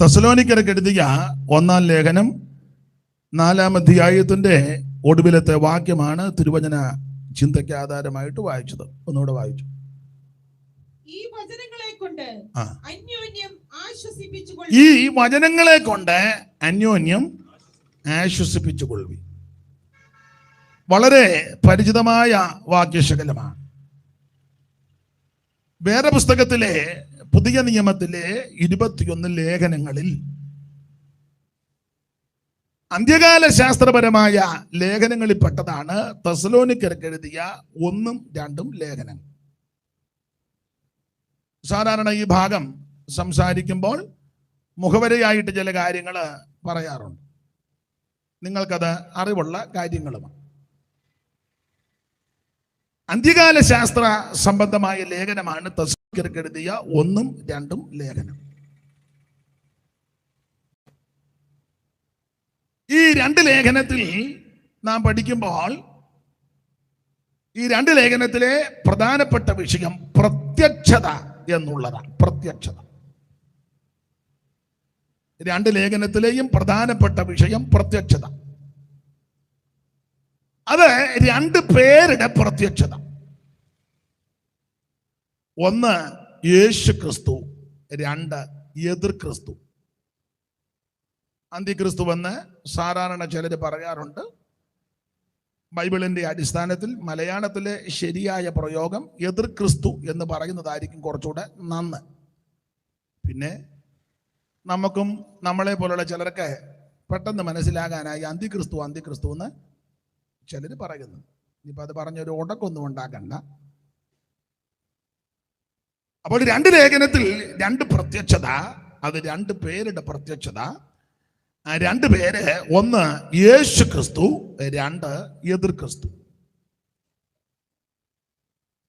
തെസ്സലോനിക്കർക്ക് എഴുതിയ 1-ാം ലേഖനം 4-ാം അധ്യായത്തിന്റെ ഒടുവിലത്തെ വാക്യമാണ് തിരുവചന ചിന്തയ്ക്ക് ആധാരമായിട്ട് വായിച്ചത്. ഒന്നുകൂടെ വായിച്ചു. ഈ വചനങ്ങളെ കൊണ്ട് അന്യോന്യം ആശ്വസിപ്പിച്ചുകൊള്ളുവി. വളരെ പരിചിതമായ വാക്യശകലമാണ്. വേദപുസ്തകത്തിലെ പുതിയ നിയമത്തിലെ 21 ലേഖനങ്ങളിൽ അന്ത്യകാല ശാസ്ത്രപരമായ ലേഖനങ്ങളിൽ പെട്ടതാണ് തെസ്സലോനിക്കർക്ക് എഴുതിയ 1-ഉം 2-ഉം ലേഖനം. സാധാരണ ഈ ഭാഗം സംസാരിക്കുമ്പോൾ മുഖവരയായിട്ട് ചില കാര്യങ്ങൾ പറയാറുണ്ട്. നിങ്ങൾക്കത് അറിവുള്ള കാര്യങ്ങളുമാണ്. അന്ത്യകാല ശാസ്ത്ര സംബന്ധമായ ലേഖനമാണ് തെസ്സലോനിക്കർക്ക് എഴുതിയ 1-ഉം 2-ഉം ലേഖനം. ഈ 2 ലേഖനത്തിൽ നാം പഠിക്കുമ്പോൾ ഈ 2 ലേഖനത്തിലെ പ്രധാനപ്പെട്ട വിഷയം പ്രത്യക്ഷത എന്നുള്ളതാണ്. പ്രത്യക്ഷത. 2 ലേഖനത്തിലെയും പ്രധാനപ്പെട്ട വിഷയം പ്രത്യക്ഷത. അത് 2 പേരുടെ പ്രത്യക്ഷത. ഒന്ന് യേശു ക്രിസ്തു, 2 എതിർ ക്രിസ്തു. അന്തിക്രിസ്തു എന്ന് സാധാരണ ചിലർ പറയാറുണ്ട്. ബൈബിളിന്റെ അടിസ്ഥാനത്തിൽ മലയാളത്തിലെ ശരിയായ പ്രയോഗം എതിർ ക്രിസ്തു എന്ന് പറയുന്നതായിരിക്കും കുറച്ചുകൂടെ നന്ന്. പിന്നെ നമുക്കും നമ്മളെ പോലുള്ള ചിലർക്ക് പെട്ടെന്ന് മനസ്സിലാകാനായി അന്തിക്രിസ്തു അന്തിക്രിസ്തു എന്ന് ചിലർ പറയുന്നു. ഇനിയിപ്പോൾ അത് പറഞ്ഞൊരു ഉടക്കൊന്നും ഉണ്ടാക്കണ്ട. അപ്പോൾ 2 ലേഖനത്തിൽ 2 പ്രത്യക്ഷത, അത് 2 പേരുടെ പ്രത്യക്ഷത. 2 പേര്, ഒന്ന് യേശു ക്രിസ്തു, 2 എതിർ ക്രിസ്തു.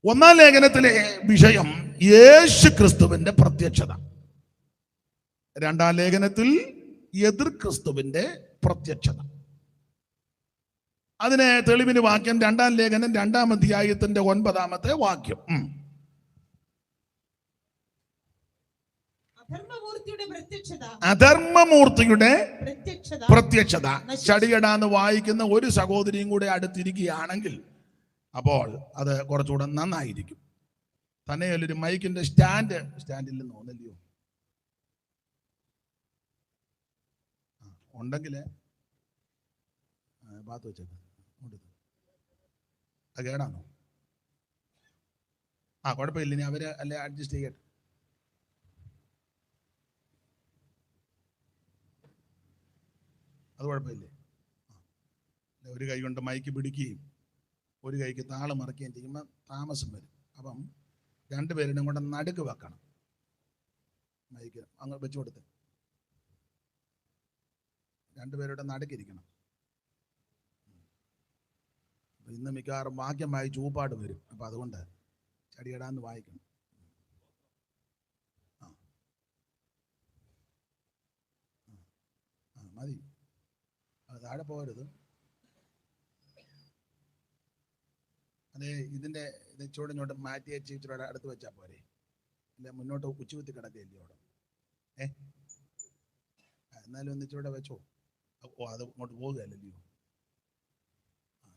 1-ാം ലേഖനത്തിലെ വിഷയം യേശു ക്രിസ്തുവിന്റെ പ്രത്യക്ഷത. 2-ാം ലേഖനത്തിൽ എതിർ ക്രിസ്തുവിന്റെ പ്രത്യക്ഷത. അതിന് തെളിവിന് വാക്യം 2-ാം ലേഖനം 2-ാം അധ്യായത്തിന്റെ 9-ാമത്തെ വാക്യം. അധർമ്മമൂർത്തിയുടെ പ്രത്യക്ഷത. ചടിയടാന്ന് വായിക്കുന്ന ഒരു സഹോദരിയും കൂടെ അടുത്തിരിക്കുകയാണെങ്കിൽ അപ്പോൾ അത് കുറച്ചുകൂടെ നന്നായിരിക്കും. തന്നെയല്ലൊരു മൈക്കിന്റെ സ്റ്റാൻഡില്ലെന്ന് തോന്നില്ലയോ? ഉണ്ടെങ്കിൽ പാത്ത് വെച്ചേക്ക്. അത് കേടാണോ? കുഴപ്പമില്ല, ഇനി അവര് അല്ലെ അഡ്ജസ്റ്റ് ചെയ്യട്ടെ. അത് കുഴപ്പമില്ലേ? ഒരു കൈ കൊണ്ട് മൈക്ക് പിടിക്കുകയും ഒരു കൈക്ക് താള് മറിക്കുകയും ചെയ്യുമ്പോൾ താമസം വരും. അപ്പം 2 പേരുടെയും കൂടെ നടുക്ക് വെക്കണം. മൈക്ക് അങ്ങ് വെച്ചു കൊടുത്ത് 2 പേരുടെ നടുക്കിരിക്കണം. ഇന്ന് മിക്കവാറും വാക്യം വായിച്ച് ഊപ്പാട് വരും. അപ്പം അതുകൊണ്ട് ചടിയടാന്ന് വായിക്കണം. മതി, അത് താഴെ പോകരുത്. അതെ, ഇതിൻ്റെ ഇച്ചോടിഞ്ഞോട്ട് മാറ്റി വെച്ച് ഇച്ചിരി അടുത്ത് വെച്ചാൽ പോരെ. ഇല്ല, മുന്നോട്ട് ഉച്ചകുത്തി കിടക്കുകയല്ലേ അവിടെ. എന്നാലും ഒന്ന് ഇച്ചിരി വെച്ചോ. അത് ഇങ്ങോട്ട് പോകുകയല്ലല്ലോ.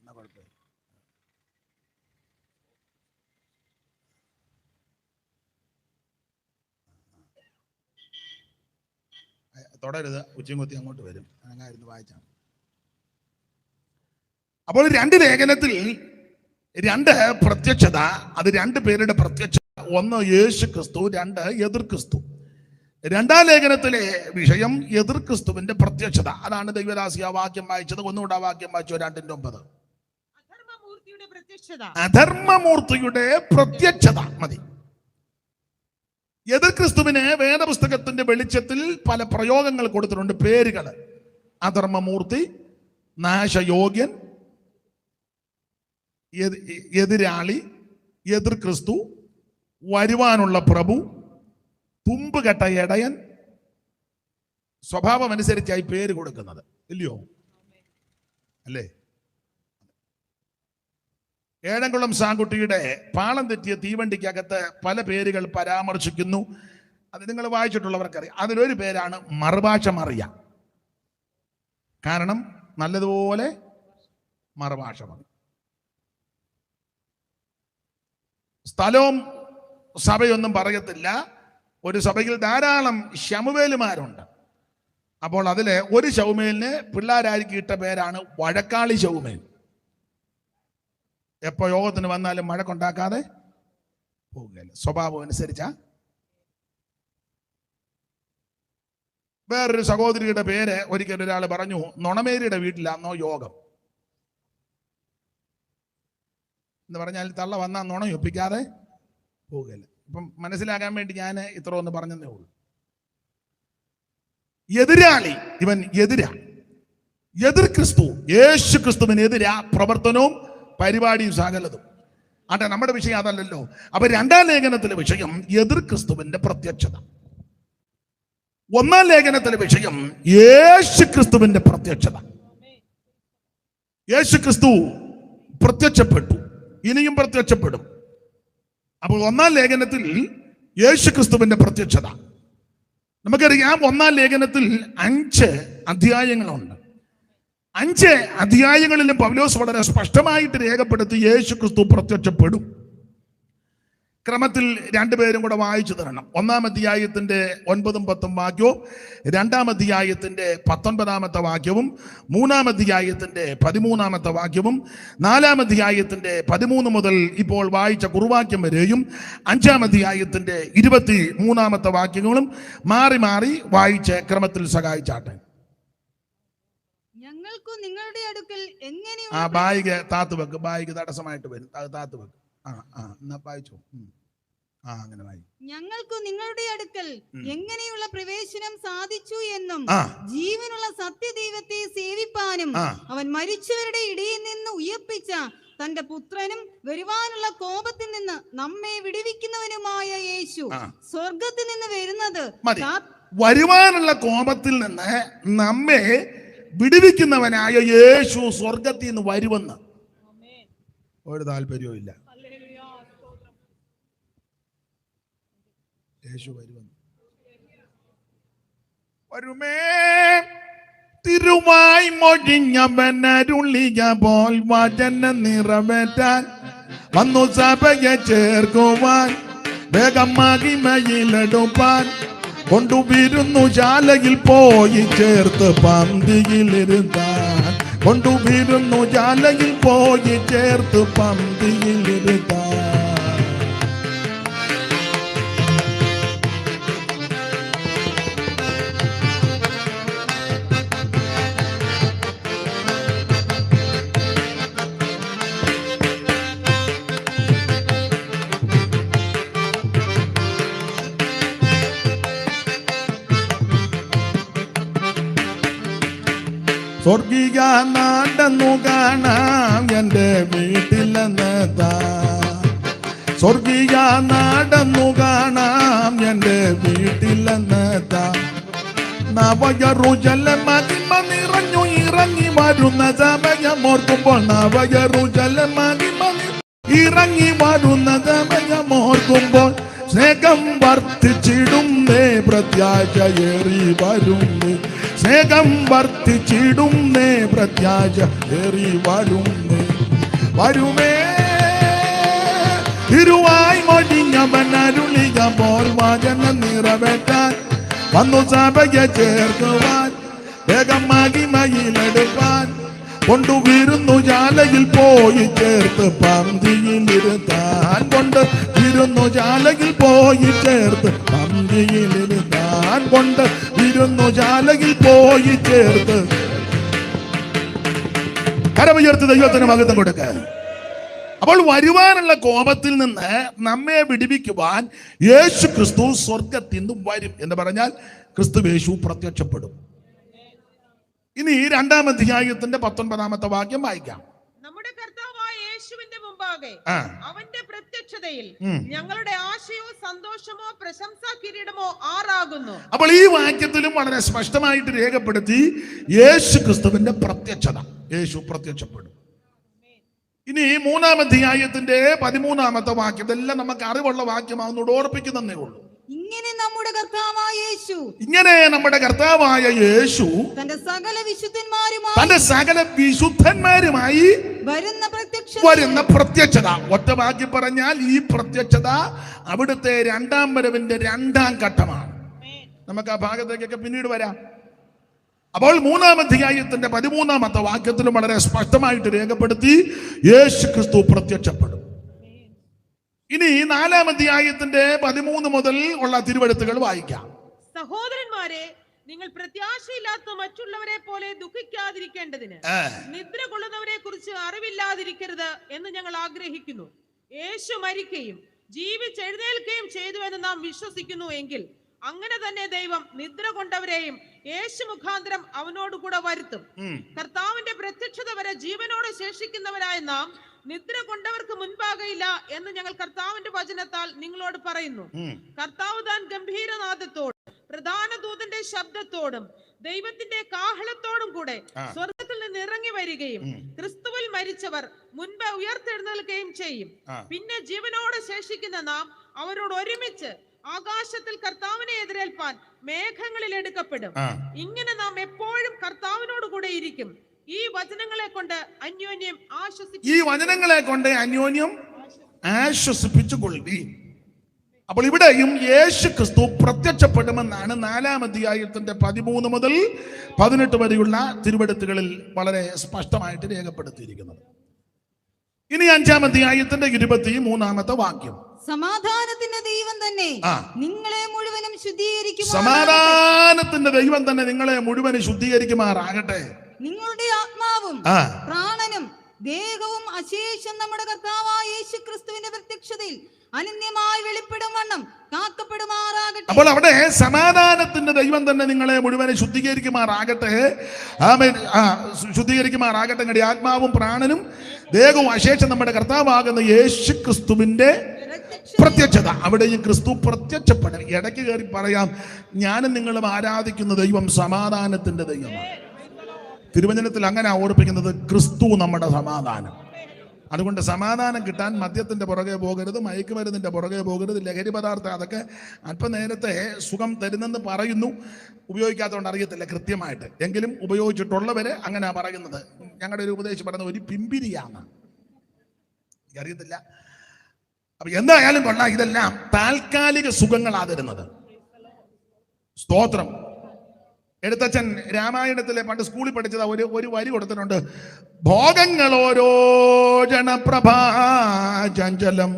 എന്നാ കുഴപ്പമില്ല. തൊടരുത്, ഉച്ചയും കുത്തി അങ്ങോട്ട് വരും. അങ്ങായിരുന്നു വായിച്ചാണ്. അപ്പോൾ 2 ലേഖനത്തിൽ 2 പ്രത്യക്ഷത, അത് 2 പേരുടെ പ്രത്യക്ഷത. ഒന്ന് യേശു ക്രിസ്തു, 2 എതിർ ക്രിസ്തു. 2-ാം ലേഖനത്തിലെ വിഷയം എതിർ ക്രിസ്തുവിന്റെ പ്രത്യക്ഷത. അതാണ് ദൈവദാസി ആ വാക്യം വായിച്ചത്. ഒന്നുകൂടെ ആ വാക്യം വായിച്ചു. 2:9. അധർമ്മമൂർത്തിയുടെ പ്രത്യക്ഷത മതി. എതിർ ക്രിസ്തുവിന് വേദപുസ്തകത്തിന്റെ വെളിച്ചത്തിൽ പല പ്രയോഗങ്ങൾ കൊടുത്തിട്ടുണ്ട്, പേരുകൾ. അധർമ്മമൂർത്തി, നാശയോഗ്യൻ, എതിരാളി, എതിർ ക്രിസ്തു, വരുവാനുള്ള പ്രഭു, തുമ്പുകെട്ട ഇടയൻ. സ്വഭാവം അനുസരിച്ചായി പേര് കൊടുക്കുന്നത്, ഇല്ലയോ? അല്ലേ? ഏഴംകുളം സാങ്കുട്ടിയുടെ പാളം തെറ്റിയ തീവണ്ടിക്കകത്ത് പല പേരുകൾ പരാമർശിക്കുന്നു. അത് നിങ്ങൾ വായിച്ചിട്ടുള്ളവർക്കറിയാം. അതിലൊരു പേരാണ് മറുഭാഷ മറിയ. കാരണം നല്ലതുപോലെ മറുഭാഷ മറിയ. സ്ഥലവും സഭയൊന്നും പറയത്തില്ല. ഒരു സഭയിൽ ധാരാളം ശമുവേലുമാരുണ്ട്. അപ്പോൾ അതിലെ ഒരു ശൗമേലിന് പിള്ളേരായിരിക്കും ഇട്ട പേരാണ് വഴക്കാളി ശൗമേൽ. എപ്പോ യോഗത്തിന് വന്നാലും വഴക്കുണ്ടാക്കാതെ പോവുകയില്ല. സ്വഭാവം അനുസരിച്ച. വേറൊരു സഹോദരിയുടെ പേര് ഒരിക്കൽ ഒരാൾ പറഞ്ഞു, നൊണമേരിയുടെ വീട്ടിലാന്നോ യോഗം എന്ന് പറഞ്ഞാൽ തള്ള വന്നാൽ നുണയൊപ്പിക്കാതെ പോവുകയില്ല. ഇപ്പം മനസ്സിലാക്കാൻ വേണ്ടി ഞാൻ ഇത്ര ഒന്ന് പറഞ്ഞതേ ഉള്ളൂ. എതിരാളി, ഇവൻ എതിർ ക്രിസ്തു, യേശു ക്രിസ്തുവിനെതിരാ പ്രവർത്തനവും പരിപാടിയും സകലതും. അതെ, നമ്മുടെ വിഷയം അതല്ലല്ലോ. അപ്പൊ 2-ാം ലേഖനത്തിലെ വിഷയം എതിർ ക്രിസ്തുവിന്റെ പ്രത്യക്ഷത. 1-ാം ലേഖനത്തിലെ വിഷയം യേശു ക്രിസ്തുവിന്റെ പ്രത്യക്ഷത. യേശു ക്രിസ്തു പ്രത്യക്ഷപ്പെട്ടു, ഇനിയും പ്രത്യക്ഷപ്പെടും. അപ്പോൾ 1-ാം ലേഖനത്തിൽ യേശു ക്രിസ്തുവിന്റെ പ്രത്യക്ഷത. നമുക്കറിയാം 1-ാം ലേഖനത്തിൽ 5 അധ്യായങ്ങളുണ്ട്. 5 അധ്യായങ്ങളിലും പൗലോസ് വളരെ സ്പഷ്ടമായിട്ട് രേഖപ്പെടുത്തി യേശു ക്രിസ്തു പ്രത്യക്ഷപ്പെടും. ക്രമത്തിൽ രണ്ടുപേരും കൂടെ വായിച്ചു തരണം. 1-ാം അധ്യായത്തിന്റെ 9-ഉം 10-ഉം വാക്യവും 2-ാം അധ്യായത്തിന്റെ 19-ാമത്തെ വാക്യവും 3-ാം അധ്യായത്തിന്റെ 13-ാമത്തെ വാക്യവും 4-ാം അധ്യായത്തിന്റെ 13 മുതൽ ഇപ്പോൾ വായിച്ച കുറുവാക്യം വരെയും 5-ാം അധ്യായത്തിന്റെ 23-ാമത്തെ വാക്യങ്ങളും മാറി മാറി വായിച്ച് ക്രമത്തിൽ സഹായിച്ചാട്ടെ. ഞങ്ങൾക്കു നിങ്ങളുടെ അടുക്കൽ എങ്ങനെ ബായിക താത്തു വെക്ക്, ബായിക തടസ്സമായിട്ട് വരും, താത്തു വെക്ക്. എന്നാ വായിച്ചോ. അങ്ങനെ വായി. ഞങ്ങൾക്കു നിങ്ങളുടെ അടുക്കൽ എങ്ങനെയുള്ള പ്രവേശനം സാധിച്ചു എന്നും ജീവനുള്ള സത്യദൈവത്തെ സേവിപ്പാനും അവൻ മരിച്ചവരുടെ ഇടയിൽ നിന്ന് ഉയർപ്പിച്ച തന്റെ പുത്രനും വരുവാനുള്ള കോപത്തിൽ നിന്ന് നമ്മെ വിടുവിക്കുന്നവനുമായ യേശു സ്വർഗത്തിൽ നിന്ന് വരുന്നത്, വരുവാനുള്ള കോപത്തിൽ നിന്ന് നമ്മെ വിടുവിക്കുന്നവനായ യേശു സ്വർഗത്തിൽ നിന്ന് വരുമെന്ന് ഒരു താല്പര്യവും ഇല്ല. യേശു വരുമെന്ന്. വരുമേ തിരുവായി മൊഴിഞ്ഞവനരുളിയ പോൽ വചനം നിറവേറ്റാൻ വന്നു സഭയെ ചേർക്കുവാൻ വേഗം മഹിമയിലെടുപ്പാൻ കൊണ്ടുവിരുന്നു ശാലയിൽ പോയി ചേർത്ത് പന്തിയിലിരുത്താൻ, കൊണ്ടുവിരുന്നു ശാലയിൽ പോയി ചേർത്ത് പന്തിയിലിരുത്താൻ. സ്വർഗീയ നാടെന്നു കാണാം എൻ്റെ വീട്ടിലെന്നെത്താ, സ്വർഗീയ നാടെന്നു കാണാം എൻ്റെ വീട്ടിലെന്നെത്താ. നവയറുജലം മഹിമ നിറഞ്ഞു ഇറങ്ങി വരുന്ന സമയമോർക്കുമ്പോൾ, നവയറുജലം മഹിമ ഇറങ്ങി വരുന്ന സമയമോർക്കുമ്പോൾ സ്നേഹം വർദ്ധിച്ചിടുന്നേ, പ്രത്യാശയേറി വരുന്നേ, സ്നേഹം വർദ്ധിച്ചിടുന്നേ, പ്രത്യാശ ഏറി വരുന്നേ. വരുമേ തിരുവായി മൊഴിഞ്ഞവനരുളിയ പോൽ വചനം നിറവേറ്റാൻ വന്നു സഭയെ ചേർക്കുവാൻ വേഗം മഹിമയിലെടുപ്പാൻ കൊണ്ടുവിരുന്നു ശാലയിൽ പോയി ചേർത്ത് പന്തിയിലിരുത്താൻ, കൊണ്ട് വിരുന്നു ശാലയിൽ പോയി ചേർത്ത് പന്തിയിലിരുത്താൻ, കൊണ്ട് വിരുന്നു ശാലയിൽ പോയി ചേർത്ത്. കരമുയർത്തി ദൈവത്തിന് മഹത്വം കൊടുക്ക. അപ്പോൾ വരുവാനുള്ള കോപത്തിൽ നിന്ന് നമ്മെ വിടുവിക്കുവാൻ യേശു ക്രിസ്തു സ്വർഗത്തിൽ നിന്ന് വരും എന്ന് പറഞ്ഞാൽ ക്രിസ്തു യേശു പ്രത്യക്ഷപ്പെടും. ഇനി 2-ാം അധ്യായത്തിന്റെ 19-ാമത്തെ വാക്യം വായിക്കാം. നമ്മുടെ കർത്താവായ യേശുവിന്റെ മുമ്പാകെ അവന്റെ പ്രത്യക്ഷതയിൽ ഞങ്ങളുടെ ആശയോ സന്തോഷമോ പ്രശംസാ കിരീടമോ ആറാകുന്നു. അപ്പോൾ ഈ വാക്യത്തിലും വളരെ സ്പഷ്ടമായിട്ട് രേഖപ്പെടുത്തി യേശു ക്രിസ്തുവിന്റെ പ്രത്യക്ഷത. യേശു പ്രത്യക്ഷപ്പെടും. ഇനി 3-ാം അധ്യായത്തിന്റെ 13-ാമത്തെ വാക്യം, ഇതെല്ലാം നമുക്ക് അറിവുള്ള വാക്യമാവുന്നോട് ഓർപ്പിക്കുന്നതേ ഉള്ളൂ. ഇങ്ങനെ നമ്മുടെ കർത്താവായ യേശു തന്റെ സകല വിശുദ്ധന്മാരുമായി വരുന്ന പ്രത്യക്ഷത. ഒറ്റ വാക്കി പറഞ്ഞാൽ ഈ പ്രത്യക്ഷത അവിടുത്തെ രണ്ടാം വരവിന്റെ രണ്ടാം ഘട്ടമാണ്. നമുക്ക് ആ ഭാഗത്തേക്കൊക്കെ പിന്നീട് വരാം. അപ്പോൾ 3-ാം അധ്യായത്തിന്റെ 13-ാമത്തെ വാക്യത്തിലും വളരെ സ്പഷ്ടമായിട്ട് രേഖപ്പെടുത്തി യേശു ക്രിസ്തു പ്രത്യക്ഷപ്പെടും. ഇനി 4-ാം അധ്യായത്തിന്റെ 13 മുതൽ ഉള്ള തിരുവെഴുത്തുകൾ വായിക്കാം. സഹോദരന്മാരെ, നിങ്ങൾ പ്രത്യാശയില്ലാത്ത മറ്റുള്ളവരെ പോലെ ദുഃഖിക്കാതിരിക്കേണ്ടതിന് നിദ്ര കൊള്ളുന്നവരെ കുറിച്ച് അറിവില്ലാതിരിക്കരുത് എന്ന് ഞങ്ങൾ ആഗ്രഹിക്കുന്നു. യേശു മരിക്കുകയും ജീവിച്ചെഴുന്നേൽക്കുകയും ചെയ്തു എന്ന് നാം വിശ്വസിക്കുന്നു എങ്കിൽ അങ്ങനെ തന്നെ ദൈവം നിദ്ര കൊണ്ടവരെയും യേശു മുഖാന്തരം അവനോടുകൂടെ വരുത്തും. കർത്താവിന്റെ പ്രത്യക്ഷത വരെ ജീവനോടെ ശേഷിക്കുന്നവരായ നാം നിദ്ര കൊണ്ടവർക്ക് മുൻപാകയില്ല എന്ന് ഞങ്ങൾ കർത്താവിന്റെ വചനത്താൽ നിങ്ങളോട് പറയുന്നു. കർത്താവ് താൻ ഗംഭീരനാദത്തോടും പ്രധാന ദൂതന്റെ ശബ്ദത്തോടും ദൈവത്തിന്റെ കാഹളത്തോടും കൂടെ സ്വർഗത്തിൽ നിന്ന് ഇറങ്ങി വരികയും ക്രിസ്തുവിൽ മരിച്ചവർ മുൻപ് ഉയർത്തെഴുന്നേൽക്കുകയും ചെയ്യും. പിന്നെ ജീവനോടെ ശേഷിക്കുന്ന നാം അവരോട് ഒരുമിച്ച് ആകാശത്തിൽ കർത്താവിനെ എതിരേൽപ്പാൻ മേഘങ്ങളിൽ എടുക്കപ്പെടും. ഇങ്ങനെ നാം എപ്പോഴും കർത്താവിനോട് കൂടെ ഇരിക്കും. ഈ വചനങ്ങളെ കൊണ്ട് അന്യോന്യം ആശ്വസിപ്പിച്ചുകൊള്ളുവീൻ. അപ്പോൾ ഇവിടെയും യേശു ക്രിസ്തു പ്രത്യക്ഷപ്പെടുമെന്നാണ് 4-ാം അധ്യായത്തിന്റെ 13 മുതൽ 18 വരെയുള്ള തിരുവെഴുത്തുകളിൽ വളരെ സ്പഷ്ടമായിട്ട് രേഖപ്പെടുത്തിയിരിക്കുന്നത്. ഇനി 5-ാം അധ്യായത്തിന്റെ 23-ാമത്തെ വാക്യം. സമാധാനത്തിന്റെ ദൈവം തന്നെ നിങ്ങളെ മുഴുവനും ശുദ്ധീകരിക്കുമാറാകട്ടെ. നിങ്ങളുടെ ആത്മാവും പ്രാണനും ദേഹവും അശേഷം നമ്മുടെ കർത്താവായ യേശു ക്രിസ്തുവിന്റെ പ്രത്യക്ഷതയിൽ അനന്യമായി വെളിപ്പെടും വണ്ണം കാക്കപ്പെടുമാറാകട്ടെ. അപ്പോൾ അവിടെ സമാധാനത്തിന്റെ ദൈവം തന്നെ നിങ്ങളെ മുഴുവനും ശുദ്ധീകരിക്കുമാറാകട്ടെ. ആമേൻ. ശുദ്ധീകരിക്കുമാറാകട്ടെ. നിങ്ങളുടെ ആത്മാവും പ്രാണനും ദേഹവും അശേഷം നമ്മുടെ കർത്താവാകുന്ന യേശു ക്രിസ്തുവിന്റെ പ്രത്യക്ഷത. അവിടെയും ക്രിസ്തു പ്രത്യക്ഷപ്പെടും. ഇടയ്ക്ക് കയറി പറയാം, ഞാനും നിങ്ങളും ആരാധിക്കുന്ന ദൈവം സമാധാനത്തിന്റെ ദൈവമാണ്. തിരുവചനത്തിൽ അങ്ങനെ ഓർപ്പിക്കുന്നത്, ക്രിസ്തു നമ്മുടെ സമാധാനം. അതുകൊണ്ട് സമാധാനം കിട്ടാൻ മദ്യത്തിന്റെ പുറകെ പോകരുത്, മയക്കുമരുന്നിന്റെ പുറകെ പോകരുത്, ലഹരി പദാർത്ഥം അതൊക്കെ അല്പനേരത്തെ സുഖം തരുന്നെന്ന് പറയുന്നു. ഉപയോഗിക്കാത്തതുകൊണ്ട് അറിയത്തില്ല കൃത്യമായിട്ട്, എങ്കിലും ഉപയോഗിച്ചിട്ടുള്ളവര് അങ്ങനെ പറയുന്നത്. ഞങ്ങളുടെ ഒരു ഉപദേശം പറയുന്നത് ഒരു പിമ്പിരിയാണ്, എനിക്കറിയത്തില്ല. അപ്പൊ എന്തായാലും കൊള്ളാം, ഇതെല്ലാം താൽക്കാലിക സുഖങ്ങളാ തരുന്നത്. സ്തോത്രം. എഴുത്തച്ഛൻ രാമായണത്തിലെ പണ്ട് സ്കൂളിൽ പഠിച്ചത് ഒരു വരി കൊടുത്തിട്ടുണ്ട്. ഭോഗങ്ങളോരോ ജനപ്രഭാചഞ്ചലം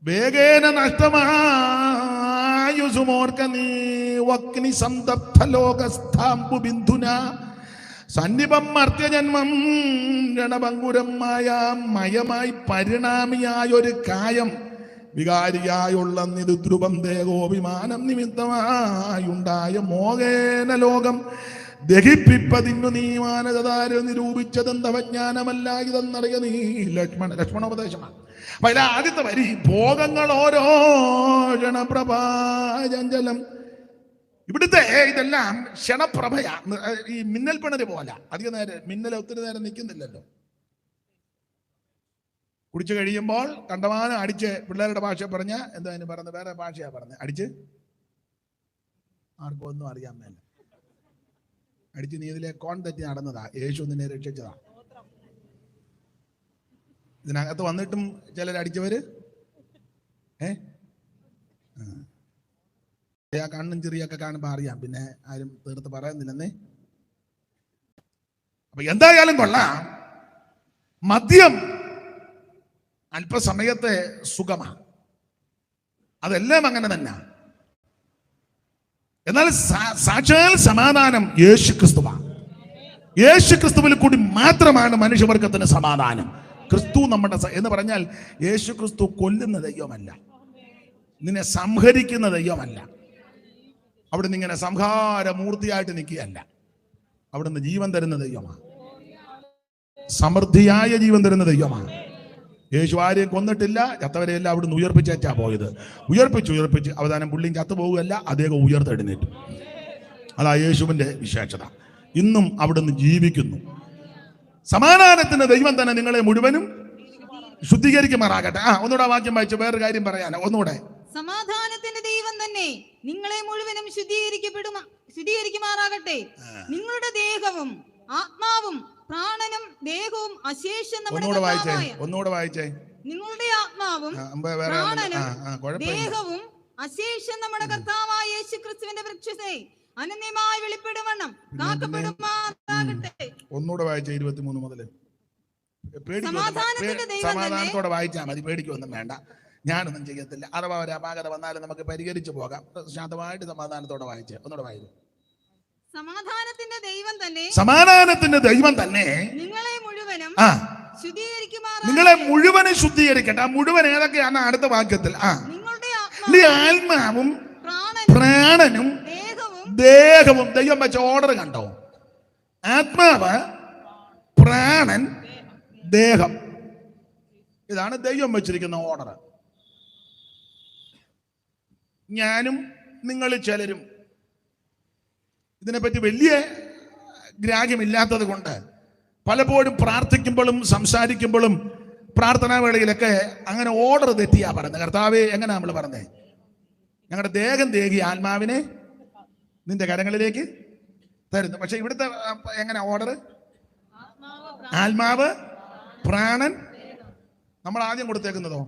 വേഗേന നഷ്ടമായുസുമോർക്ക നീ വക്നി സന്തപ്ത ലോകസ്ഥാംബു ബിന്ദുന സന്നിപം മർത്യജന്മം രണഭങ്കുരം മയമായി പരിണാമിയായൊരു കായം വികാരിയായുള്ള നിരുദ്രുവം ദേഹോഭിമാനം നിമിത്തമായുണ്ടായ മോഹേന ലോകം ദഹിപ്പിപ്പതിന്നു നീ മാനകതാര നിരൂപിച്ചതെന്തവജ്ഞാനമല്ല ഇതെന്നറിയ നീ. ലക്ഷ്മണോപദേശമാണ്. അപ്പൊ അതിലെ ആദ്യത്തെ വരി, ഭോഗങ്ങൾ ഓരോ ക്ഷണപ്രഭാചഞ്ചലം. ഇവിടുത്തെ ഇതെല്ലാം ക്ഷണപ്രഭയാ. ഈ മിന്നൽ പിണര് പോലെ അധിക നേരം മിന്നൽ ഒത്തിരി നേരം നിൽക്കുന്നില്ലല്ലോ. കുടിച്ചു കഴിയുമ്പോൾ കണ്ടമാനം അടിച്ച്, പിള്ളേരുടെ ഭാഷ പറഞ്ഞ എന്താ അതിന് പറയുന്നത്, വേറെ ഭാഷയാ പറഞ്ഞത്, അടിച്ച് ആർക്കും ഒന്നും അറിയാൻ മേല അടിച്ച് നീ ഇതിലെ കോൺ തെറ്റി നടന്നതാ, യേശു നിന്നെ രക്ഷിച്ചതാ. ഇതിനകത്ത് വന്നിട്ടും ചിലരടിച്ചവര് ആ കണ്ണും ചെറിയൊക്കെ കാണുമ്പോ അറിയാം, പിന്നെ ആരും തീർത്ത് പറയുന്നില്ലെന്നേ. അപ്പൊ എന്തായാലും കൊള്ളാം, മദ്യം അല്പസമയത്തെ സുഖമാണ്, അതെല്ലാം അങ്ങനെ തന്നെ. എന്നാൽ സാക്ഷാൽ സമാധാനം യേശു ക്രിസ്തുവാണ്. യേശു ക്രിസ്തുവിൽ കൂടി മാത്രമാണ് മനുഷ്യവർഗത്തിന് സമാധാനം. ക്രിസ്തു നമ്മുടെ എന്ന് പറഞ്ഞാൽ യേശു ക്രിസ്തു കൊല്ലുന്ന ദൈവമല്ല, നിന്നെ സംഹരിക്കുന്ന ദൈവമല്ല. അവിടുന്ന് ഇങ്ങനെ സംഹാരമൂർത്തിയായിട്ട് നിൽക്കുകയല്ല, അവിടുന്ന് ജീവൻ തരുന്ന ദൈവമാണ്, സമൃദ്ധിയായ ജീവൻ തരുന്ന ദൈവമാണ്. യേശു ആരെയും കൊന്നിട്ടില്ല, ചത്തവരെയെല്ലാം അവിടുന്ന് ഉയർപ്പിച്ചാ പോയത്. ഉയർപ്പിച്ച് അവസാനം പുള്ളിയും ചത്തുപോകുകയല്ല, അദ്ദേഹം ഉയർത്തെഴുന്നേറ്റു. അതാ യേശുവിന്റെ വിശേഷത. ഇന്നും അവിടുന്ന് ജീവിക്കുന്നു. സമാധാനത്തിന്റെ ദൈവം തന്നെ നിങ്ങളെ മുഴുവനും ശുദ്ധീകരിക്കുമാറാകട്ടെ. ഒന്നുകൂടെ വാക്യം വായിച്ചു വേറൊരു കാര്യം പറയാനോ. ഒന്നുകൂടെ. സമാധാനത്തിന്റെ ദൈവം തന്നെ നിങ്ങളെ മുഴുവനും ശുദ്ധീകരിക്കുമാറാകട്ടെ. നിങ്ങളുടെ ദേഹവും ആത്മാവും പ്രാണനും ദേഹവും അശേഷം നമ്മുടെ കർത്താവായ നിങ്ങളുടെ ആത്മാവും പ്രാണനും ദേഹവും അശേഷം നമ്മുടെ കർത്താവായ യേശുക്രിസ്തുവിന്റെ വൃക്ഷത്തെ അനന്യമായി വെളിപ്പെടുവണ്ണം കാക്കപ്പെടുമാറാകട്ടെ. ഒന്നുകൂടെ വായിച്ചേ, 23 മുതൽ. സമാധാനത്തോടെ വായിച്ചാൽ മതി, പേടിക്കൊന്നും വേണ്ട. ഞാനൊന്നും ചെയ്യത്തില്ല. അഥവാ ഒരു അപാകത വന്നാലും നമുക്ക് പരിഹരിച്ചു പോകാം. ശാന്തമായിട്ട് സമാധാനത്തോടെ വായിച്ചേ. ഒന്നുകൂടെ വായിച്ചു. സമാധാനത്തിന്റെ ദൈവം തന്നെ നിങ്ങളെ മുഴുവനും ശുദ്ധീകരിക്കട്ടെ. ആ മുഴുവൻ ഏതൊക്കെയാണ് അടുത്ത വാക്യത്തിൽ? ആത്മാവും പ്രാണനും ദേഹവും. ദൈവം വെച്ച ഓർഡർ കണ്ടോ? ആത്മാവ്, പ്രാണൻ, ദേഹം. ഇതാണ് ദൈവം വെച്ചിരിക്കുന്ന ഓർഡർ. ഞാനും നിങ്ങൾ ചിലരും ഇതിനെപ്പറ്റി വലിയ ഗ്രാഹ്യമില്ലാത്തത് കൊണ്ട് പലപ്പോഴും പ്രാർത്ഥിക്കുമ്പോഴും സംസാരിക്കുമ്പോഴും പ്രാർത്ഥനാ വേളയിലൊക്കെ അങ്ങനെ ഓർഡർ തെറ്റിയാ പറയുന്നത്. കർത്താവേ, എങ്ങനെ നമ്മൾ പറഞ്ഞേ? ഞങ്ങളുടെ ദേഹം ദേഹി ആത്മാവിനെ നിന്റെ കരങ്ങളിലേക്ക് തരുന്നു. പക്ഷെ ഇവിടുത്തെ എങ്ങനെ ഓർഡർ? ആത്മാവ്, പ്രാണൻ. നമ്മൾ ആദ്യം കൊടുത്തേക്കുന്നതോ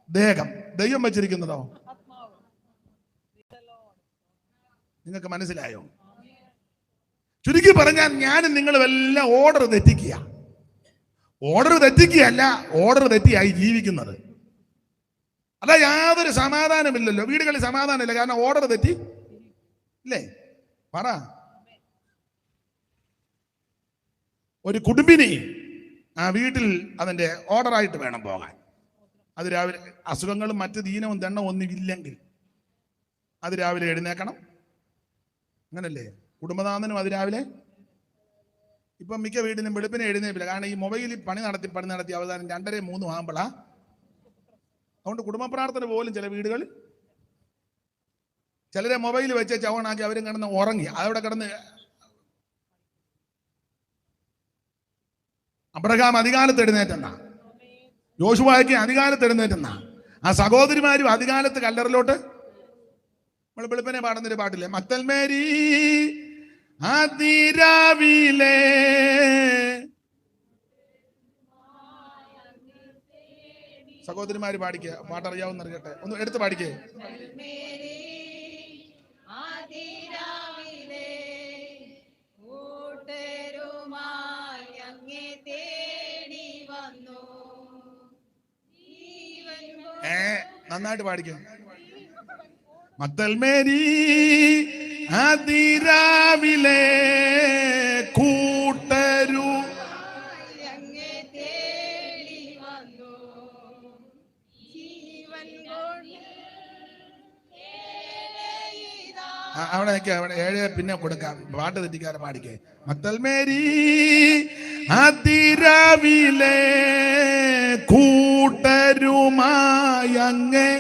ദേഹം, ദൈവം വെച്ചിരിക്കുന്നതോ? നിങ്ങൾക്ക് മനസ്സിലായോ? ചുരുക്കി പറഞ്ഞാൽ ഞാനും നിങ്ങളും എല്ലാം ഓർഡർ തെറ്റിക്കുകയല്ല, ഓർഡർ തെറ്റിയായി ജീവിക്കുന്നത്. അതാ യാതൊരു സമാധാനമില്ലല്ലോ. വീടുകളിൽ സമാധാനമില്ല, കാരണം ഓർഡർ തെറ്റി ഇല്ലേ? പറ. ഒരു കുടുംബിനി ആ വീട്ടിൽ അതിൻ്റെ ഓർഡറായിട്ട് വേണം പോകാൻ. അത് രാവിലെ അസുഖങ്ങളും മറ്റ് ദീനവും ദണ്ണവും ഒന്നുമില്ലെങ്കിൽ അത് രാവിലെ എഴുന്നേക്കണം. അങ്ങനല്ലേ? കുടുംബനാഥനും അത് രാവിലെ. ഇപ്പം മിക്ക വീട്ടിലും വെളുപ്പിനെ എഴുന്നേപ്പില്ല, കാരണം ഈ മൊബൈലിൽ പണി നടത്തി അവസാനം 2:30-3 ആകുമ്പോഴാ. അതുകൊണ്ട് കുടുംബ പ്രാർത്ഥന പോലും ചില വീടുകളിൽ, ചിലരെ മൊബൈൽ വെച്ച് ചവണാക്കി അവരും കിടന്ന് ഉറങ്ങി. അതവിടെ കിടന്ന് അബ്രഹാം അധികാലത്ത് എഴുന്നേറ്റെന്നാ, യോശുവായ്ക്ക് അധികാലത്ത് എഴുന്നേറ്റെന്നാ, ആ സഹോദരിമാരും അധികാലത്ത് കല്ലറിലോട്ട്. നമ്മൾ വെളുപ്പിനെ പാടുന്നൊരു പാട്ടില്ലേ, മത്തൽമേരി അതിരാവിലെ. സഹോദരിമാര് പാടിക്കുക, പാട്ടറിയാവുന്ന അറിയട്ടെ, ഒന്ന് എടുത്ത് പാടിക്കേ. നന്നായിട്ട് പാടിക്കോ. മത്തൽമേരി അതിരാവിലെ കൂട്ടരു അവിടെ നിൽക്കുക, അവിടെ 7 പിന്നെ കൊടുക്കാം. പാട്ട് തെറ്റിക്കാരെ പാടിക്കേ. മത്തൽമേരി അതിരാവിലെ കൂട്ടരുമായി അങ്ങേ.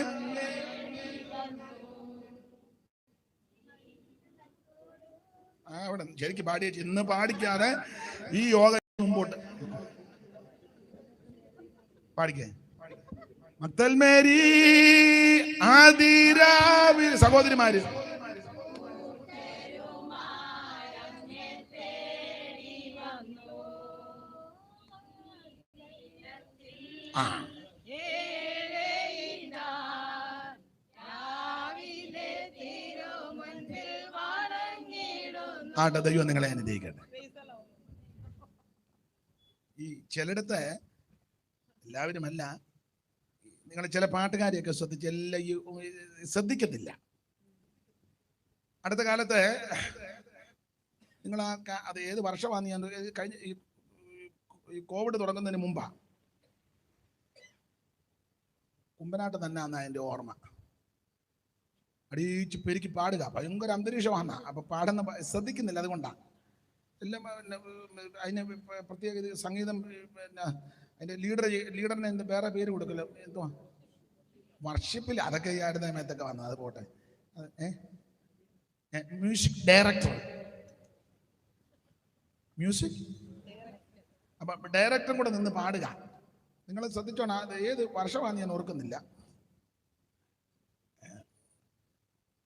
അവിടെ ശരിക്കും പാടിയ ഇന്ന് പാടിക്കാതെ ഈ യോഗ മുമ്പോട്ട് പാടിക്കേ. മത്തൽമേരി ആദിരാവിലെ. സഹോദരിമാര് ആട്ടെ, ദൈവം നിങ്ങളെ അനുഗ്രഹിക്കട്ടെ. ഈ ചിലയിടത്ത് എല്ലാവരുമല്ല, നിങ്ങൾ ചില പാട്ടുകാരെയൊക്കെ ശ്രദ്ധിച്ച് എല്ലാം ശ്രദ്ധിക്കത്തില്ല. അടുത്ത കാലത്ത് നിങ്ങൾ അത് ഏത് വർഷമാണ് ഞാൻ കഴിഞ്ഞ ഈ കോവിഡ് തുടങ്ങുന്നതിന് മുമ്പാ, കുമ്പനാട്ട് തന്നെ അന്നാ എൻ്റെ ഓർമ്മ. അടിയിച്ച് പെരുക്കി പാടുക, ഭയങ്കര അന്തരീക്ഷമാണ്. അപ്പൊ പാടുന്ന ശ്രദ്ധിക്കുന്നില്ല, അതുകൊണ്ടാണ് എല്ലാം. അതിന് പ്രത്യേക സംഗീതം, പിന്നെ അതിന്റെ ലീഡറിന് എന്ത് വേറെ പേര് കൊടുക്കല്ലോ, എന്തുവാ വർഷിപ്പിൽ, അതൊക്കെ ഈ ആടുന്ന സമയത്തൊക്കെ വന്നത്. അത് പോട്ടെ. മ്യൂസിക് ഡയറക്ടർ, അപ്പൊ ഡയറക്ടറും കൂടെ നിന്ന് പാടുക. നിങ്ങൾ ശ്രദ്ധിച്ചോണം, അത് ഏത് വർഷമാണെന്ന് ഞാൻ ഓർക്കുന്നില്ല.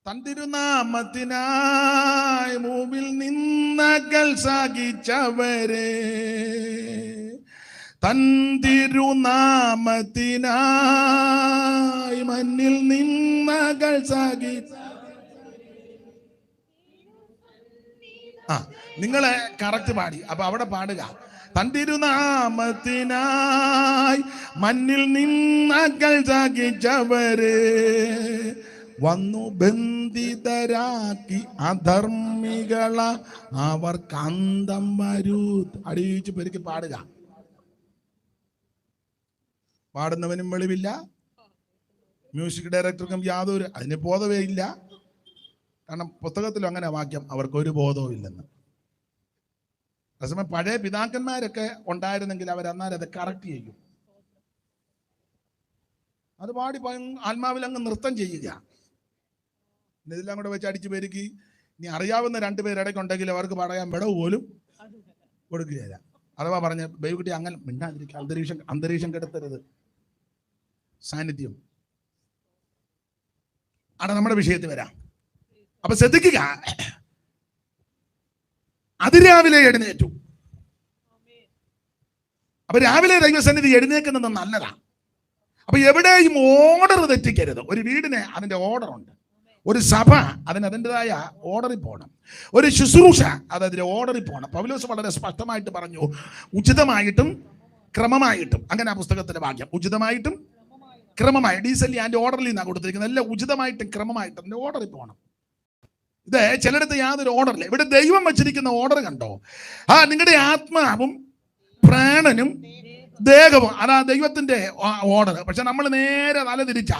തൻ തിരുനാമത്തിനായി മുമ്പിൽ നിന്നകൾ സഹിച്ചവരെ, തൻ തിരുനാമത്തിനായി മണ്ണിൽ നിന്നകൾ സഹിച്ച. നിങ്ങളെ കറക്റ്റ് പാടി. അപ്പൊ അവിടെ പാടുക, തൻ തിരുനാമത്തിനായി മണ്ണിൽ നിന്നകൾ സഹിച്ചവരെ വന്നു ബന്ധിതരാക്കി അധർമ്മികള അവർക്ക് അന്തം വരൂ. അടിയിച്ച് പെരുക്കി പാടുക. പാടുന്നവനും വെളിവില്ല, മ്യൂസിക് ഡയറക്ടർക്കും യാതൊരു അതിന് ബോധവേ ഇല്ല. കാരണം പുസ്തകത്തിലും അങ്ങനെ വാക്യം അവർക്കൊരു ബോധവും ഇല്ലെന്ന്. അതേസമയം പഴയ പിതാക്കന്മാരൊക്കെ ഉണ്ടായിരുന്നെങ്കിൽ അവരന്നാലും അത് കറക്റ്റ് ചെയ്യും. അത് പാടി ആത്മാവിൽ അങ്ങ് നൃത്തം ചെയ്യുക. ഇതെല്ലാം കൂടെ വെച്ച് അടിച്ചു പെരുക്കി ഇനി അറിയാവുന്ന രണ്ടുപേരിടയ്ക്കുണ്ടെങ്കിൽ അവർക്ക് പറയാൻ വിടവ് പോലും കൊടുക്കുകയില്ല. അഥവാ പറഞ്ഞ ബൈക്കുട്ടി അങ്ങനെ മിണ്ടാതിരിക്കുക, അന്തരീക്ഷം കെടുത്തരുത്, സാന്നിധ്യം. ആണ് നമ്മുടെ വിഷയത്തിൽ വരാം. അപ്പൊ ശ്രദ്ധിക്കുക, അതിരാവിലെ എഴുന്നേറ്റു. അപ്പൊ രാവിലെ ദൈവസന്നിധി എഴുന്നേക്കുന്നത് നല്ലതാണ്. അപ്പൊ എവിടെയും ഓർഡർ തെറ്റിക്കരുത്. ഒരു വീടിന് അതിന്റെ ഓർഡർ ഉണ്ട്, ഒരു സഭ അതിൻ്റെതായ ഓർഡറിൽ പോകണം, ഒരു ശുശ്രൂഷ അതിന്റെ ഓർഡറിൽ പോകണം. പൗലോസ് വളരെ സ്പഷ്ടമായിട്ട് പറഞ്ഞു, ഉചിതമായിട്ടും ക്രമമായിട്ടും. അങ്ങനെ ആ പുസ്തകത്തിലെ വാക്യം, ഉചിതമായിട്ടും ക്രമമായി, ഡീസലി അതിന്റെ ഓർഡറിൽ നിന്നാണ് കൊടുത്തിരിക്കുന്നത്. എല്ലാം ഉചിതമായിട്ടും ക്രമമായിട്ടും അതിന്റെ ഓർഡറിൽ പോകണം. ഇത് ചിലയിടത്ത് യാതൊരു ഓർഡറില്ല. ഇവിടെ ദൈവം വച്ചിരിക്കുന്ന ഓർഡർ കണ്ടോ? നിങ്ങളുടെ ആത്മാവും പ്രാണനും ദേഹവും, അതാ ദൈവത്തിന്റെ ഓർഡർ. പക്ഷെ നമ്മൾ നേരെ തല തിരിച്ച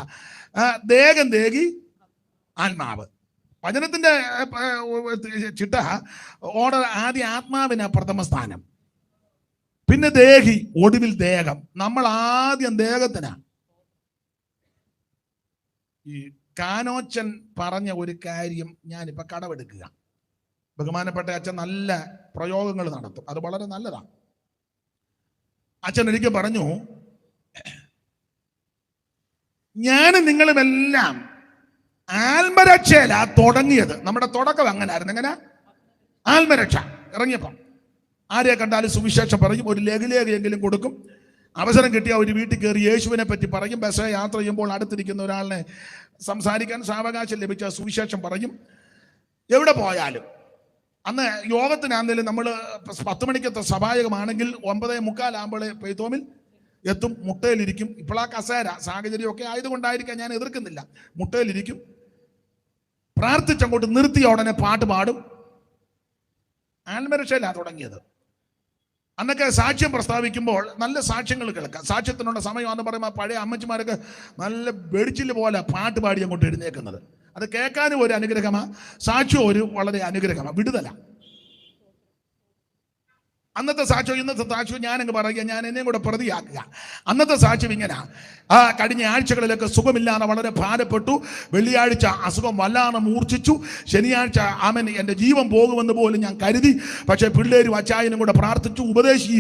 ദേഹം ദേഹി ആത്മാവ്. വചനത്തിന്റെ ചിട്ട ഓർഡർ ആദ്യം ആത്മാവിന് പ്രഥമ സ്ഥാനം, പിന്നെ ദേഹി, ഒടുവിൽ ദേഹം. നമ്മൾ ആദ്യം ദേഹത്തിനാ. ഈ കാനോച്ചൻ പറഞ്ഞ ഒരു കാര്യം ഞാനിപ്പോ കടമെടുക്കുക. ബഹുമാനപ്പെട്ട അച്ഛൻ നല്ല പ്രയോഗങ്ങൾ നടത്തും, അത് വളരെ നല്ലതാണ്. അച്ഛൻ ഒരിക്കൽ പറഞ്ഞു, ഞാനും നിങ്ങളുമെല്ലാം ആത്മരക്ഷയില തുടങ്ങിയത്. നമ്മുടെ തുടക്കം അങ്ങനായിരുന്നു. എങ്ങനെ? ആത്മരക്ഷ. ഇറങ്ങിയപ്പം ആരെ കണ്ടാലും സുവിശേഷം പറയും, ഒരു ലഘുലേഖയെങ്കിലും കൊടുക്കും. അവസരം കിട്ടിയ ഒരു വീട്ടിൽ കയറി യേശുവിനെ പറ്റി പറയും. ബസ് യാത്ര ചെയ്യുമ്പോൾ അടുത്തിരിക്കുന്ന ഒരാളിനെ സംസാരിക്കാൻ സാവകാശം ലഭിച്ച സുവിശേഷം പറയും. എവിടെ പോയാലും അന്ന് യോഗത്തിനാണെങ്കിലും നമ്മൾ 10 മണിക്കത്തെ സഭായകമാണെങ്കിൽ 9:45 പെയ്ത്തോമിൽ എത്തും, മുട്ടയിലിരിക്കും. ഇപ്പോൾ ആ കസേര സാഹചര്യമൊക്കെ ആയതുകൊണ്ടായിരിക്കാം, ഞാൻ എതിർക്കുന്നില്ല. മുട്ടയിലിരിക്കും, പ്രാർത്ഥിച്ചങ്ങോട്ട് നിർത്തിയ ഉടനെ പാട്ട് പാടും. ആത്മരക്ഷയിലാണ് തുടങ്ങിയത്. അന്നൊക്കെ സാക്ഷ്യം പ്രസ്താവിക്കുമ്പോൾ നല്ല സാക്ഷ്യങ്ങൾ കേൾക്കാം. സാക്ഷ്യത്തിനുള്ള സമയമാണെന്ന് പറയുമ്പോൾ പഴയ അമ്മച്ചിമാരൊക്കെ നല്ല വെടിച്ചില് പോലെ പാട്ട് പാടി അങ്ങോട്ട് എഴുന്നേക്കുന്നത്. അത് കേൾക്കാനും ഒരു അനുഗ്രഹമാണ്, സാക്ഷ്യം ഒരു വളരെ അനുഗ്രഹമാണ്, വിടുതല. അന്നത്തെ സാക്ഷ്യം ഇന്നത്തെ സാക്ഷ്യം ഞാനങ്ങ് പറയുക, ഞാൻ എന്നെയും കൂടെ പ്രതിയാക്കുക. അന്നത്തെ സാക്ഷ്യം ഇങ്ങനെ, കഴിഞ്ഞ ആഴ്ചകളിലൊക്കെ സുഖമില്ലാതെ വളരെ ഭാരപ്പെട്ടു. വെള്ളിയാഴ്ച അസുഖം വല്ലാതെ മൂർച്ഛിച്ചു. ശനിയാഴ്ച എൻ്റെ ജീവൻ പോകുമെന്ന് പോലും ഞാൻ കരുതി. പക്ഷേ പിള്ളേരും അച്ചായനും കൂടെ പ്രാർത്ഥിച്ചു. ഉപദേശി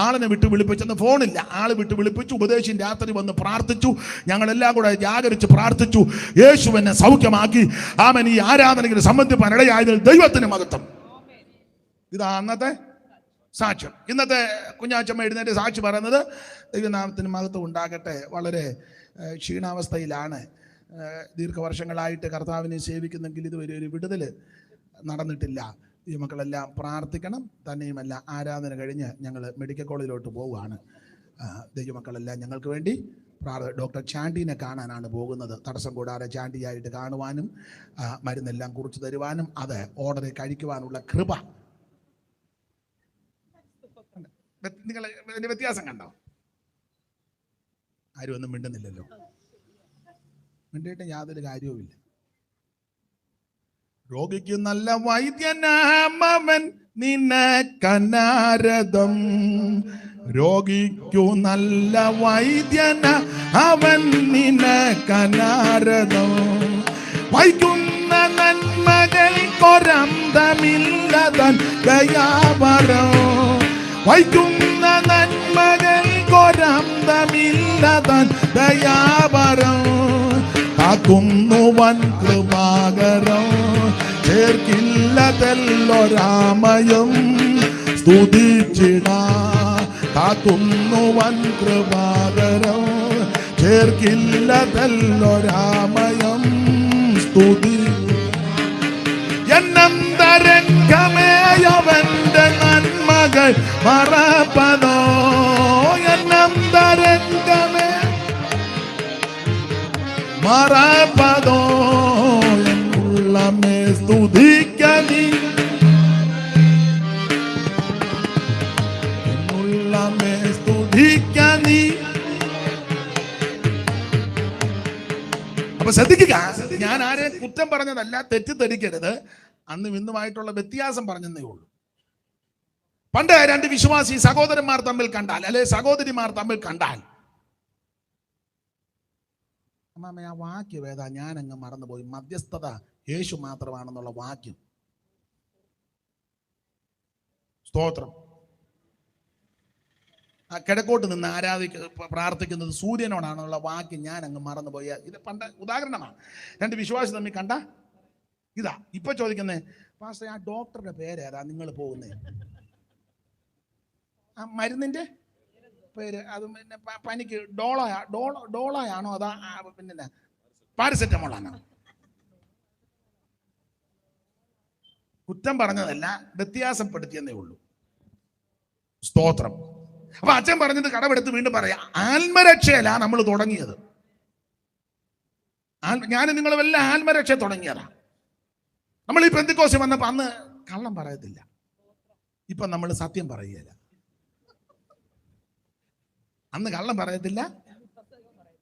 ആളിനെ വിട്ട് വിളിപ്പിച്ചെന്ന് ഫോണില്ല, ആൾ വിട്ട് വിളിപ്പിച്ചു. ഉപദേശി രാത്രി വന്ന് പ്രാർത്ഥിച്ചു. ഞങ്ങളെല്ലാം കൂടെ ജാഗരിച്ച് പ്രാർത്ഥിച്ചു. യേശു എന്നെ സൗഖ്യമാക്കി. ഈ ആരാധനയ്ക്ക് സംബന്ധിപ്പാൻ ഇടയായതിൽ ദൈവത്തിന് മഹത്വം. ഇതാ അന്നത്തെ സാക്ഷ്യം. ഇന്നത്തെ കുഞ്ഞാച്ചമ്മ എഴുന്നേറ്റ് സാക്ഷി പറയുന്നത്, ദൈവനാമത്തിന് മഹത്വം ഉണ്ടാകട്ടെ, വളരെ ക്ഷീണാവസ്ഥയിലാണ്, ദീർഘവർഷങ്ങളായിട്ട് കർത്താവിനെ സേവിക്കുന്നെങ്കിൽ ഇതുവരെ ഒരു വിടുതൽ നടന്നിട്ടില്ല. ഈ മക്കളെല്ലാം പ്രാർത്ഥിക്കണം. തന്നെയുമല്ല, ആരാധന കഴിഞ്ഞ് ഞങ്ങൾ മെഡിക്കൽ കോളേജിലോട്ട് പോവുകയാണ്. ദൈവമക്കളെല്ലാം ഞങ്ങൾക്ക് വേണ്ടി ഡോക്ടർ ചാണ്ടിനെ കാണാനാണ് പോകുന്നത്. തടസ്സം കൂടാതെ ചാണ്ടിയായിട്ട് കാണുവാനും മരുന്നെല്ലാം കുറിച്ച് തരുവാനും അത് ഓർഡറിൽ കഴിക്കുവാനുള്ള കൃപ. നിങ്ങൾ ഇതിന്റെ വ്യത്യാസം കണ്ടോ? ആരും ഒന്നും മിണ്ടുന്നില്ലല്ലോ. മിണ്ടിയിട്ട് യാതൊരു കാര്യവുമില്ല. രോഗിക്ക് നല്ല വൈദ്യനാമവൻ നിനക്കനാരദം. രോഗിക്കു നല്ല വൈദ്യന അവൻ നിനക്കനാരദം. വൈകുന്ന നന്മകൾ കൊരന്തമില്ലതൻ ദയാവരം. വൈകുന്ന നന്മകൾ കൊരന്തമില്ലതൻ ദയാവരം. കാക്കുന്നുവൻ കൃപാകരം ചേർക്കില്ലതെല്ലൊരാമയം സ്തുതിച്ചിടാ. കാക്കുന്നുവൻ കൃപാകരം ചേർക്കില്ലതെല്ലൊരാമയം സ്തുതി. എന്നന്തരംഗമേയവന്റെ നന്മകൾ മറപ്പതോ. എന്നന്തരംഗമേ മറപ്പതോ. എന്നുള്ളമേ സ്തുതിക്കണി. എന്നുള്ളമേ സ്തുതിക്കണി. അപ്പൊ ശ്രദ്ധിക്കുക, ഞാൻ ആരെയും കുറ്റം പറഞ്ഞതല്ല, തെറ്റിദ്ധരിക്കരുത്. അന്നും ഇന്നുമായിട്ടുള്ള വ്യത്യാസം പറഞ്ഞതേ ഉള്ളൂ. പണ്ട് രണ്ട് വിശ്വാസി സഹോദരന്മാർ തമ്മിൽ കണ്ടാൽ, അല്ലെ സഹോദരിമാർ തമ്മിൽ കണ്ടാൽ, അമ്മാമ ആ വാക്യം ഏതാ, ഞാനങ്ങ് മറന്നുപോയി, മധ്യസ്ഥത യേശു മാത്രമാണെന്നുള്ള വാക്യം. സ്തോത്രം. ആ കിഴക്കോട്ട് നിന്ന് പ്രാർത്ഥിക്കുന്നത് സൂര്യനോടാണെന്നുള്ള വാക്യം ഞാൻ അങ്ങ് മറന്നുപോയി. ഇത് പണ്ട് ഉദാഹരണമാണ്. രണ്ട് വിശ്വാസി തമ്മിൽ കണ്ട ഇതാ. ഇപ്പൊ ചോദിക്കുന്നേ, പാസ്റ്റർ ആ ഡോക്ടറുടെ പേരേതാ നിങ്ങൾ പോകുന്നേ? ആ മരുന്നിന്റെ പേര് അത് പിന്നെ പനിക്ക് ഡോളായാണോ അതാ പിന്നെ പാരസെറ്റമോളാണോ? കുറ്റം പറഞ്ഞതല്ല, വ്യത്യാസപ്പെടുത്തിയെന്നേ ഉള്ളൂ. സ്തോത്രം. അപ്പൊ അച്ഛൻ പറഞ്ഞത് കടമെടുത്ത് വീണ്ടും പറയാം. ആത്മരക്ഷയല്ല നമ്മൾ തുടങ്ങിയത്. ഞാൻ നിങ്ങളെല്ലാം ആത്മരക്ഷ തുടങ്ങിയതാ. നമ്മൾ ഈ പെന്തിക്കോസ് വന്നപ്പോ അന്ന് കള്ളം പറയത്തില്ല, ഇപ്പൊ നമ്മൾ സത്യം പറയുകയില്ല. അന്ന് കള്ളം പറയത്തില്ല,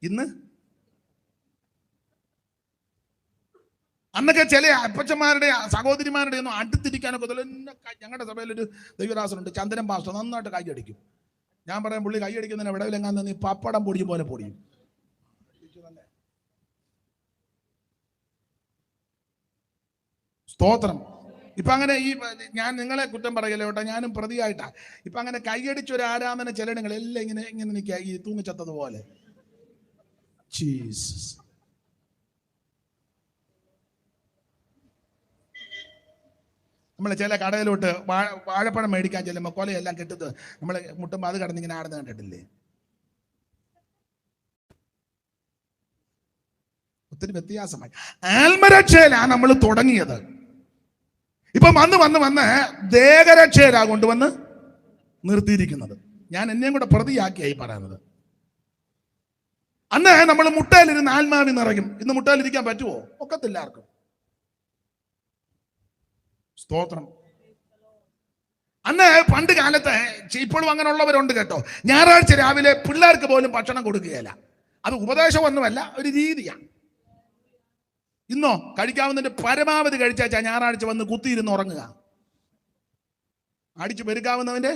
ഇന്ന്. അന്നൊക്കെ ചില അപ്പച്ചന്മാരുടെ സഹോദരിമാരുടെ ഒന്നും അടുത്തിരിക്കാനൊക്കെ ഞങ്ങളുടെ സഭയിലൊരു ദൈവദാസനുണ്ട്, ചന്ദ്രൻ പാസ്റ്റർ, നന്നായിട്ട് കൈയടിക്കും. ഞാൻ പറയാം, പുള്ളി കൈയടിക്കുന്നതിന് വിടവിലെങ്ങാന്ന് നീ പപ്പടം പൊടിയും പോലെ പൊടിയും. സ്തോത്രം. ഇപ്പൊ അങ്ങനെ ഈ ഞാൻ നിങ്ങളെ കുറ്റം പറയല്ലോ കേട്ടോ, ഞാനും പ്രതിയായിട്ടാ. ഇപ്പൊ അങ്ങനെ കൈയടിച്ച ഒരു ആരാധന ചലനങ്ങൾ എല്ലാം ഇങ്ങനെ ഇങ്ങനെ നിൽക്കുക, ഈ തൂങ്ങിച്ചത്തതുപോലെ. ജീസസ്. നമ്മൾ ചില കടയിലോട്ട് വാഴപ്പഴം മേടിക്കാൻ ചെല്ലുമ്പോൾ കൊലയെല്ലാം കെട്ടുന്നത് നമ്മൾ മുട്ടുമ്പോൾ അത് കടന്നിങ്ങനെ ആടുന്ന കണ്ടിട്ടില്ലേ? ഒത്തിരി വ്യത്യാസമായി. ആത്മരക്ഷയിലാണ് നമ്മൾ തുടങ്ങിയത്. ഇപ്പൊ വന്ന് ദേഹരക്ഷയിലാ കൊണ്ടുവന്ന് നിർത്തിയിരിക്കുന്നത്. ഞാൻ എന്നെയും കൂടെ പ്രതിയാക്കിയായി പറയുന്നത്. അന്ന് നമ്മൾ മുട്ടയിലിരുന്ന് ആത്മാവി നിറയും. ഇന്ന് മുട്ടയിലിരിക്കാൻ പറ്റുമോ? ഒക്കത്തില്ല ആർക്കും. സ്തോത്രം. അന്ന് പണ്ട് കാലത്ത്, ഇപ്പോഴും അങ്ങനെയുള്ളവരുണ്ട് കേട്ടോ, ഞായറാഴ്ച രാവിലെ പിള്ളേർക്ക് പോലും ഭക്ഷണം കൊടുക്കുകയില്ല. അത് ഉപദേശമൊന്നുമല്ല, ഒരു രീതിയാണ്. ഇന്നോ കഴിക്കാവുന്നതിന്റെ പരമാവധി കഴിച്ചാൽ ഞായറാഴ്ച വന്ന് കുത്തിയിരുന്ന് ഉറങ്ങുക. അടിച്ചു പെരുക്കാവുന്നതിന്റെ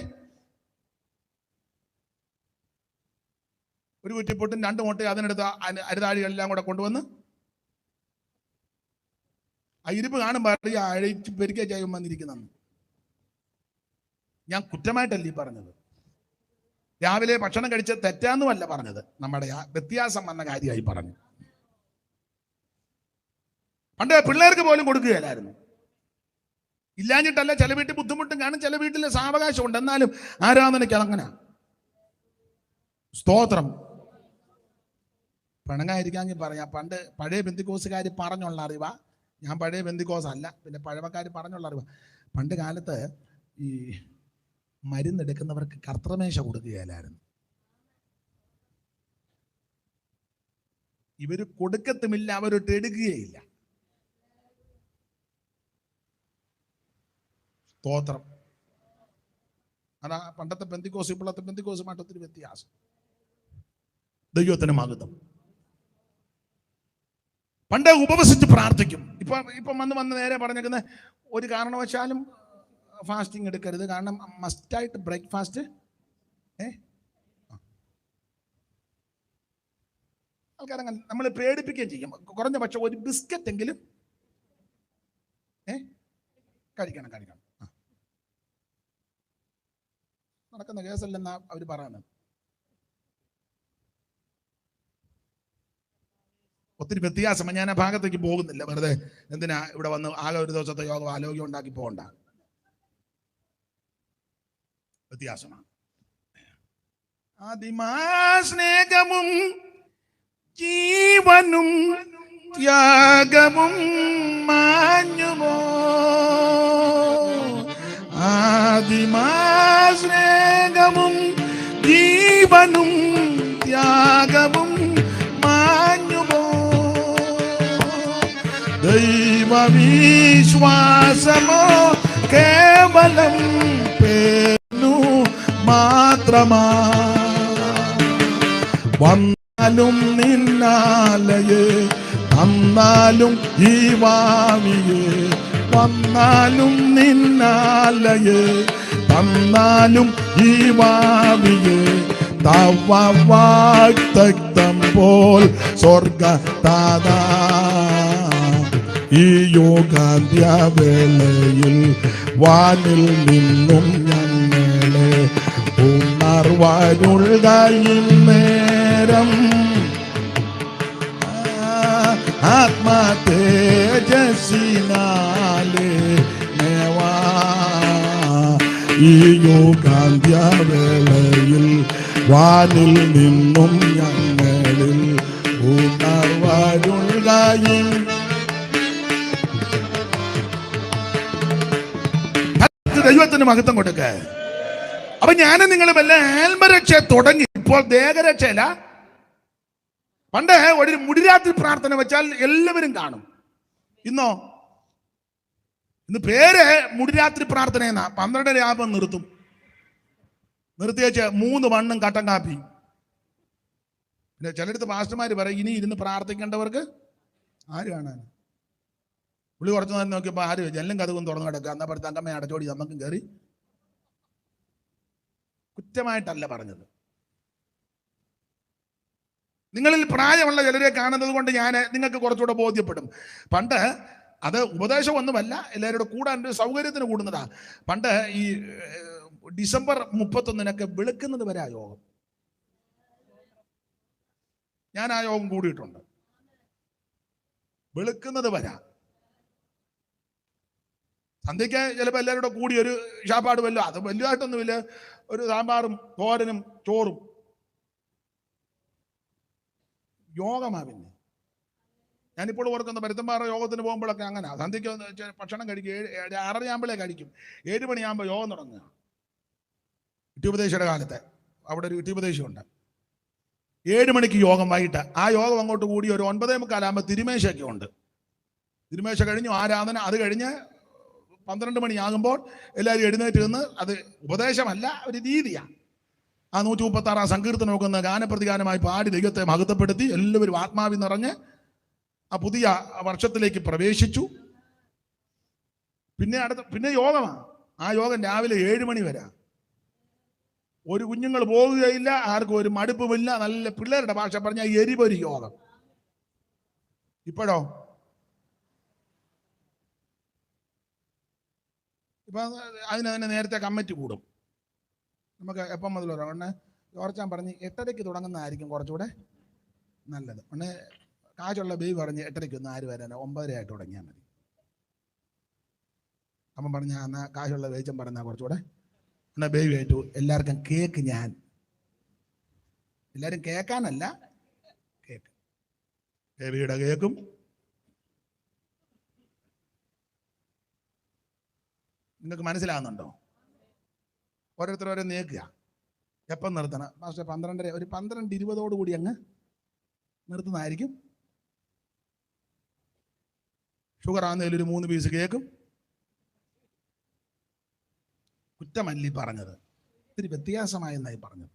ഒരു കുറ്റിപ്പൊട്ടും 2 മുട്ടയും അതിനടുത്ത് അരുതാഴികളെല്ലാം കൂടെ കൊണ്ടുവന്ന് ആ ഇരിപ്പ് കാണുമ്പോൾ അഴിച്ച് പെരുക്കുക ചെയ്യും വന്നിരിക്കുന്നെന്ന്. ഞാൻ കുറ്റമായിട്ടല്ല ഈ പറഞ്ഞത്. രാവിലെ ഭക്ഷണം കഴിച്ച് തെറ്റാന്നുമല്ല പറഞ്ഞത്, നമ്മുടെ ആ വ്യത്യാസം വന്ന കാര്യമായി പറഞ്ഞു. പണ്ട് പിള്ളേർക്ക് പോലും കൊടുക്കുകയില്ലായിരുന്നു. ഇല്ലാഞ്ഞിട്ടല്ല, ചില വീട്ടിൽ ബുദ്ധിമുട്ടും കാണും, ചില വീട്ടിൽ സാവകാശം ഉണ്ട്. എന്നാലും ആരാധനയ്ക്ക് അതങ്ങനെ. സ്തോത്രം. പിണങ്ങായിരിക്കാമെങ്കിൽ പറയാം. പണ്ട് പഴയ ബന്ധുക്കോസുകാർ പറഞ്ഞുള്ള അറിവാ. ഞാൻ പഴയ ബന്ധുക്കോസ് അല്ല, പിന്നെ പഴമക്കാർ പറഞ്ഞുള്ള അറിവാ. പണ്ട് കാലത്ത് ഈ മരുന്നെടുക്കുന്നവർക്ക് കർത്തൃമേശ കൊടുക്കുകയില്ലായിരുന്നു. ഇവര് കൊടുക്കത്തുമില്ല, അവരൊട്ട് എടുക്കുകയില്ല. സ്തോത്രം. അതാ പണ്ടത്തെ പെന്തിക്കോസ് ഇപ്പോഴത്തെ പെന്തിക്കോസുമായിട്ട് ഒത്തിരി വ്യത്യാസം. ദൈവത്തിന് മഹത്വം. പണ്ട് ഉപവസിച്ച് പ്രാർത്ഥിക്കും. ഇപ്പം വന്ന് നേരെ പറഞ്ഞേക്കുന്ന ഒരു കാരണവശാലും ഫാസ്റ്റിംഗ് എടുക്കരുത്, കാരണം മസ്റ്റായിട്ട് ബ്രേക്ക്ഫാസ്റ്റ്. ആൾക്കാരങ്ങനെ നമ്മൾ പേടിപ്പിക്കുകയും ചെയ്യും. കുറഞ്ഞ പക്ഷം ഒരു ബിസ്ക്കറ്റ് എങ്കിലും കഴിക്കണം. നടക്കുന്ന കേസല്ലെന്നാ അവർ പറയുന്നത്. ഒത്തിരി വ്യത്യാസമാണ്. ഞാൻ ആ ഭാഗത്തേക്ക് പോകുന്നില്ല, വെറുതെ എന്തിനാ ഇവിടെ വന്ന് ആകെ ഒരു ദിവസത്തെ യോഗം ആരോഗ്യം ഉണ്ടാക്കി പോകണ്ട. വ്യത്യാസമാണ്. ആദിമാസ്നേഹവും ജീവനും ത്യാഗവും മാഞ്ഞുമോ, ആദിമാസ്നേഹവും ജീവനും ത്യാഗവും മാഞ്ഞുമോ, ദൈവവിശ്വാസമോ കേവലം പേനു മാത്രമാ, വന്നാലും നിന്നാലയേ വന്നാലും ജീവാമിയേ, വന്നാലും നിന്നാലയേ വന്നാലും ജീവാമിയേ, തവ വാഗ്ദത്തം പോൽ സ്വർഗ താതാ, ഈ യോഗാന്ത്യവേളയിൽ വാനിൽ നിന്നും ഞങ്ങളെ ഉണർവാനുള്ളയും നേരം, ആത്മതേജസ്സിനാലേ നേവാ, ഈ യോഗാന്ത്യവേളയിൽ വാനിൽ നിന്നും ഞങ്ങളിൽ ഉണർവാനുള്ളയും. ദൈവത്തിന് മഹത്വം കൊടുക്ക. അപ്പൊ ഞാനും നിങ്ങൾ വല്ല ആത്മരക്ഷ തുടങ്ങി. ഇപ്പോൾ ദേഹരക്ഷയില. പണ്ട് ഒരു മുടിരാത്രി പ്രാർത്ഥന വെച്ചാൽ എല്ലാവരും കാണും. ഇന്നോ, ഇന്ന് പേര് മുടിരാത്രി പ്രാർത്ഥന എന്നാ. 12 ആകുമ്പോൾ നിർത്തും. നിർത്തിയേച്ച് 3 മണ്ണും കട്ടൻ കാപ്പി. പിന്നെ ചിലടത്ത് പാസ്റ്റർമാര് പറയും ഇനി ഇരുന്ന് പ്രാർത്ഥിക്കേണ്ടവർക്ക് ആര് കാണാൻ. പുള്ളി കുറച്ച് നേരം നോക്കിയപ്പോൾ ആര് ജനലും കഥകും തുറന്നു കിടക്കുക. എന്നാ പറഞ്ഞ തങ്കമ്മ അടച്ചോടി നമുക്കും കയറി. കുറ്റമായിട്ടല്ല പറഞ്ഞത്. നിങ്ങളിൽ പ്രായമുള്ള ചിലരെ കാണുന്നത് കൊണ്ട് ഞാൻ നിങ്ങൾക്ക് കുറച്ചുകൂടെ ബോധ്യപ്പെടും. പണ്ട് അത് ഉപദേശമൊന്നുമല്ല, എല്ലാവരുടെ കൂടാൻ ഒരു സൗകര്യത്തിന് കൂടുന്നതാ. പണ്ട് ഈ ഡിസംബർ 31 വെളുക്കുന്നത് വരെ ആ യോഗം. ഞാൻ ആ യോഗം കൂടിയിട്ടുണ്ട്. വെളുക്കുന്നത് വരാ. സന്ധ്യയ്ക്ക് ചിലപ്പോൾ എല്ലാവരുടെ കൂടി ഒരു ഷാപ്പാട് വല്ലോ, അത് വലുതായിട്ടൊന്നുമില്ല, ഒരു സാമ്പാറും തോരനും ചോറും. യോഗമാ. പിന്നെ ഞാനിപ്പോൾ ഓർക്കുന്ന പരുത്തമ്പാറ യോഗത്തിന് പോകുമ്പോഴൊക്കെ അങ്ങനെ സന്ധ്യയ്ക്ക് ഭക്ഷണം കഴിക്കും. 6:30 ആകുമ്പോഴേ കഴിക്കും. 7 മണിയാകുമ്പോൾ യോഗം തുടങ്ങുക. ഇട്ടിയുപദേശയുടെ കാലത്ത് അവിടെ ഒരു ഇട്ടിയുപദേശമുണ്ട്. 7 മണിക്ക് യോഗം വൈകിട്ട്. ആ യോഗം അങ്ങോട്ട് കൂടി ഒരു 9:45 ആകുമ്പോൾ തിരുമേശയൊക്കെ ഉണ്ട്. തിരുമേശ കഴിഞ്ഞു ആരാധന. അത് കഴിഞ്ഞ് 12 മണിയാകുമ്പോൾ എല്ലാവരും എഴുന്നേറ്റ് നിന്ന്, അത് ഉപദേശമല്ല, ഒരു രീതിയാണ്. ആ 136 സങ്കീർത്തനമൊക്കെ ഒന്ന് ഗാനപ്രതിഗാനമായി പാടി ദൈവത്തെ മഹത്വപ്പെടുത്തി എല്ലാവരും ആത്മാവിൽ നിറഞ്ഞ് ആ പുതിയ വർഷത്തിലേക്ക് പ്രവേശിച്ചു. പിന്നെ യോഗമാണ്. ആ യോഗം രാവിലെ 7 മണി വരെ. ഒരു കുഞ്ഞുങ്ങൾ പോകുകയില്ല, ആർക്കും ഒരു മടുപ്പുമില്ല. നല്ല പിള്ളേരുടെ ഭാഷ പറഞ്ഞാൽ എരിപൊരി യോഗം. ഇപ്പോഴോ ഇപ്പം അതിന് തന്നെ നേരത്തെ കമ്മിറ്റി കൂടും. നമുക്ക് എപ്പം മുതൽ ഉടനെ ജോർച്ചാൻ പറഞ്ഞ് 8:30 തുടങ്ങുന്നതായിരിക്കും കുറച്ചുകൂടെ നല്ലത്. ഉടനെ കാശുള്ള ബേബി പറഞ്ഞ് 8:30 ഒന്നും ആര് വരാനോ 9:30 തുടങ്ങിയാൽ മതി. അപ്പം പറഞ്ഞ എന്നാൽ കാശുള്ള വേച്ചൻ പറഞ്ഞാൽ കുറച്ചുകൂടെ എന്നാൽ ബേബി ആയിട്ടു. എല്ലാവർക്കും കേക്ക്, ഞാൻ എല്ലാവരും കേൾക്കാനല്ല, കേക്ക് ബേബിയുടെ കേക്കും നിങ്ങൾക്ക് മനസ്സിലാകുന്നുണ്ടോ? ഓരോരുത്തരോരോ നീക്കുക. എപ്പം നിർത്തണം? പക്ഷേ 12:30, ഒരു 12:20 കൂടി അങ്ങ് നിർത്തുന്നതായിരിക്കും. ഷുഗർ ആണെന്നതിൽ ഒരു 3 പീസ് കേക്കും. കുറ്റമല്ലി പറഞ്ഞത്, ഒത്തിരി വ്യത്യാസമായെന്നായി പറഞ്ഞത്.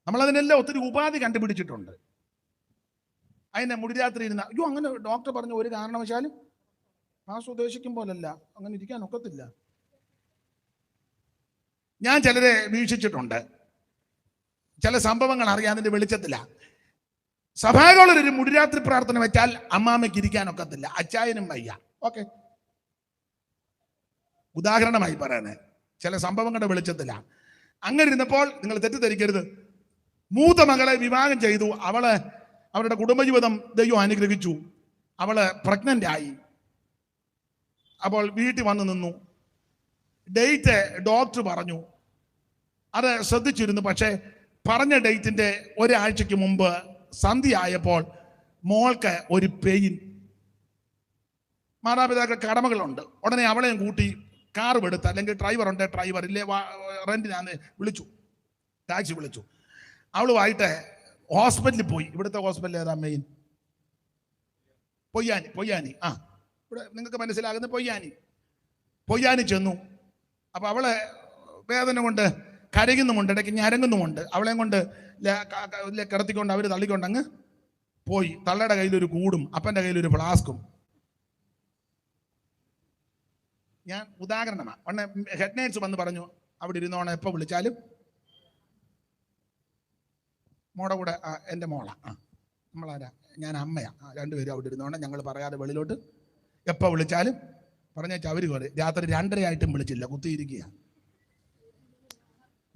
നമ്മളതിനെല്ലാം ഒത്തിരി ഉപാധി കണ്ടുപിടിച്ചിട്ടുണ്ട്. അതിനെ മുടിരാത്രി ഇരുന്ന അയ്യോ അങ്ങനെ ഡോക്ടർ പറഞ്ഞു ഒരു കാരണവശാലും മാസം ഉദ്ദേശിക്കും പോലല്ല, അങ്ങനെ ഇരിക്കാൻ ഒക്കത്തില്ല. ഞാൻ ചിലരെ വീക്ഷിച്ചിട്ടുണ്ട്. ചില സംഭവങ്ങൾ അറിയാതിൻ്റെ വെളിച്ചത്തില. സഭകളിലൊരു മുടിരാത്രി പ്രാർത്ഥന വെച്ചാൽ അമ്മാമ്മയ്ക്ക് ഇരിക്കാനൊക്കത്തില്ല, അച്ചായനും വയ്യ. ഓക്കെ, ഉദാഹരണമായി പറയാനേ ചില സംഭവങ്ങളുടെ വെളിച്ചത്തില. അങ്ങനെ ഇരുന്നപ്പോൾ നിങ്ങൾ തെറ്റിദ്ധരിക്കരുത്. മൂത്ത മകളെ വിവാഹം ചെയ്തു. അവരുടെ കുടുംബജീവിതം ദൈവം അനുഗ്രഹിച്ചു. അവള് പ്രഗ്നന്റ് ആയി. അപ്പോൾ വീട്ടിൽ വന്ന് നിന്നു. ഡേറ്റ് ഡോക്ടർ പറഞ്ഞു. അത് ശ്രദ്ധിച്ചിരുന്നു. പക്ഷേ പറഞ്ഞ ഡേറ്റിന്റെ ഒരാഴ്ചക്ക് മുമ്പ് സന്ധ്യ ആയപ്പോൾ മോൾക്ക് ഒരു പെയിൻ. മാതാപിതാക്കൾ കടമകളുണ്ട്. ഉടനെ അവളെയും കൂട്ടി കാർ എടുത്ത്, അല്ലെങ്കിൽ ഡ്രൈവർ ഉണ്ട്, ഡ്രൈവർ ഇല്ലേ റെന്റിനാന്ന് വിളിച്ചു, ടാക്സി വിളിച്ചു. അവളുമായിട്ട് ഹോസ്പിറ്റലിൽ പോയി. ഇവിടുത്തെ ഹോസ്പിറ്റൽ ഏതാ മെയിൻ? പൊയ്യാനി. ഇവിടെ നിങ്ങൾക്ക് മനസ്സിലാകുന്ന പൊയ്യാനി ചെന്നു. അപ്പൊ അവളെ വേദന കൊണ്ട് കരയുന്നുമുണ്ട്, ഇടയ്ക്ക് ഞരങ്ങുന്നുമുണ്ട്. അവളെയും കൊണ്ട് കിടത്തിക്കൊണ്ട് അവർ തള്ളിക്കൊണ്ട് അങ്ങ് പോയി. തള്ളയുടെ കയ്യിലൊരു കൂടും അപ്പൻ്റെ കയ്യിലൊരു ഫ്ലാസ്കും. ഞാൻ ഉദാഹരണമാണ്. ഉടനെ ഹെഡ് നേഴ്സ് വന്ന് പറഞ്ഞു, അവിടെ ഇരുന്നോണം, എപ്പോൾ വിളിച്ചാലും മോടെ കൂടെ. എൻ്റെ മോളാ, നമ്മളാരാ? ഞാൻ അമ്മയാ. രണ്ടുപേരും അവിടെ ഇരുന്നോണം, ഞങ്ങൾ പറയാതെ വെളിയിലോട്ട് എപ്പോൾ വിളിച്ചാലും പറഞ്ഞേച്ചാൽ അവർ കയറി. രാത്രി 2:30 ആയിട്ടും വിളിച്ചില്ല, കുത്തിയിരിക്കുക.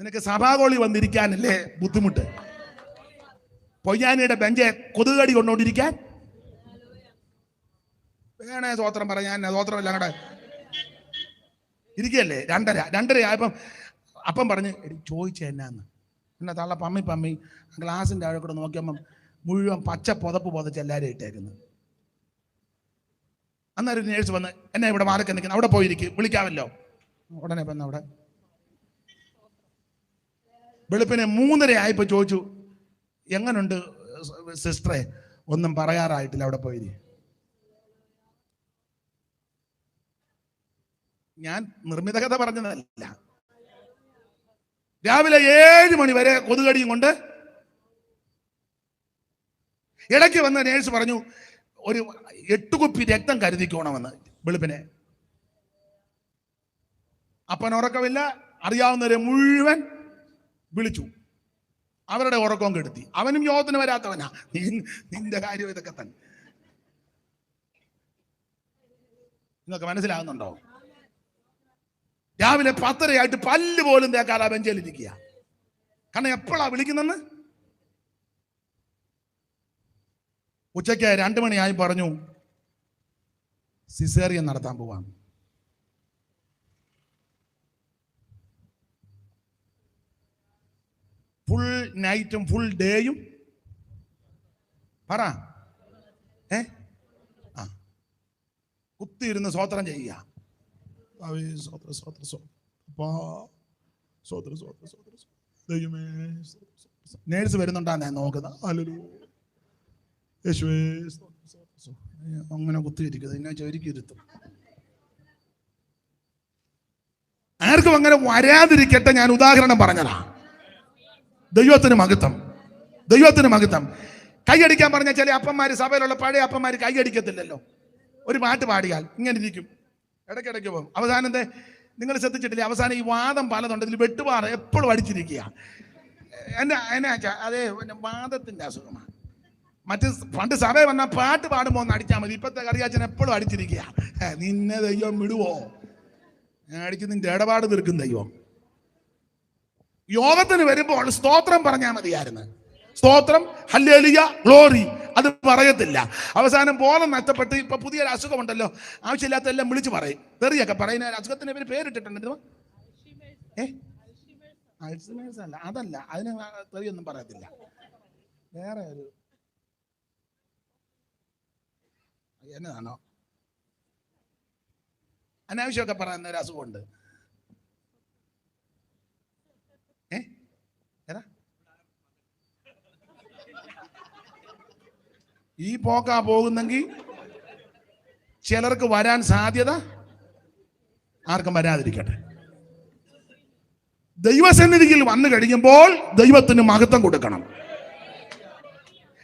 നിനക്ക് സഭാകോളി വന്നിരിക്കാനല്ലേ ബുദ്ധിമുട്ട്? പൊയ്യാനിയുടെ ബെഞ്ചെ കൊതുകടി കൊണ്ടുകൊണ്ടിരിക്കാൻ വേണേ സ്വോത്രം പറയാൻ. സ്വോത്രമല്ല അങ്ങടെ ഇരിക്കുകയല്ലേ. 2:30 ആയപ്പം അപ്പം പറഞ്ഞ് ചോദിച്ച എന്നാന്ന്. പിന്നെ തള്ള പമ്മി ഗ്ലാസിൻ്റെ അവിടെ കൂടെ നോക്കിയപ്പം മുഴുവൻ പച്ച പുതപ്പ് പുതച്ച് എല്ലാവരും ഇട്ടേക്കുന്നു. അന്നേരം നേഴ്സ് വന്ന്, എന്നെ ഇവിടെ മാർക്ക് നിൽക്കുന്നു, അവിടെ പോയിരിക്കും, വിളിക്കാമല്ലോ. ഉടനെ വന്ന് അവിടെ വെളുപ്പിനെ 3:30 ആയപ്പോൾ ചോദിച്ചു, എങ്ങനുണ്ട് സിസ്റ്ററെ? ഒന്നും പറയാറായിട്ടില്ല, അവിടെ പോയി. ഞാൻ നിർമ്മിത കഥ പറഞ്ഞതല്ല. രാവിലെ 7 മണി വരെ കൊതുകടിയും കൊണ്ട്. ഇടയ്ക്ക് വന്ന നേഴ്സ് പറഞ്ഞു, ഒരു 8 കുപ്പി രക്തം കരുതിക്കോണമെന്ന്. വെളുപ്പിനെ അപ്പൻ ഉറക്കമില്ല. അറിയാവുന്നവരെ മുഴുവൻ വിളിച്ചു. അവരുടെ ഉറക്കവും കെടുത്തി. അവനും യോഗത്തിന് വരാത്തവനാ. നിന്റെ കാര്യം ഇതൊക്കെ തന്നെ. നിങ്ങൾക്ക് മനസ്സിലാകുന്നുണ്ടോ? രാവിലെ 10:30 ആയിട്ട് പല്ല് പോലും തേക്കാതെ ബെഞ്ചിലിരിക്കുക. കാരണം എപ്പോഴാ വിളിക്കുന്നെന്ന്. ഉച്ചയ്ക്ക് 2 മണിയായി പറഞ്ഞു, സിസേറിയൻ നടത്താൻ പോവാം. ഫുൾ നൈറ്റും ഫുൾ ഡേയും പറ കുത്തിയിരുന്ന് സ്വോത്രം ചെയ്യുക. നേഴ്സ് വരുന്നുണ്ടാന്ന് ഞാൻ നോക്കുന്നത്. അങ്ങനെ കുത്തിയിരിക്കുന്നത് എന്നെ ചോദിക്കരുത്തും. ആർക്കും അങ്ങനെ വരാതിരിക്കട്ടെ. ഞാൻ ഉദാഹരണം പറഞ്ഞതാ. ദൈവത്തിന് മഹത്വം, ദൈവത്തിന് മഹത്വം. കൈയടിക്കാൻ പറഞ്ഞാൽ ചില അപ്പന്മാര്, സഭയിലുള്ള പഴയ അപ്പന്മാര് കൈയടിക്കത്തില്ലല്ലോ. ഒരു പാട്ട് പാടിയാൽ ഇങ്ങനെ ഇരിക്കും, ഇടയ്ക്കിടയ്ക്ക് പോകും. അവസാനം നിങ്ങൾ ശ്രദ്ധിച്ചിട്ടില്ലേ? അവസാനം ഈ വാദം പലതുണ്ട്. ഇതിൽ വെട്ടുപാറ എപ്പോഴും അടിച്ചിരിക്കുക. എന്നെ അതേ വാദത്തിന്റെ അസുഖമാണ്. മറ്റ് പണ്ട് സഭയിൽ വന്നാൽ പാട്ട് പാടുമ്പോൾ ഒന്ന് അടിച്ചാൽ മതി. ഇപ്പോഴത്തെ കറിയാച്ചൻ എപ്പോഴും അടിച്ചിരിക്കുക. നിന്നെ ദൈവം വിടുവോ? ഞാൻ അടിച്ച് നിന്റെ ഇടപാട് തീർക്കും ദൈവം. യോഗത്തിന് വരുമ്പോൾ സ്തോത്രം പറഞ്ഞാൽ മതിയായിരുന്നു. സ്തോത്രം, ഹല്ലേലൂയ, ഗ്ലോറി, അത് പറയത്തില്ല. അവസാനം ബോധം നഷ്ടപ്പെട്ട് ഇപ്പൊ പുതിയൊരു അസുഖമുണ്ടല്ലോ, ആവശ്യമില്ലാത്ത എല്ലാം വിളിച്ചു പറയും. തെറിയൊക്കെ പറയുന്ന അസുഖത്തിന് ഇവര് പേരിട്ടിട്ടുണ്ട്. അൾഷിമേഴ്സ് അല്ല, അതല്ല, അതിന് തെറിയൊന്നും പറയത്തില്ല. വേറെ ഒരു എന്നതാണോ അനാവശ്യമൊക്കെ പറയുന്ന ഒരു അസുഖമുണ്ട്. ഈ പോക്കാ പോകുന്നെങ്കിൽ ചിലർക്ക് വരാൻ സാധ്യത, ആർക്കും വരാതിരിക്കട്ടെ. ദൈവസന്നിധിയിൽ വന്നു കഴിയുമ്പോൾ ദൈവത്തിന് മഹത്വം കൊടുക്കണം.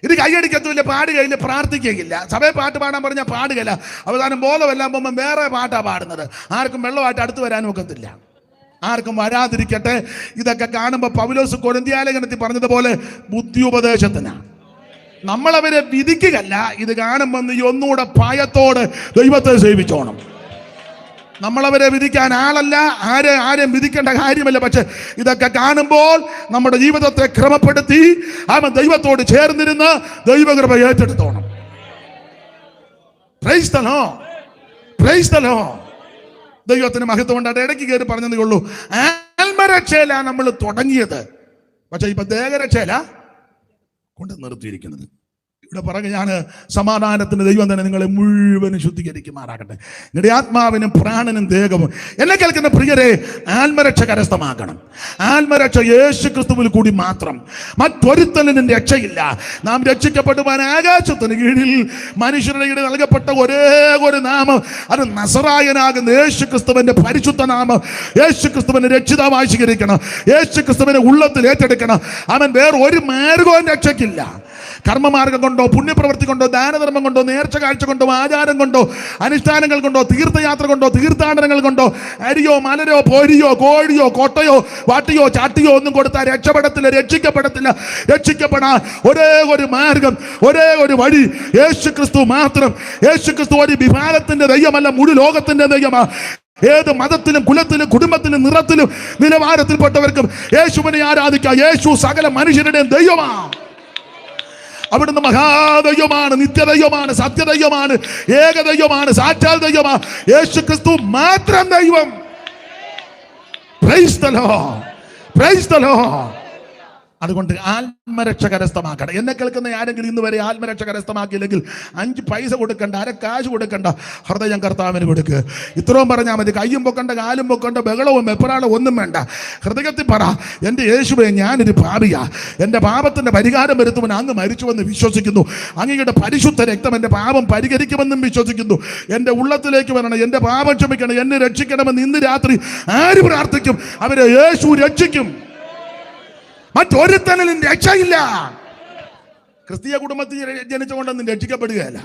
ഇത് കൈയടിക്കത്തില്ല, പാടുകയില്ല, പ്രാർത്ഥിക്കുകയില്ല. സഭയിൽ പാട്ട് പാടാൻ പറഞ്ഞാൽ പാടുകയില്ല. അവസാനം ബോധമെല്ലാം പോകുമ്പോൾ വേറെ പാട്ടാ പാടുന്നത്. ആർക്കും വെള്ളമായിട്ട് അടുത്ത് വരാനും ഒക്കത്തില്ല. ആർക്കും വരാതിരിക്കട്ടെ. ഇതൊക്കെ കാണുമ്പോൾ പൗലോസ് കൊരിന്ത്യലേഖനത്തിൽ പറഞ്ഞതുപോലെ ബുദ്ധിയുപദേശത്തിനാണ്. നമ്മളവരെ വിധിക്കുകയല്ല. ഇത് കാണുമ്പോൾ നീ ഒന്നുകൂടെ ഭയത്തോട് ദൈവത്തെ സേവിച്ചോണം. നമ്മളവരെ വിധിക്കാൻ ആളല്ല, ആരെയും വിധിക്കേണ്ട കാര്യമല്ല. പക്ഷെ ഇതൊക്കെ കാണുമ്പോൾ നമ്മുടെ ജീവിതത്തെ ക്രമപ്പെടുത്തി അവൻ ദൈവത്തോട് ചേർന്നിരുന്ന് ദൈവകൃപ ഏറ്റെടുത്തോണം. Praise the lord, praise the lord. ദൈവത്തിന് മഹത്വം ഉണ്ടായിട്ട് ഇടയ്ക്ക് കയറി പറഞ്ഞതേ ഉള്ളൂ. ആത്മരക്ഷയില നമ്മൾ തുടങ്ങിയത്, പക്ഷെ ഇപ്പൊ ദേഹരക്ഷയില കൊണ്ട് നിർത്തിയിരിക്കുന്നത്. ഇവിടെ പറയുകയാണ്, സമാധാനത്തിന് ദൈവം തന്നെ നിങ്ങളെ മുഴുവനും ശുദ്ധീകരിക്കുമാറാകട്ടെ. നിങ്ങളുടെ ആത്മാവിനും പ്രാണനും ദേഹവും. എന്നെ കേൾക്കുന്ന പ്രിയരെ, ആത്മരക്ഷ കരസ്ഥമാക്കണം. ആത്മരക്ഷ യേശു ക്രിസ്തുവിൽ കൂടി മാത്രം, മറ്റൊരുത്തലിനും രക്ഷയില്ല. നാം രക്ഷിക്കപ്പെടുവാൻ ആകാശത്തിന് കീഴിൽ മനുഷ്യരുടെ ഇടയിൽ നൽകപ്പെട്ട ഒരേ ഒരു നാമം, അത് നസറായനാകുന്ന യേശു ക്രിസ്തുവിന്റെ പരിശുദ്ധ നാമം. യേശു ക്രിസ്തുവിനെ രക്ഷിതാവായി സ്വീകരിക്കണം. യേശു ക്രിസ്തുവിനെ ഉള്ളത്തിൽ ഏറ്റെടുക്കണം. അവൻ വേറെ ഒരു മാർഗവും രക്ഷയ്ക്കില്ല. കർമ്മമാർഗം കൊണ്ടോ, പുണ്യപ്രവൃത്തി കൊണ്ടോ, ദാനധർമ്മം കൊണ്ടോ, നേർച്ച കാഴ്ച കൊണ്ടോ, ആചാരം കൊണ്ടോ, അനുഷ്ഠാനങ്ങൾ കൊണ്ടോ, തീർത്ഥയാത്ര കൊണ്ടോ, തീർത്ഥാടനങ്ങൾ കൊണ്ടോ, അരിയോ മലരോ പോരിയോ കോഴിയോ കോട്ടയോ വാട്ടിയോ ചാട്ടിയോ ഒന്നും കൊടുത്താൽ രക്ഷപ്പെടത്തില്ല, രക്ഷിക്കപ്പെടത്തില്ല. രക്ഷിക്കപ്പെടാൻ ഒരേ ഒരു മാർഗം, ഒരേ ഒരു വഴി യേശു ക്രിസ്തു മാത്രം. യേശു ക്രിസ്തു ഒരു വിഭാഗത്തിന്റെ ദൈവമല്ല, മുഴു ലോകത്തിന്റെ ദൈവമാണ്. ഏത് മതത്തിലും കുലത്തിലും കുടുംബത്തിലും നിറത്തിലും നിലവാരത്തിൽപ്പെട്ടവർക്കും യേശുവിനെ ആരാധിക്കാം. യേശു സകല മനുഷ്യരുടെയും ദൈവമാണ്. അവിടുന്ന് മഹാദൈവമാണ്, നിത്യദൈവമാണ്, സത്യദൈവമാണ്, ഏകദൈവമാണ്, സാക്ഷാൽ ദൈവമാണ്. യേശു ക്രിസ്തു മാത്രം ദൈവം. Price the lord, praise the Lord. അതുകൊണ്ട് ആത്മരക്ഷ കരസ്ഥമാക്കണം. എന്നെ കേൾക്കുന്ന ആരെങ്കിലും ഇന്ന് വരെ ആത്മരക്ഷ കരസ്ഥമാക്കിയില്ലെങ്കിൽ 5 പൈസ കൊടുക്കണ്ട, കാശ് കൊടുക്കണ്ട, ഹൃദയം കർത്താവിന് കൊടുക്കുക. ഇത്രയും പറഞ്ഞാൽ മതി. കയ്യും പൊക്കണ്ട, കാലും പൊക്കണ്ട, ബഹളവും വെപ്രാളവും ഒന്നും വേണ്ട. ഹൃദയത്തിൽ പറ, എൻ്റെ യേശുവേ, ഞാനൊരു പാപിയാ, എൻ്റെ പാപത്തിന്റെ പരിഹാരം വരുത്തുവാൻ അങ്ങ് മരിച്ചുവെന്ന് വിശ്വസിക്കുന്നു. അങ്ങയുടെ പരിശുദ്ധ രക്തം എൻ്റെ പാപം പരിഹരിക്കുമെന്നും വിശ്വസിക്കുന്നു. എൻ്റെ ഉള്ളത്തിലേക്ക് വരണം, എൻ്റെ പാപം ക്ഷമിക്കണം, എന്നെ രക്ഷിക്കണമെന്ന് ഇന്ന് രാത്രി ആര് പ്രാർത്ഥിക്കും, അവരെ യേശു രക്ഷിക്കും. മറ്റൊരുത്തനും രക്ഷയില്ല. ക്രിസ്തീയ കുടുംബത്തിൽ ജനിച്ചുകൊണ്ടൊന്നും രക്ഷിക്കപ്പെടുകയല്ല.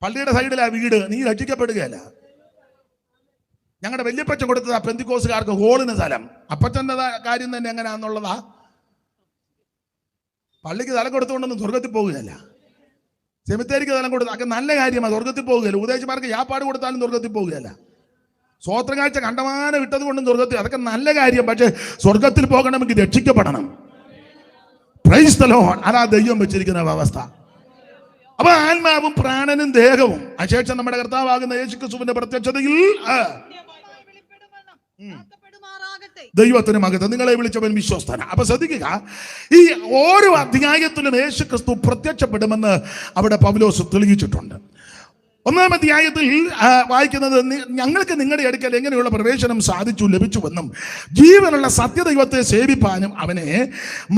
പള്ളിയുടെ സൈഡിലാ വീട്, നീ രക്ഷിക്കപ്പെടുകയല്ല. ഞങ്ങളുടെ വല്യപ്പച്ചൻ കൊടുത്തതാ പെന്തിക്കോസുകാർക്ക് ഹോളിന് സ്ഥലം. അപ്പച്ചൻ്റെ കാര്യം തന്നെ എങ്ങനെയാന്നുള്ളതാ. പള്ളിക്ക് സ്ഥലം കൊടുത്തുകൊണ്ടൊന്നും സ്വർഗത്തിൽ പോകുകയല്ല. സെമിത്തേരിക്ക് സ്ഥലം കൊടുത്ത അതൊക്കെ നല്ല കാര്യമാണ്, സ്വർഗത്തിൽ പോകുകയല്ല. ഉപദേശമാർക്ക് യാപ്പാട് കൊടുത്താലും സ്വർഗത്തിൽ പോകുകയല്ല. സ്വോത്രകാഴ്ച കണ്ടമാനം ഇട്ടത് കൊണ്ടും സ്വർഗത്തിൽ, അതൊക്കെ നല്ല കാര്യം. പക്ഷെ സ്വർഗത്തിൽ പോകണമെങ്കിൽ രക്ഷിക്കപ്പെടണം. Price the Lord. അതാ ദൈവം വെച്ചിരിക്കുന്ന വ്യവസ്ഥ. അപ്പൊ ആത്മാവും പ്രാണനും ദേഹവും അശേഷം നമ്മുടെ കർത്താവാകുന്ന യേശു ക്രിസ്തുവിന്റെ പ്രത്യക്ഷതയിൽ ദൈവത്തിന് മകത്ത് നിങ്ങളെ വിളിച്ചവൻ വിശ്വസ്തന. അപ്പൊ ശ്രദ്ധിക്കുക, ഈ ഓരോ അധ്യായത്തിലും യേശു ക്രിസ്തു പ്രത്യക്ഷപ്പെടുമെന്ന് അവിടെ പൗലോസ് തെളിയിച്ചിട്ടുണ്ട്. 1-ാം അധ്യായത്തിൽ വായിക്കുന്നത്, ഞങ്ങൾക്ക് നിങ്ങളുടെ അടുക്കൽ എങ്ങനെയുള്ള പ്രവേശനം സാധിച്ചു ലഭിച്ചുവെന്നും ജീവനുള്ള സത്യദൈവത്തെ സേവിപ്പാനും അവനെ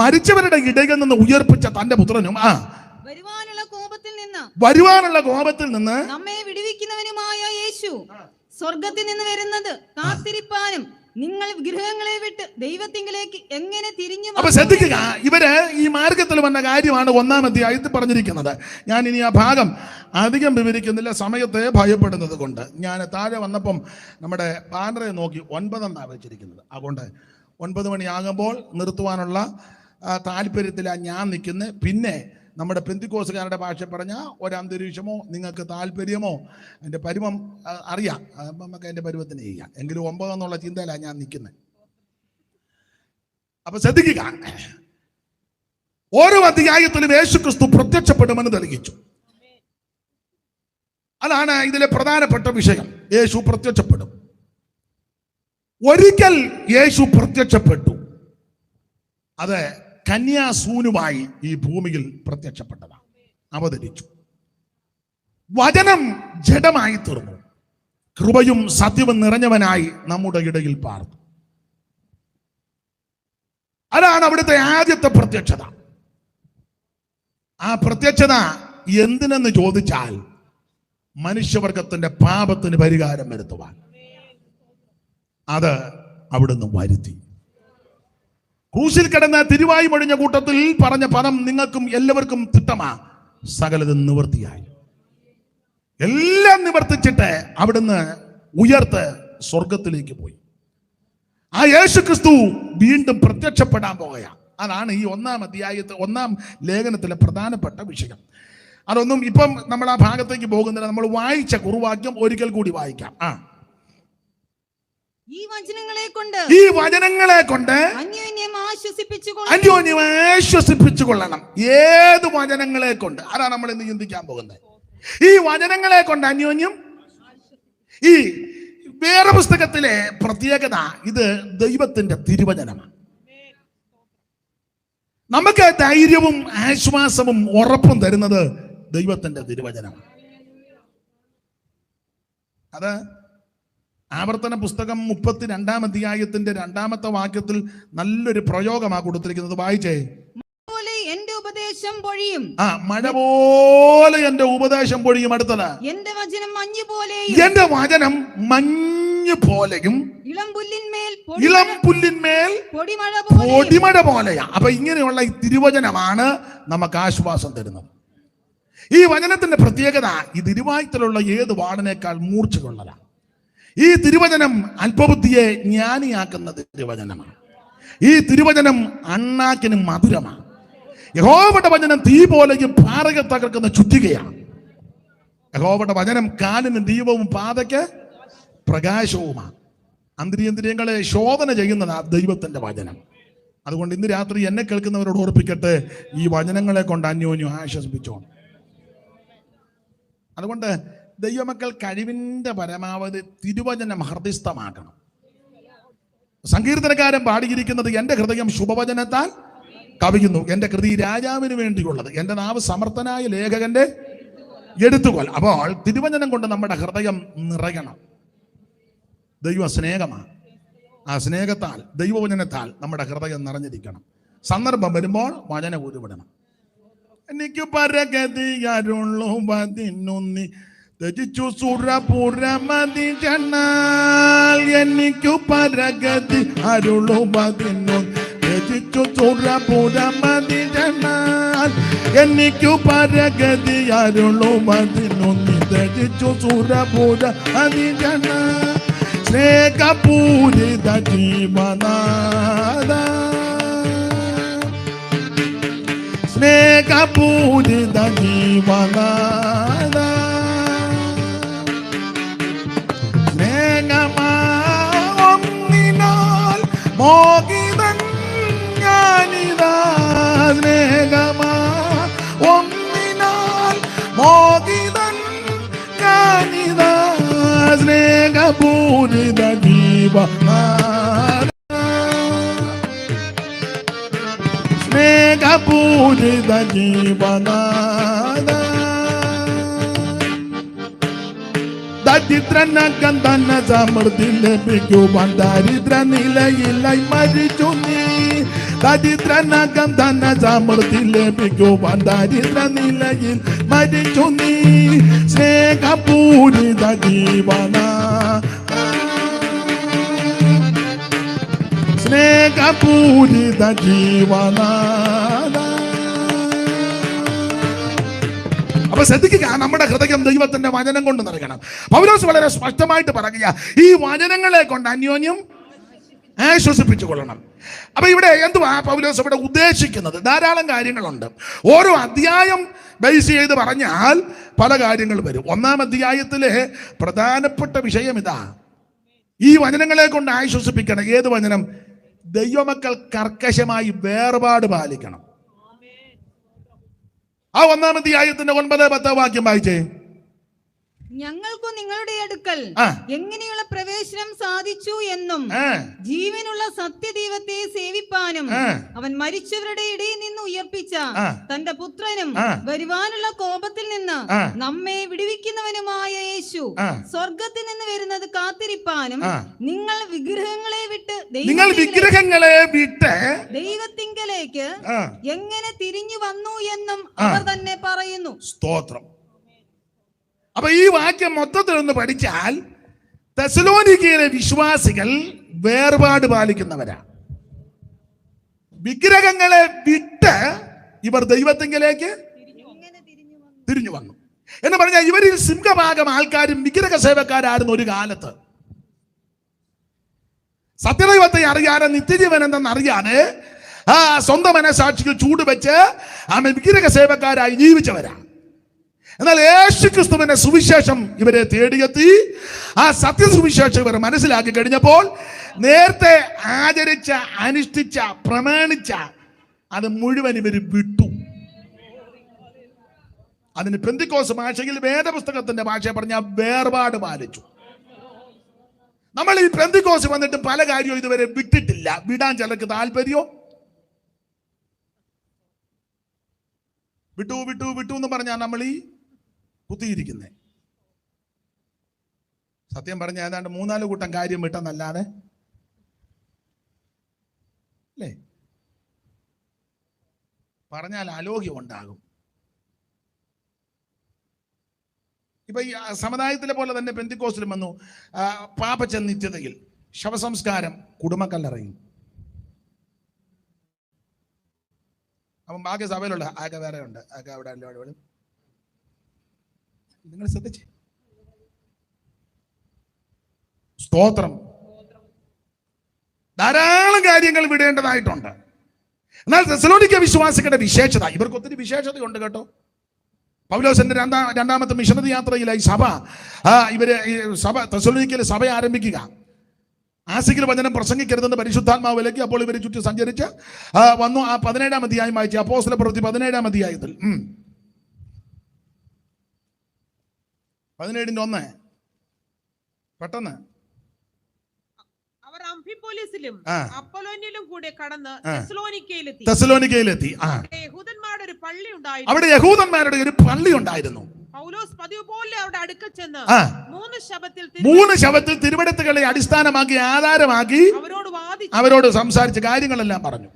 മരിച്ചവരുടെ ഇടയിൽ നിന്ന് ഉയർപ്പിച്ച തന്റെ പുത്രനും വരുവാനുള്ള കോപത്തിൽ നിന്ന് നമ്മെ വിടുവിക്കുന്നവനുമായ യേശു സ്വർഗത്തിൽ നിന്ന് വരുന്നത് കാത്തിരിപ്പാനും നിങ്ങൾ ഗൃഹങ്ങളെ വിട്ട് ദൈവത്തിങ്കിലേക്ക് എങ്ങനെ തിരിഞ്ഞു. അപ്പൊ ശ്രദ്ധിക്കുക, ഇവര് ഈ മാർഗത്തിൽ വന്ന കാര്യമാണ് 1-ാം അധ്യായത്തിൽ പറഞ്ഞിരിക്കുന്നത്. ഞാൻ ഇനി ആ ഭാഗം അധികം വിവരിക്കുന്നില്ല, സമയത്തെ ഭയപ്പെടുന്നത് കൊണ്ട്. ഞാൻ താഴെ വന്നപ്പം നമ്മുടെ ബാനറെ നോക്കി 9 എന്നാണ് വെച്ചിരിക്കുന്നത്. അതുകൊണ്ട് 9 മണിയാകുമ്പോൾ നിർത്തുവാനുള്ള താല്പര്യത്തിലാണ് ഞാൻ നിൽക്കുന്നത്. പിന്നെ നമ്മുടെ പെന്തിക്കോസുകാരുടെ ഭാഷ പറഞ്ഞ ഒരന്തരീക്ഷമോ നിങ്ങൾക്ക് താല്പര്യമോ എൻ്റെ പരുവം അറിയാം, നമുക്ക് എൻ്റെ പരുവത്തിന് ചെയ്യാം. എങ്കിലും 9 എന്നുള്ള ചിന്തയിലാണ് ഞാൻ നിൽക്കുന്നത്. അപ്പൊ ശ്രദ്ധിക്കുക, ഓരോ അധ്യായത്തിലും യേശു ക്രിസ്തു പ്രത്യക്ഷപ്പെടുമെന്ന് തെളിയിച്ചു. അതാണ് ഇതിലെ പ്രധാനപ്പെട്ട വിഷയം. യേശു പ്രത്യക്ഷപ്പെടും. ഒരിക്കൽ യേശു പ്രത്യക്ഷപ്പെട്ടു. അത് കന്യാസൂനുമായി ഈ ഭൂമിയിൽ പ്രത്യക്ഷപ്പെട്ടതാണ്, അവതരിച്ചു. വചനം ജഡമായി തീർന്നു, കൃപയും സത്യവും നിറഞ്ഞവനായി നമ്മുടെ ഇടയിൽ പാർന്നു. അതാണ് അവിടുത്തെ ആദ്യത്തെ പ്രത്യക്ഷത. ആ പ്രത്യക്ഷത എന്തിനെന്ന് ചോദിച്ചാൽ മനുഷ്യവർഗത്തിന്റെ പാപത്തിന് പരിഹാരം വരുത്തുവാൻ. അത് അവിടുന്ന് വരുത്തി. ക്രൂശിൽ കിടന്ന തിരുവായി മൊഴിഞ്ഞ കൂട്ടത്തിൽ പറഞ്ഞ പദം നിങ്ങൾക്കും എല്ലാവർക്കും തിട്ടമാ, സകലതും നിവൃത്തിയായി. എല്ലാം നിവർത്തിച്ചിട്ട് അവിടുന്ന് ഉയർത്ത് സ്വർഗത്തിലേക്ക് പോയി. ആ യേശു ക്രിസ്തു വീണ്ടും പ്രത്യക്ഷപ്പെടാൻ പോകുക. അതാണ് ഈ 1-ാം അധ്യായത്തിൽ 1-ാം ലേഖനത്തിലെ പ്രധാനപ്പെട്ട വിഷയം. അതൊന്നും ഇപ്പം നമ്മൾ ആ ഭാഗത്തേക്ക് പോകുന്നില്ല. നമ്മൾ വായിച്ച കുറുവാക്യം ഒരിക്കൽ കൂടി വായിക്കാം. ഈ വചനങ്ങളെ കൊണ്ട് അന്യോന്യം ആശ്വസിപ്പിച്ചുകൊള്ളണം. ഏത് വചനങ്ങളെ കൊണ്ട്? അതാണ് നമ്മൾ ഇന്ന് ചിന്തിക്കാൻ പോകുന്നത്. ഈ വചനങ്ങളെ കൊണ്ട് അന്യോന്യം. ഈ വേറെ പുസ്തകത്തിലെ പ്രത്യേകത, ഇത് ദൈവത്തിന്റെ തിരുവചനമാണ്. നമുക്ക് ധൈര്യവും ആശ്വാസവും ഉറപ്പും തരുന്നത് ദൈവത്തിന്റെ തിരുവചനമാണ്. അത് ആവർത്തന പുസ്തകം 32-ാം അധ്യായത്തിന്റെ 2-ാമത്തെ വാക്യത്തിൽ നല്ലൊരു പ്രയോഗമാണ് കൊടുത്തിരിക്കുന്നത്. വായിച്ചേ. എന്റെ ഉപദേശം പൊഴിയും. മഴ പോലെ എന്റെ ഉപദേശം പൊഴിയും. അടുത്തത്, എന്റെ വചനം മഞ്ഞ് പോലെയും. എന്റെ വചനം മഞ്ഞ് പോലെയും ഇളം പുല്ലിന്മേൽ പൊടിമഴ പോലെയാ. അപ്പൊ ഇങ്ങനെയുള്ള ഈ തിരുവചനമാണ് നമുക്ക് ആശ്വാസം തരുന്നത്. ഈ വചനത്തിന്റെ പ്രത്യേകത, ഈ തിരുവായ്ത്തലുള്ള ഏത് വാളിനേക്കാൾ മൂർച്ചയുള്ളതാണ്. ഈ തിരുവചനം അല്പബുദ്ധിയെ ജ്ഞാനിയാക്കുന്ന തിരുവചനമാണ്. ഈ തിരുവചനം അണ്ണാക്കിന് മധുരമാണ്. യഹോവയുടെ വചനം തീ പോലെയും പാറയെ തകർക്കുന്ന ചുറ്റികയാണ്. യഹോവയുടെ വചനം കാലിന് ദീപവും പാതയ്ക്ക് പ്രകാശവുമാണ്. അന്തരീന്ദ്രിയങ്ങളെ ശോധന ചെയ്യുന്നതാണ് ദൈവത്തിന്റെ വചനം. അതുകൊണ്ട് ഇന്ന് രാത്രി എന്നെ കേൾക്കുന്നവരോട് ഓർപ്പിക്കട്ടെ, ഈ വചനങ്ങളെ കൊണ്ട് അന്യോന്യം ആശ്വസിപ്പിച്ചോണം. അതുകൊണ്ട് ദൈവമക്കൾ കഴിവിന്റെ പരമാവധി തിരുവചനം ഹൃദയസ്ഥമാക്കണം. സങ്കീർത്തനക്കാരൻ പാടിയിരിക്കുന്നത്, എന്റെ ഹൃദയം ശുഭവചനത്താൽ കവിയുന്നു, എന്റെ കൃതി രാജാവിന് വേണ്ടിയുള്ളത്, എന്റെ നാവ് സമർത്ഥനായ ലേഖകന്റെ എടുത്തുകൊൽ. അപ്പോൾ തിരുവചനം കൊണ്ട് നമ്മുടെ ഹൃദയം നിറയണം. ദൈവ സ്നേഹമാണ്. ആ സ്നേഹത്താൽ, ദൈവവചനത്താൽ നമ്മുടെ ഹൃദയം നിറഞ്ഞിരിക്കണം. സന്ദർഭം വരുമ്പോൾ വചനം ഉരുവിടണം. എനിക്ക് പരഗതിയരുള്ളൂ പതിനൊന്നി രചിച്ചു സുരപുരമതി ജന്നാൽ. എനിക്കു പരഗതി അരുളു പതിനൊന്ന് രചിച്ചു സുരപുരമതി ജന്നാൽ. എനിക്കു പരഗതി അരുളു പതിനൊന്ന് രചിച്ചു സുരപുരമതി ജന്നാൽ. സ്നേഹപൂരിത ജീവനാഥ, സ്നേഹപൂരിത ജീവനാഥ, സ്നേഹമാൽ മോഹിതൻ ഞാനിതാ. സ്നേഹമാൽ മോഹിതൻ ഞാനിതാ. സ്നേഹപൂരിത ജീവനാഥ, സ്നേഹപൂരിത ജീവനാഥ. ദരിദ്രനകം ധന സമൃദ്ധി ലഭിക്കുവാൻ ദരിദ്ര നിലയിലായി മരിച്ചു നീ. ദരിദ്രനകം ധന സമൃദ്ധി ലഭിക്കുവാൻ ദരിദ്ര നിലയിൽ മരിച്ചു നീ. സ്നേഹപൂരിത ജീവനാഥ, സ്നേഹപൂരിത ജീവനാഥ. അപ്പൊ ശ്രദ്ധിക്കുക, നമ്മുടെ ഹൃദയം ദൈവത്തിന്റെ വചനം കൊണ്ട് നിറയണം. പൗലോസ് വളരെ സ്പഷ്ടമായിട്ട് പറയുക, ഈ വചനങ്ങളെ കൊണ്ട് അന്യോന്യം ആശ്വസിപ്പിച്ചുകൊള്ളണം. അപ്പൊ ഇവിടെ എന്തുവാ പൗലോസ് ഇവിടെ ഉദ്ദേശിക്കുന്നത്? ധാരാളം കാര്യങ്ങളുണ്ട്. ഓരോ അധ്യായം ബേസ് ചെയ്ത് പറഞ്ഞാൽ പല കാര്യങ്ങൾ വരും. 1-ാം അധ്യായത്തിലെ പ്രധാനപ്പെട്ട വിഷയം ഇതാ, ഈ വചനങ്ങളെ കൊണ്ട് ആശ്വസിപ്പിക്കണം. ഏത് വചനം? ദൈവമക്കൾ കർക്കശമായി വേർപാട് പാലിക്കണം. ആ 1-ാം അധ്യായത്തിന്റെ 9-10 വാക്യം വായിച്ചേ. ഞങ്ങൾക്കു നിങ്ങളുടെ അടുക്കൽ എങ്ങനെയുള്ള പ്രവേശനം സാധിച്ചു എന്നും ജീവനുള്ള സത്യദൈവത്തെ സേവിപ്പാനും അവൻ മരിച്ചവരുടെ ഇടയിൽ നിന്ന് ഉയർപ്പിച്ച തന്റെ പുത്രനും വരുവാനുള്ള കോപത്തിൽ നിന്ന് നമ്മെ വിടുവിക്കുന്നവനുമായ യേശു സ്വർഗത്തിൽ നിന്ന് വരുന്നത് കാത്തിരിപ്പാനും നിങ്ങൾ വിഗ്രഹങ്ങളെ വിട്ട് ദൈവത്തിങ്കലേക്ക് എങ്ങനെ തിരിഞ്ഞു വന്നു എന്നും അവർ തന്നെ പറയുന്നു. സ്തോത്രം. അപ്പൊ ഈ വാക്യം മൊത്തത്തിൽ ഒന്ന് പഠിച്ചാൽ, തെസ്സലോനിക്കയിലെ വിശ്വാസികൾ വേർപാട് പാലിക്കുന്നവരാ. വിഗ്രഹങ്ങളെ വിട്ട് ഇവർ ദൈവത്തിങ്കലേക്ക് തിരിഞ്ഞു വന്നു എന്ന് പറഞ്ഞാൽ, ഇവരിൽ സിംഹഭാഗം ആൾക്കാരും വിഗ്രഹ സേവക്കാരായിരുന്നു ഒരു കാലത്ത്. സത്യദൈവത്തെ അറിയാതെ, നിത്യജീവൻ എന്തെന്നറിയാതെ സ്വന്തം മനസാക്ഷിക്ക് ചൂട് വെച്ച് വിഗ്രഹ സേവക്കാരായി ജീവിച്ചവരാ. എന്നാൽ യേശുക്രിസ്തുവിന്റെ സുവിശേഷം ഇവരെ തേടിയെത്തി. ആ സത്യസുവിശേഷം ഇവർ മനസ്സിലാക്കി കഴിഞ്ഞപ്പോൾ നേരത്തെ ആചരിച്ച, അനുഷ്ഠിച്ച, പ്രമാണിച്ച അത് മുഴുവൻ ഇവർ വിട്ടു. അതിന് പെന്തിക്കോസ് ഭാഷയിൽ, വേദപുസ്തകത്തിന്റെ ഭാഷ പറഞ്ഞ വേർപാട് പാലിച്ചു. നമ്മൾ ഈ പെന്തിക്കോസ് വന്നിട്ട് പല കാര്യവും ഇതുവരെ വിട്ടിട്ടില്ല. വിടാൻ ചിലർക്ക് താല്പര്യോ, വിട്ടു വിട്ടു വിട്ടു എന്ന് പറഞ്ഞാൽ നമ്മൾ ഈ കുത്തിയിരിക്കുന്നേ. സത്യം പറഞ്ഞ ഏതാണ്ട് 3-4 കൂട്ടം കാര്യം വിട്ടെന്നല്ലാതെ അല്ലേ, പറഞ്ഞാൽ അലോഗ്യം ഉണ്ടാകും. ഇപ്പൊ ഈ സമുദായത്തിലെ പോലെ തന്നെ പെന്തിക്കോസ്റ്റിലും വന്നു പാപച്ച നിത്യതയിൽ ശവസംസ്കാരം കുടുംബക്കല്ലറയും. അപ്പം ബാക്കി സഭയിലുള്ള ആകെ വേറെ ഉണ്ട്, ആകെ അവിടെ അല്ലേ. നിങ്ങൾ ശ്രദ്ധിച്ചേ, സ്തോത്രം, ധാരാളം കാര്യങ്ങൾ വിടേണ്ടതായിട്ടുണ്ട്. എന്നാൽ തെസ്സലോനിക്ക വിശ്വാസികളുടെ വിശേഷത, ഇവർക്ക് ഒത്തിരി വിശേഷതയുണ്ട് കേട്ടോ. പൗലോസിന്റെ രണ്ടാമത്തെ മിഷനറി യാത്രയിലായി സഭ തെസ്സലോനിക്കയിലെ സഭ ആരംഭിക്കുക. ആസിക്കൽ വചനം പ്രസംഗിക്കരുതെന്ന് പരിശുദ്ധാത്മാവ് വിലക്കി. അപ്പോൾ ഇവർ ചുറ്റി സഞ്ചരിച്ച് വന്നു. ആ 17-ാം അധ്യായം വായിച്ചു, അപ്പോസ്തല പ്രവൃത്തി 17-ാം അധ്യായത്തിൽ 17:1 പെട്ടെന്ന് അംഫിപോലിസിലും അപ്പൊലോനിലും കൂടെ കടന്ന് തെസ്സലോനിക്കയിലെത്തി. യഹൂദന്മാരുടെ ഒരു പള്ളി ഉണ്ടായിരുന്നു. അവിടെ യഹൂദന്മാരുടെ ഒരു പള്ളി ഉണ്ടായിരുന്നു. പൗലോസ് പതിവ് പോലെ അവിടെ അടുക്കൽ ചെന്ന് 3 ശബത്തിൽ തിരുവെടുത്തുകളെ അടിസ്ഥാനമാക്കി, ആധാരമാക്കി അവരോട് സംസാരിച്ച കാര്യങ്ങളെല്ലാം പറഞ്ഞു.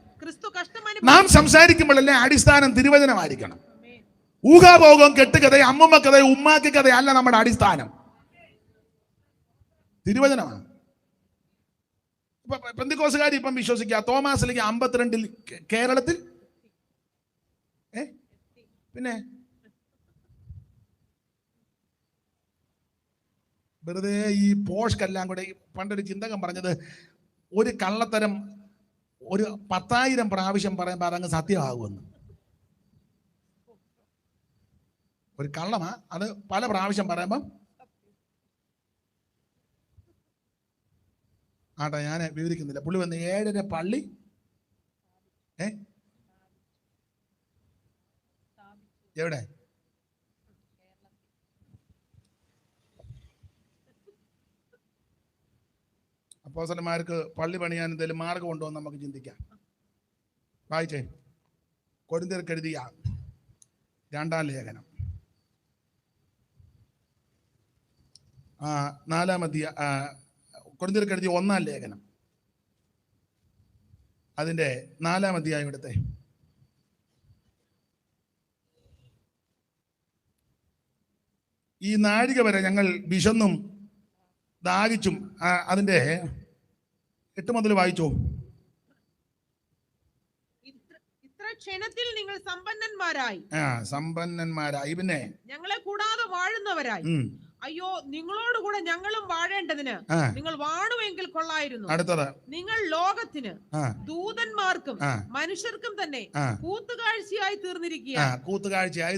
നാം സംസാരിക്കുമ്പോഴല്ലേ അടിസ്ഥാനം തിരുവചനമായിരിക്കണം. ഊഹാഭോഗം, കെട്ടുകഥ, അമ്മമ്മ കഥ, ഉമ്മാക്കി കഥ അല്ല നമ്മുടെ അടിസ്ഥാനം, തിരുവചനമാണ്. ഇപ്പൊ പെന്തിക്കോസുകാർ ഇപ്പം വിശ്വസിക്കുക തോമാസിലേക്ക് 52 കേരളത്തിൽ പിന്നെ വെറുതെ ഈ പോഷ്ക്കെല്ലാം കൂടെ. പണ്ടൊരു ചിന്തകൻ പറഞ്ഞത്, ഒരു കള്ളത്തരം ഒരു 10,000 പ്രാവശ്യം പറയുമ്പോൾ അതങ്ങ് സത്യമാകുമെന്ന്. ഒരു കള്ളമാ, അത് പല പ്രാവശ്യം പറയുമ്പം ആട്ടെ, ഞാൻ വിവരിക്കുന്നില്ല. പുള്ളി വന്ന് 7:30 പള്ളി എവിടെ? അപ്പോസ്തലന്മാർക്ക് പള്ളി പണിയാൻ എന്തെങ്കിലും മാർഗമുണ്ടോ എന്ന് നമുക്ക് ചിന്തിക്കാം. വായിച്ചേ, കൊരിന്ത്യർക്ക് എഴുതിയ 2-ാം ലേഖനം 4-ാം അധ്യായം, കൊരിന്ത്യർക്ക് എഴുതിയ 1-ാം ലേഖനം അതിന്റെ 4-ാം അധ്യായം എടുത്തേ. ഈ നാഴിക വരെ ഞങ്ങൾ വിശന്നും ദാഹിച്ചും, അതിന്റെ 8 മുതൽ വായിച്ചോ. ഇത്ര ക്ഷണത്തിൽ നിങ്ങൾ സമ്പന്നന്മാരായി, പിന്നെ ഞങ്ങളെ കൂടാതെ വാഴുന്നവരായി. അയ്യോ, നിങ്ങളോടുകൂടെ ഞങ്ങളും വാഴേണ്ടതിന് നിങ്ങൾ വാണുവെങ്കിൽ കൊള്ളായിരുന്നു. അടുത്തത്, നിങ്ങൾ ലോകത്തിന്, ദൂതന്മാർക്കും മനുഷ്യർക്കും തന്നെ കൂത്തുകാഴ്ചയായി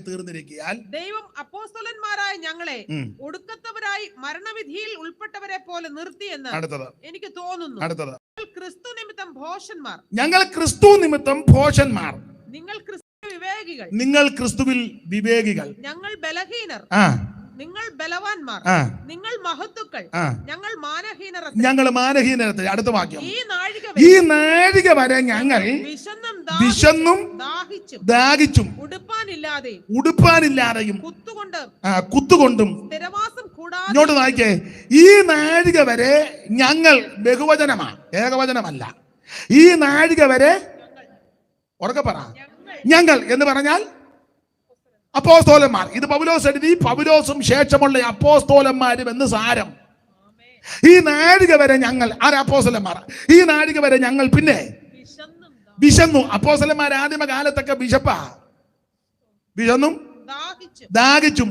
തീർന്നിരിക്കുകയാൽ ദൈവം അപ്പോസ്തലന്മാരായ ഞങ്ങളെ ഒടുക്കത്തവരായി മരണവിധിയിൽ ഉൾപ്പെട്ടവരെ പോലെ നിർത്തിയെന്ന് എനിക്ക് തോന്നുന്നു. അടുത്തത്, ക്രിസ്തു നിമിത്തം ഭോഷന്മാർ, ഞങ്ങൾ ക്രിസ്തു നിമിത്തം ഭോഷന്മാർ, നിങ്ങൾ ക്രിസ്തുവിൽ വിവേകികൾ, ഞങ്ങൾ ബലഹീനർ, നിങ്ങൾ ബലവാന്മാർ, നിങ്ങൾ മഹത്തുക്കൾ, ഞങ്ങൾ മാനഹീനർ. അടുത്ത വാക്യം, ഈ നാഴിക വരെ ഞങ്ങൾ വിശന്നും ദാഹിച്ചും ഉടുപ്പാനില്ലാതെയും കുത്തുകൊണ്ടും ഇങ്ങോട്ട് നോക്കിയേ, ഈ നാഴിക വരെ ഞങ്ങൾ, ബഹുവചനമാണ്, ഏകവചനമല്ല. ഈ നാഴിക വരെ, ഉറക്കെ പറ, ഞങ്ങൾ എന്ന് പറഞ്ഞാൽ അപ്പോസ്തലന്മാർ. ഇത് പൗലോസ് എഴുതി, പൗലോസും ശേഷമുള്ള അപ്പോസ്തലന്മാരും എന്ന് സാരം. ഈ നാഴിക വരെ ഞങ്ങൾ, അപ്പോസ്തലന്മാർ, ഈ നാഴിക വരെ ഞങ്ങൾ പിന്നെ വിശന്നു. അപ്പോസ്തലന്മാർ ആദിമകാലത്തൊക്കെ വിശന്നും ദാഹിച്ചും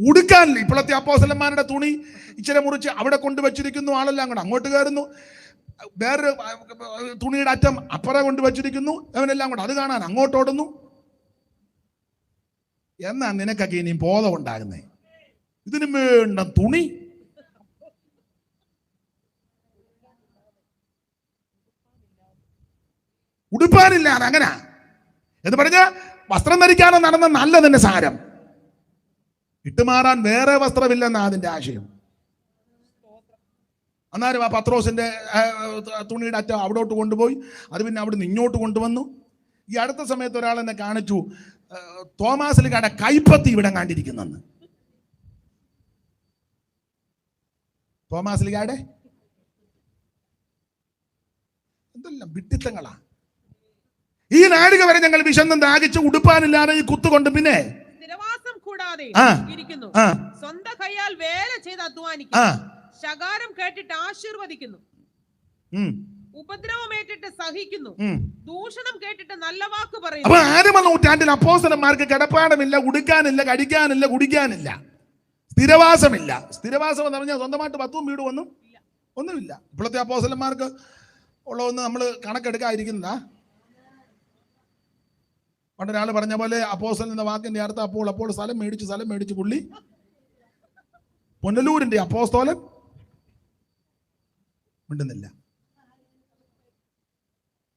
ഉടുക്കാനില്ല. ഇപ്പോഴത്തെ അപ്പോസ്തലന്മാരുടെ തുണി ഇച്ചിരി മുറിച്ച് അവിടെ കൊണ്ടുവച്ചിരിക്കുന്നു, ആളെല്ലാം കൂടെ അങ്ങോട്ട് കയറുന്നു, വേറൊരു തുണിയുടെ അറ്റം അപ്പുറം കൊണ്ടുവച്ചിരിക്കുന്നു, അവനെല്ലാം കൂടെ അത് കാണാൻ അങ്ങോട്ടോടുന്നു. എന്നാ നിനക്കൊക്കെ ഇനിയും ബോധം ഉണ്ടാകുന്നേ? ഇതിന് വേണ്ട തുണി ഉടുപ്പാനില്ലാതെ അങ്ങനെ എന്ന് പറഞ്ഞ വസ്ത്രം ധരിക്കാനോ നടന്ന നല്ലതിന്റെ സാരം, ഇട്ടുമാറാൻ വേറെ വസ്ത്രമില്ലെന്നാ അതിന്റെ ആശയം. അന്നേരം ആ പത്രോസിന്റെ തുണിയുടെ അറ്റം അവിടോട്ട് കൊണ്ടുപോയി, അത് പിന്നെ അവിടെ നിന്ന് ഇങ്ങോട്ട് കൊണ്ടുവന്നു. ഈ അടുത്ത സമയത്ത് ഒരാൾ എന്നെ കാണിച്ചു, തോമാസ്ലിഗയുടെ കൈപ്പത്തി ഇവിടെ കണ്ടിരിക്കുന്നെന്ന്. തോമാസ്ലിഗയുടെ എന്തെല്ലാം വിഡ്ഢിത്തങ്ങളാ. ഈ നാഴിക വരെ ഞങ്ങൾ വിശന്നും ദാഹിച്ച് ഉടുപ്പാനില്ലാതെ ഈ കുത്തുകൊണ്ട് പിന്നെ സ്ഥിരവാസം കൂടാതെ ഇരിക്കുന്നു. സ്വന്തം കൈയാൽ വേല ചെയ്ത് അധ്വാനിക്കുന്നു. ശകാരം കേട്ടിട്ട് ആശീർവദിക്കുന്നു. ഉപദ്രവമേറ്റിട്ട് സഹിക്കുന്നു. ദൂഷണം കേട്ടിട്ട് നല്ല വാക്ക് പറയുന്നു. അപ്പൊ 6-ാം നൂറ്റാണ്ടിൽ അപ്പോസ്തലന്മാർക്ക് കിടപ്പാടമില്ല, ഉടുക്കാനില്ല, കടിക്കാനില്ല, കുടിക്കാനില്ല, സ്ഥിരവാസമില്ല. സ്ഥിരവാസം എന്ന് പറഞ്ഞാൽ സ്വന്തമായിട്ട് 10 വീട് ഒന്നുമില്ല. ഇപ്പോഴത്തെ അപ്പോസ്തലന്മാർക്ക് ഉള്ളതൊന്നും നമ്മൾ കണക്കെടുക്കാതിരിക്കുന്നതാ. പണ്ടൊരാൾ പറഞ്ഞ പോലെ അപ്പോസ്തലൻ എന്ന വാക്കിന്റെ അർത്ഥം അപ്പോൾ സ്ഥലം മേടിച്ച് പുള്ളി പുനലൂരിന്റെ അപ്പോസ്തലൻ മിണ്ടുന്നില്ല.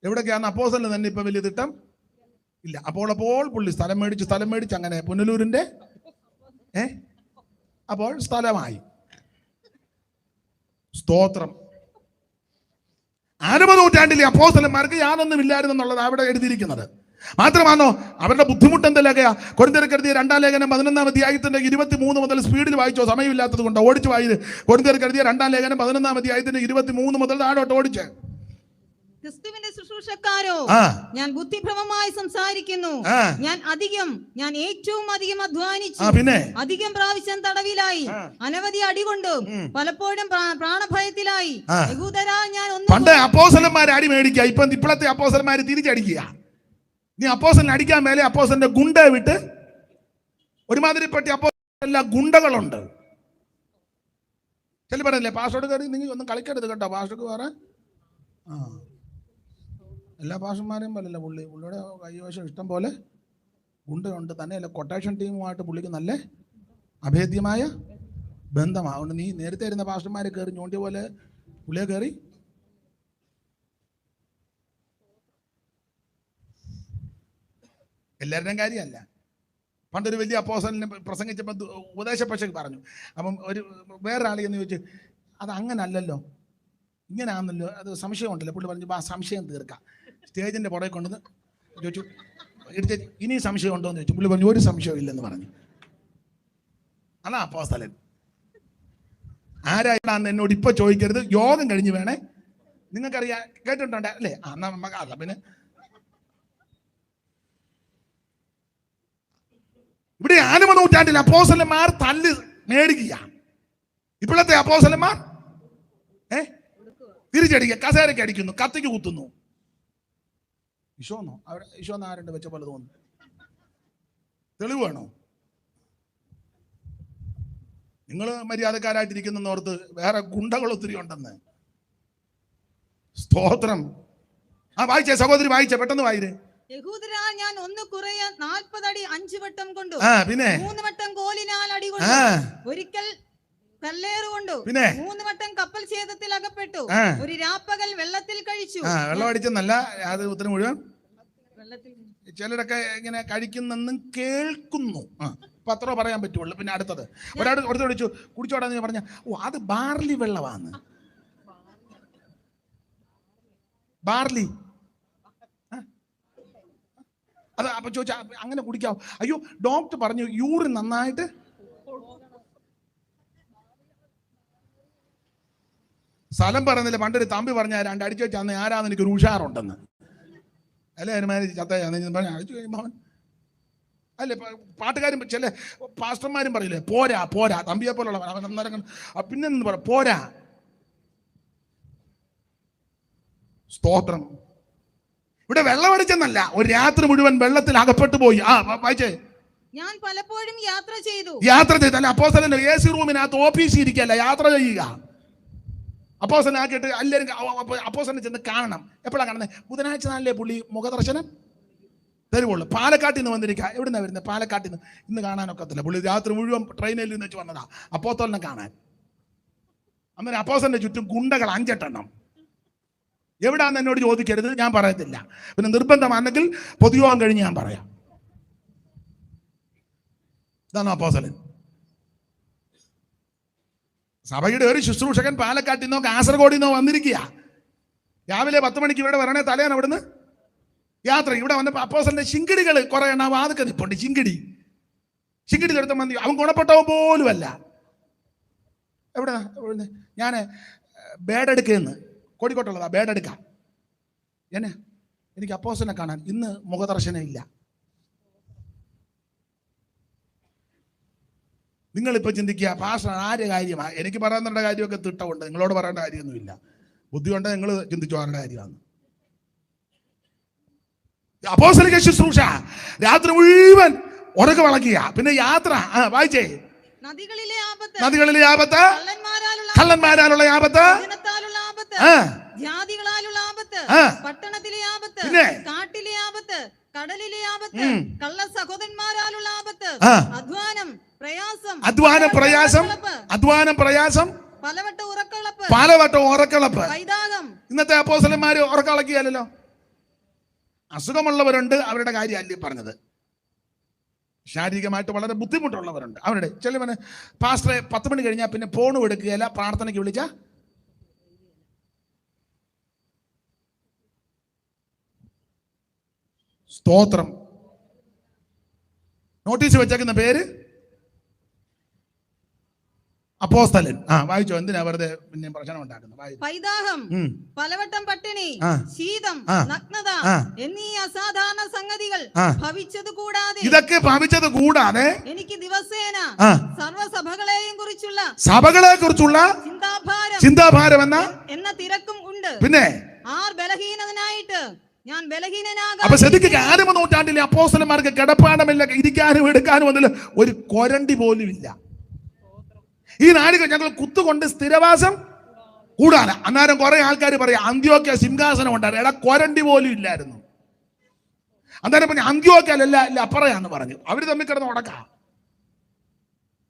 എവിടൊക്കെയാണ് അപ്പോസ്തലന് തന്നെ ഇപ്പൊ വലിയ തിട്ടം ഇല്ല. അപ്പോൾ പുള്ളി സ്ഥലം മേടിച്ച് അങ്ങനെ പുനലൂരിന്റെ അപ്പോൾ സ്ഥലമായി. സ്തോത്രം. 6-ാം നൂറ്റാണ്ടിലെ അപ്പോസ്തലന്മാർക്ക് യാതൊന്നും ഇല്ലായിരുന്നെന്നുള്ളത് അവിടെ എഴുതിയിരിക്കുന്നത്. മാത്രമാണോ അവരുടെ ബുദ്ധിമുട്ട് എന്തെല്ലാകയാ? കൊരിന്ത്യർക്ക് എഴുതിയ 2-ാം ലേഖനം 11-ാം അധ്യായത്തിന്റെ 23 മുതൽ സ്പീഡിൽ വായിച്ചോ, സമയമില്ലാത്തത് കൊണ്ട് ഓടിച്ചു വായി. കൊരിന്ത്യർക്ക് എഴുതിയ 2-ാം ലേഖനം 11-ാം അധ്യായത്തിന്റെ 23 മുതൽ താഴോട്ട് ഓടിച്ച്. ക്രിസ്തുവിന്റെ ശുശ്രൂഷക്കാരോ, ഞാൻ ബുദ്ധിഭ്രമമായി സംസാരിക്കുന്നു. ഞാൻ ഏറ്റവും അധികം അധ്വാനിച്ചു, പിന്നെ അധികം പ്രാവശ്യം തടവിലായി, അനവധി അടികൊണ്ടും പലപ്പോഴും പ്രാണഭയത്തിലായി. ഞാൻ പണ്ട് അപ്പോസ്തലന്മാരെ അടി മേടിക്കുക, ഇപ്പോഴത്തെ അപ്പോസ്തലന്മാര് തിരിച്ചടിക്കുക. നീ അപ്പോസ്തലനെ അടിക്കാൻ മേലെ അപ്പോസ്തലന്റെ ഗുണ്ട വിട്ട് ഒരുമാതിരിപ്പെട്ട അപ്പോസ്തല ഗുണ്ടകളുണ്ട്. ചില പറയല്ലേ പാസ്റ്റോട് കയറി നിങ്ങൾ ഒന്നും കളിക്കരുത് കേട്ടോ, പാസ്റ്റർക്ക് വേറെ എല്ലാ പാസ്റ്റർമാരെയും പോലല്ല പുള്ളിയുടെ കൈവശം ഇഷ്ടം പോലെ ഗുണ്ടയുണ്ട്. തന്നെയല്ല കൊട്ടേഷൻ ടീമുമായിട്ട് പുള്ളിക്ക് നല്ല അഭേദ്യമായ ബന്ധമാണ്. അതുകൊണ്ട് നീ നേരത്തെ ഇരുന്ന പാസ്റ്റർമാരെ കയറി ഞോണ്ടിയ പോലെ പുള്ളിയെ കയറി എല്ലാവരുടെയും കാര്യമല്ല. പണ്ടൊരു വലിയ അപ്പോസ്തലനെ പ്രസംഗിച്ചപ്പോൾ ഉപദേശപക്ഷക്ക് പറഞ്ഞു. അപ്പം വേറൊരാളി എന്ന് ചോദിച്ചു, അത് അങ്ങനല്ലല്ലോ, ഇങ്ങനെയാണല്ലോ, അത് സംശയമുണ്ടല്ലോ. പുള്ളി പറഞ്ഞു, ആ സംശയം തീർക്കാം. സ്റ്റേജിന്റെ പുറകെ കൊണ്ടുവന്ന് ചോദിച്ചു, ഇനി സംശയം ഉണ്ടോ എന്ന് ചോദിച്ചു. പുള്ളി പറഞ്ഞു, ഒരു സംശയവും ഇല്ലെന്ന് പറഞ്ഞു. അതാ അപ്പോസ്തലൻ. ആരായിട്ടാന്ന് എന്നോട് ഇപ്പൊ ചോദിക്കരുത്, യോഗം കഴിഞ്ഞ് വേണേ. നിങ്ങൾക്കറിയാം, കേട്ടിട്ടുണ്ടേ അല്ലേ? എന്നാ നമുക്ക് അല്ല. പിന്നെ ഇവിടെ 6-ാം നൂറ്റാണ്ടിൽ അപ്പോസ്തലന്മാർ തല്ല് മേടിക്കുക. ഇപ്പോഴത്തെ അപ്പോസ്തലന്മാർ തിരിച്ചടിക്കുക, കസേരയ്ക്ക് അടിക്കുന്നു, കത്തിക്ക് കുത്തുന്നു. ഈശോന്ന് ആരുണ്ട് വെച്ച പോലെ തോന്നുന്നു. തെളിവ് വേണോ? നിങ്ങൾ മര്യാദക്കാരായിട്ടിരിക്കുന്നോർത്ത് വേറെ ഗുണ്ടകൾ ഒത്തിരി ഉണ്ടെന്ന്. സ്തോത്രം. വായിച്ചേ സഹോദരി, വായിച്ചേ, പെട്ടെന്ന് വായിരേ. യഹൂദരാ, ഞാൻ ഒന്ന് കുറയാൻ 40 അടി 5 വട്ടം കൊണ്ടു, പിന്നെ 3 വട്ടം കോലിനാൽ അടി കൊണ്ടു, ഒരിക്കൽ കല്ലേറുകൊണ്ടു, 3 വട്ടം കപ്പൽ ഛേദത്തിൽ അകപ്പെട്ടു, ഒരു രാപ്പകൽ വെള്ളത്തിൽ കഴിച്ചു. വെള്ളം അടിച്ചെന്നല്ല, അത് ഉത്തരം മുഴുവൻ ചിലരൊക്കെ ഇങ്ങനെ കഴിക്കുന്നെന്നും കേൾക്കുന്നു. പത്രോ പറയാൻ പറ്റുള്ളൂ. പിന്നെ അടുത്തത് ഒരാൾ അടുത്ത് വിളിച്ചു, കുടിച്ചോടാന്ന് പറഞ്ഞ, അത് ബാർലി വെള്ളമാണ്. ബാർലി അത് അപ്പൊ ചോദിച്ചാ അങ്ങനെ കുടിക്കാവോ? അയ്യോ, ഡോക്ടർ പറഞ്ഞു യൂറിൻ നന്നായിട്ട് സ്ഥലം പറയുന്നില്ല. പണ്ടൊരു തമ്പി പറഞ്ഞ 2 അടിച്ചു വെച്ചാൽ അന്ന് ആരാന്ന് എനിക്ക് ഒരു ഉഷാറുണ്ടെന്ന്. അല്ലേ ഒരുമാതിരി ചത്തയാന്ന് അടിച്ചു കഴിയുമ്പോൾ അല്ലേ പാട്ടുകാരും ചില പാസ്റ്റർമാരും പറയില്ലേ, പോരാ തമ്പിയെ പോലുള്ളവൻ അവൻ അന്നേരം പിന്നെ പറ പോരാ. സ്തോത്രം. ഇവിടെ വെള്ളം അടിച്ചെന്നല്ല, ഒരു രാത്രി മുഴുവൻ വെള്ളത്തിൽ അകപ്പെട്ടു പോയി. വായിച്ചേ. ഞാൻ പലപ്പോഴും യാത്ര ചെയ്തു അല്ല, അപ്പോസ്തലൻ AC റൂമിനകത്ത് ഓഫീസിൽ ഇരിക്കല്ല, യാത്ര ചെയ്യുക. അപ്പോസ്തലൻ ആക്കിയിട്ട് എല്ലാവരും അപ്പോസ്തലനെ ചെന്ന് കാണണം. എപ്പോഴാണ് കാണുന്നത്? ബുധനാഴ്ച നാളിലെ പുള്ളി മുഖദർശനം തരുവുള്ളൂ. പാലക്കാട്ടിൽ നിന്ന് വന്നിരിക്കുക. എവിടുന്നാ വരുന്നത്? പാലക്കാട്ടിൽ നിന്ന്. ഇന്ന് കാണാനൊക്കത്തില്ല. പുള്ളി രാത്രി മുഴുവൻ ട്രെയിനിൽ നിന്ന് വെച്ച് വന്നതാ അപ്പോസ്തലനെ കാണാൻ. അന്നേരം അപ്പോസ്തലന്റെ ചുറ്റും ഗുണ്ടകൾ 5 എണ്ണം. എവിടാന്ന് എന്നോട് ചോദിക്കരുത്, ഞാൻ പറയത്തില്ല. പിന്നെ നിർബന്ധമാണെങ്കിൽ പൊതുയോഗം കഴിഞ്ഞ് ഞാൻ പറയാം. ഇതാണ് അപ്പോസ്തലൻ. സഭയുടെ ഒരു ശുശ്രൂഷകൻ പാലക്കാട്ടിൽ നിന്നോ കാസർഗോഡിൽ നിന്നോ വന്നിരിക്കുക. രാവിലെ 10 മണിക്ക് ഇവിടെ വരണേ, തലേന്ന് അവിടുന്ന് യാത്ര. ഇവിടെ വന്നപ്പോൾ അപ്പോസ്തലന്റെ ശിങ്കിടികൾ കുറെ എണ്ണ വാതൊക്കെ നിപ്പുണ്ട്. ശിങ്കിടി എടുത്ത മന്തി. അവൻ ഗുണപ്പെട്ടവൻ പോലുമല്ല. എവിടെ ഞാൻ ബേഡെടുക്കെന്ന്, കോഴിക്കോട്ടുള്ളതാ ബേഡെടുക്ക. എനിക്ക് അപ്പോസ്തലനെ കാണാൻ ഇന്ന് മുഖദർശനം ഇല്ല. നിങ്ങളിപ്പോൾ ചിന്തിക്കുക, പാസ്റ്റർ ആരുടെ കാര്യമാണ്? എനിക്ക് പറയാനുള്ള കാര്യമൊക്കെ തിട്ടമുണ്ട്, നിങ്ങളോട് പറയേണ്ട കാര്യമൊന്നുമില്ല. ബുദ്ധിയുണ്ട്, നിങ്ങൾ ചിന്തിച്ചു ആരുടെ കാര്യമാണ്. അപ്പോസ്തലിക ശുശ്രൂഷ രാത്രി മുഴുവൻ ഉറക്ക വളക്കുക. പിന്നെ യാത്ര വായിച്ചേ. നദികളിലെ ആപത്ത്, കള്ളന്മാരാലുള്ള ആപത്ത്, ജാതികളാലുള്ള ആപത്ത്, പട്ടണത്തിലെ ആപത്ത്, കാട്ടിലെ ആപത്ത്, കടലിലെ ആപത്ത്, കള്ള സഹോദരന്മാരാലുള്ള ആപത്ത്, അധ്വാനം പ്രയാസം, പലവട്ടം ഉറക്കളപ്പ്. ഇന്നത്തെ അപ്പോസ്തലന്മാര് ഉറക്കളക്കിയല്ലോ. അസുഖമുള്ളവരുണ്ട്, അവരുടെ കാര്യം അല്ലേ പറഞ്ഞത്. ശാരീരികമായിട്ട് വളരെ ബുദ്ധിമുട്ടുള്ളവരുണ്ട്, അവരുടെ ചിലവന് പാസ്റ്ററെ 10 മണി കഴിഞ്ഞാൽ പിന്നെ ഫോണും എടുക്കുകയല്ല, പ്രാർത്ഥനയ്ക്ക് വിളിച്ച സ്തോത്രം. നോട്ടീസ് വെച്ചേക്കുന്ന പേര് അപ്പോസ്തലൻ. വായിച്ചോ. എന്തിനാ വെറുതെ പിന്നെ പ്രശ്നം ഉണ്ടാക്കുന്നത്? പൈതാഹം, പലവട്ടം പട്ടിണി, ശീതം, നഗ്നത എന്നീ അസാധാരണ സംഗതികൾ ഭവിച്ചത് കൂടാതെ എനിക്ക് ദിവസേന സർവ്വസഭകളെയും കുറിച്ചുള്ള ചിന്താഭാരം എന്ന തിരക്കും ഉണ്ട്. പിന്നെ ആർ ബലഹീനനായിട്ട് ഞാൻ ബലഹീനനാകാം. അപ്പൊ ശ്രദ്ധിക്കുക, ആദിമ നൂറ്റാണ്ടിലെ അപ്പോസ്തലന്മാർക്ക് കിടപ്പാടമില്ല, ഇരിക്കാനും എടുക്കാനും ഒന്നില്ല, ഒരു കൊരണ്ടി പോലും ഇല്ല. ഈ നാടുകൾ ഞങ്ങൾ കുത്തുകൊണ്ട് സ്ഥിരവാസം കൂടാന. അന്നേരം കുറെ ആൾക്കാർ പറയാം അന്ത്യോക്യ സിംഹാസനം ഉണ്ടായിരുന്നു. കൊരണ്ടി പോലും ഇല്ലായിരുന്നു. അന്നേരം പറഞ്ഞു അന്ത്യോക്യല്ല അപ്പറയാന്ന് പറഞ്ഞു. അവര് തമ്മിൽ കിടന്ന് ഉടക്കാം.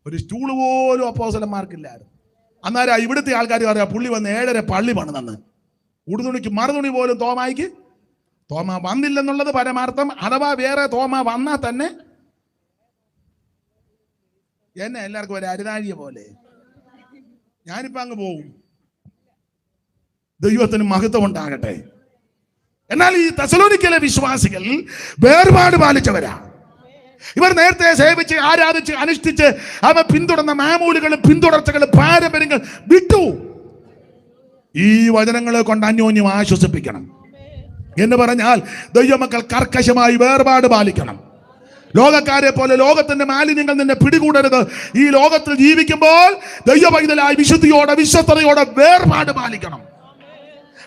ഒരു സ്റ്റൂള് പോലും അപ്പോസ്തലന്മാർക്കില്ലായിരുന്നു. അന്നേരം ഇവിടുത്തെ ആൾക്കാർ പറയാം പുള്ളി വന്ന് 7:30 പള്ളി പണിതെന്ന്. ഉടുതുണിക്ക് മറുതുണി പോലും തോമ വന്നില്ലെന്നുള്ളത് പരമാർത്ഥം. അഥവാ വേറെ തോമ വന്നാൽ തന്നെ എന്നെ എല്ലാവർക്കും ഒരു അരുതാഴിയ പോലെ ഞാനിപ്പോ അങ്ങ് പോകും. ദൈവത്തിന് മഹത്വം ഉണ്ടാകട്ടെ. എന്നാൽ ഈ തെസലോനിക്കയിലെ വിശ്വാസികൾ വേർപാട് പാലിച്ചവരാ. ഇവർ നേരത്തെ സേവിച്ച് ആരാധിച്ച് അനുഷ്ഠിച്ച് അവ പിന്തുടർന്ന മാമൂലുകളും പിന്തുടർച്ചകളും പാരമ്പര്യങ്ങൾ വിട്ടു. ഈ വചനങ്ങളെ കൊണ്ട് അന്യോന്യം ആശ്വസിപ്പിക്കണം എന്ന് പറഞ്ഞാൽ ദൈവമക്കൾ കർക്കശമായി വേർപാട് പാലിക്കണം. ലോകക്കാരെ പോലെ ലോകത്തിന്റെ മാലിന്യങ്ങൾ നിന്നെ പിടികൂടരുത്. ഈ ലോകത്തിൽ ജീവിക്കുമ്പോൾ ദൈവപൈതലായി വിശുദ്ധിയോടെ വിശ്വസ്തയോടെ വേർപാട് പാലിക്കണം.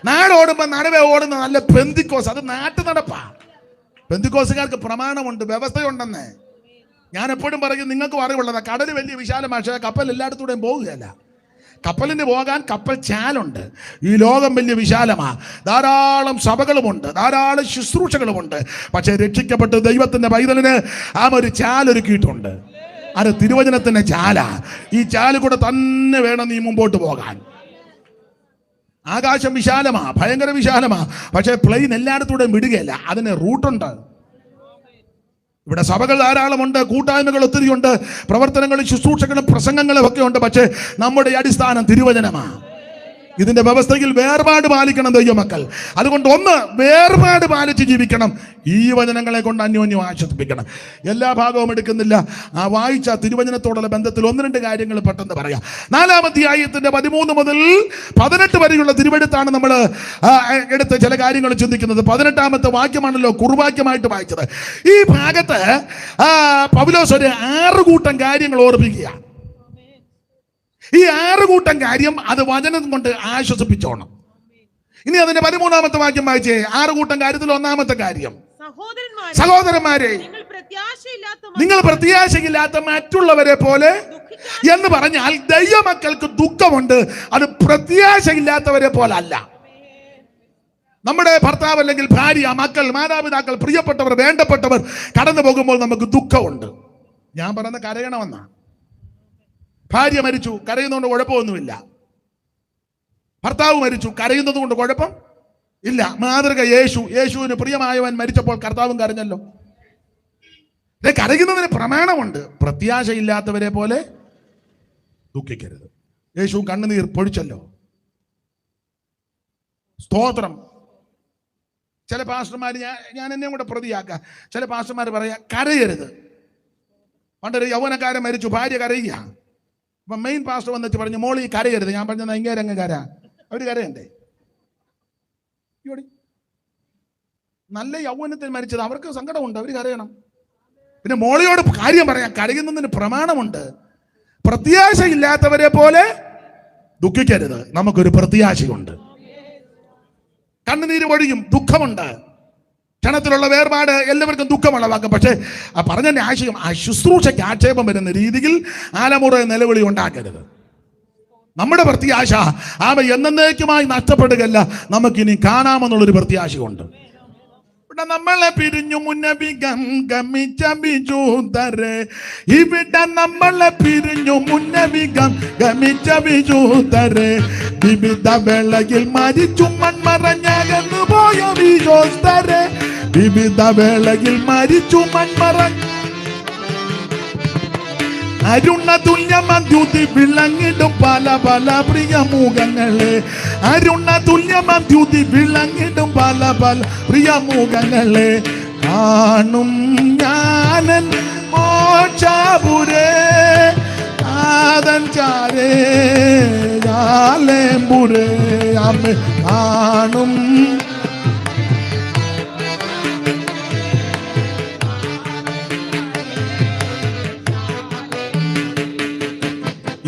നാടോടുമ്പോൾ നടുവേ ഓടുന്ന നല്ല പെന്തിക്കോസ്, അത് നാട്ടു നടപ്പാ. പെന്തിക്കോസുകാർക്ക് പ്രമാണമുണ്ട്, വ്യവസ്ഥയുണ്ടെന്ന്. ഞാൻ എപ്പോഴും പറയും, നിങ്ങൾക്കും അറിവുള്ളതാ. കടൽ വലിയ വിശാലമാണ്, പക്ഷേ കപ്പൽ എല്ലായിടത്തൂടെയും പോകുകയല്ല. കപ്പലിന് പോകാൻ കപ്പൽ ചാലുണ്ട്. ഈ ലോകം വലിയ വിശാലമാ. ധാരാളം സഭകളുമുണ്ട്, ധാരാളം ശുശ്രൂഷകളുമുണ്ട്. പക്ഷെ രക്ഷിക്കപ്പെട്ട് ദൈവത്തിന്റെ പൈതലിന് ഒരു ചാലൊരുക്കിയിട്ടുണ്ട്. അത് തിരുവചനത്തിന്റെ ചാല. ഈ ചാല് കൂടെ തന്നെ വേണം നീ മുമ്പോട്ട് പോകാൻ. ആകാശം വിശാലമാ, ഭയങ്കര വിശാലമാ. പക്ഷെ പ്ലെയിൻ എല്ലായിടത്തൂടെയും വിടുകയല്ല, അതിന് റൂട്ടുണ്ട്. ഇവിടെ സഭകൾ ധാരാളമുണ്ട്, കൂട്ടായ്മകൾ ഒത്തിരിയുണ്ട്, പ്രവർത്തനങ്ങളും ശുശ്രൂഷകളും പ്രസംഗങ്ങളും ഒക്കെ ഉണ്ട്. പക്ഷേ നമ്മുടെ അടിസ്ഥാനം തിരുവചനമാണ്. ഇതിന്റെ വ്യവസ്ഥയിൽ വേർപാട് പാലിക്കണം ദൈവമക്കൾ. അതുകൊണ്ട് ഒന്ന് വേർപാട് പാലിച്ച് ജീവിക്കണം. ഈ വചനങ്ങളെ കൊണ്ട് അന്യോന്യം ആശ്വസിപ്പിക്കണം. എല്ലാ ഭാഗവും എടുക്കുന്നില്ല. ആ വായിച്ച തിരുവചനത്തോടുള്ള ബന്ധത്തിൽ 1-2 കാര്യങ്ങൾ പെട്ടെന്ന് പറയാം. 4-ാം അധ്യായത്തിന്റെ 13 മുതൽ 18 വരെയുള്ള തിരുവെഴുത്താണ് നമ്മൾ എടുത്ത ചില കാര്യങ്ങൾ ചിന്തിക്കുന്നത്. 18-ാമത്തെ വാക്യമാണല്ലോ കുറുവാക്യമായിട്ട് വായിച്ചത്. ഈ ഭാഗത്ത് പൗലോസ് ഒരു 6 കൂട്ടം കാര്യങ്ങൾ ഓർമ്മിക്കുക. ഈ 6 കൂട്ടം കാര്യം അത് വചനം കൊണ്ട് ആശ്വസിപ്പിച്ചോണം. ഇനി അതിന്റെ 13-ാമത്തെ വാക്യം വായിച്ചേ. 6 കൂട്ടം കാര്യത്തിൽ 1-ാമത്തെ കാര്യം, സഹോദരന്മാരെ നിങ്ങൾ പ്രത്യാശയില്ലാത്ത മറ്റുള്ളവരെ പോലെ എന്ന് പറഞ്ഞാൽ ദൈവമക്കൾക്ക് ദുഃഖമുണ്ട്, അത് പ്രത്യാശയില്ലാത്തവരെ പോലെ അല്ല. നമ്മുടെ ഭർത്താവ് അല്ലെങ്കിൽ ഭാര്യ, മക്കൾ, മാതാപിതാക്കൾ, പ്രിയപ്പെട്ടവർ, വേണ്ടപ്പെട്ടവർ കടന്നു പോകുമ്പോൾ നമുക്ക് ദുഃഖമുണ്ട്. ഞാൻ പറഞ്ഞ കരയണമെന്നാ. ഭാര്യ മരിച്ചു, കരയുന്നതുകൊണ്ട് കുഴപ്പമൊന്നുമില്ല. ഭർത്താവ് മരിച്ചു, കരയുന്നത് കൊണ്ട് കുഴപ്പം ഇല്ല. മാതൃക യേശു. യേശുവിന് പ്രിയമായവൻ മരിച്ചപ്പോൾ കർത്താവും കരഞ്ഞല്ലോ. കരയുന്നതിന് പ്രമാണമുണ്ട്. പ്രത്യാശയില്ലാത്തവരെ പോലെ ദുഃഖിക്കരുത്. യേശു കണ്ണുനീർ പൊഴിച്ചല്ലോ. സ്തോത്രം. ചില പാസ്റ്റർമാർ, ഞാൻ എന്നെ കൂടെ പ്രതിയാക്കാം, ചില പാസ്റ്റർമാർ പറയാ കരയരുത്. പണ്ടൊരു യൗവനക്കാരൻ മരിച്ചു, ഭാര്യ കരയുക. അപ്പൊ മെയിൻ പാസ്റ്റർ വന്നിട്ട് പറഞ്ഞു, മോളി കരയരുത്. ഞാൻ പറഞ്ഞ ഇങ്ങേരങ്ങ് കരാ. അവര് കരയണ്ടേ? നല്ല യൗവനത്തിൽ മരിച്ചത്, അവർക്ക് സങ്കടമുണ്ട്, അവര് കരയണം. പിന്നെ മോളിയോട് കാര്യം പറയാം, കരയുന്നതിന് പ്രമാണമുണ്ട്. പ്രത്യാശയില്ലാത്തവരെ പോലെ ദുഃഖിക്കരുത്. നമുക്കൊരു പ്രത്യാശയുണ്ട്. കണ്ണുനീര് പൊഴിയും, ദുഃഖമുണ്ട്. ക്ഷണത്തിലുള്ള വേർപാട് എല്ലാവർക്കും ദുഃഖമുള്ളവാക്കും. പക്ഷേ പറഞ്ഞതിന്റെ ആശയം, ആ ശുശ്രൂഷയ്ക്ക് ആക്ഷേപം വരുന്ന രീതിയിൽ ആലമുറ നിലവിളി ഉണ്ടാക്കരുത്. നമ്മുടെ പ്രത്യാശ എന്നേക്കുമായി നഷ്ടപ്പെടുകയല്ല, നമുക്കിനി കാണാമെന്നുള്ളൊരു പ്രത്യാശയുണ്ട്. ഇവിടെ നമ്മളെ പിരിഞ്ഞു മുന്നബികം ഗമിച്ച ബിജൂതരെ, ഇവിടെ നമ്മളെ പിരിഞ്ഞു മുന്നബികം ഗമിച്ച ബിജൂതരെ, വിവിധ വേളയിൽ മരിച്ചു മൺമറഞ്ഞകന്നു പോയ ബിജോസ്തരെ, വിവിധ വേളയിൽ മരിച്ചു മൺമറഞ്ഞ അരുണ തുല്യമദ്യുതി വിളങ്ങിടും പല പല പ്രിയമുഖങ്ങളെ, അരുണ തുല്യമദ്യുതി വിളങ്ങിടും പല പല പ്രിയമുഖങ്ങളെ, കാണും ഞാനൻ മോക്ഷാപുരേ ആദൻ ചാരേ ജാലേമ്പുരേ അമ്മ കാണും.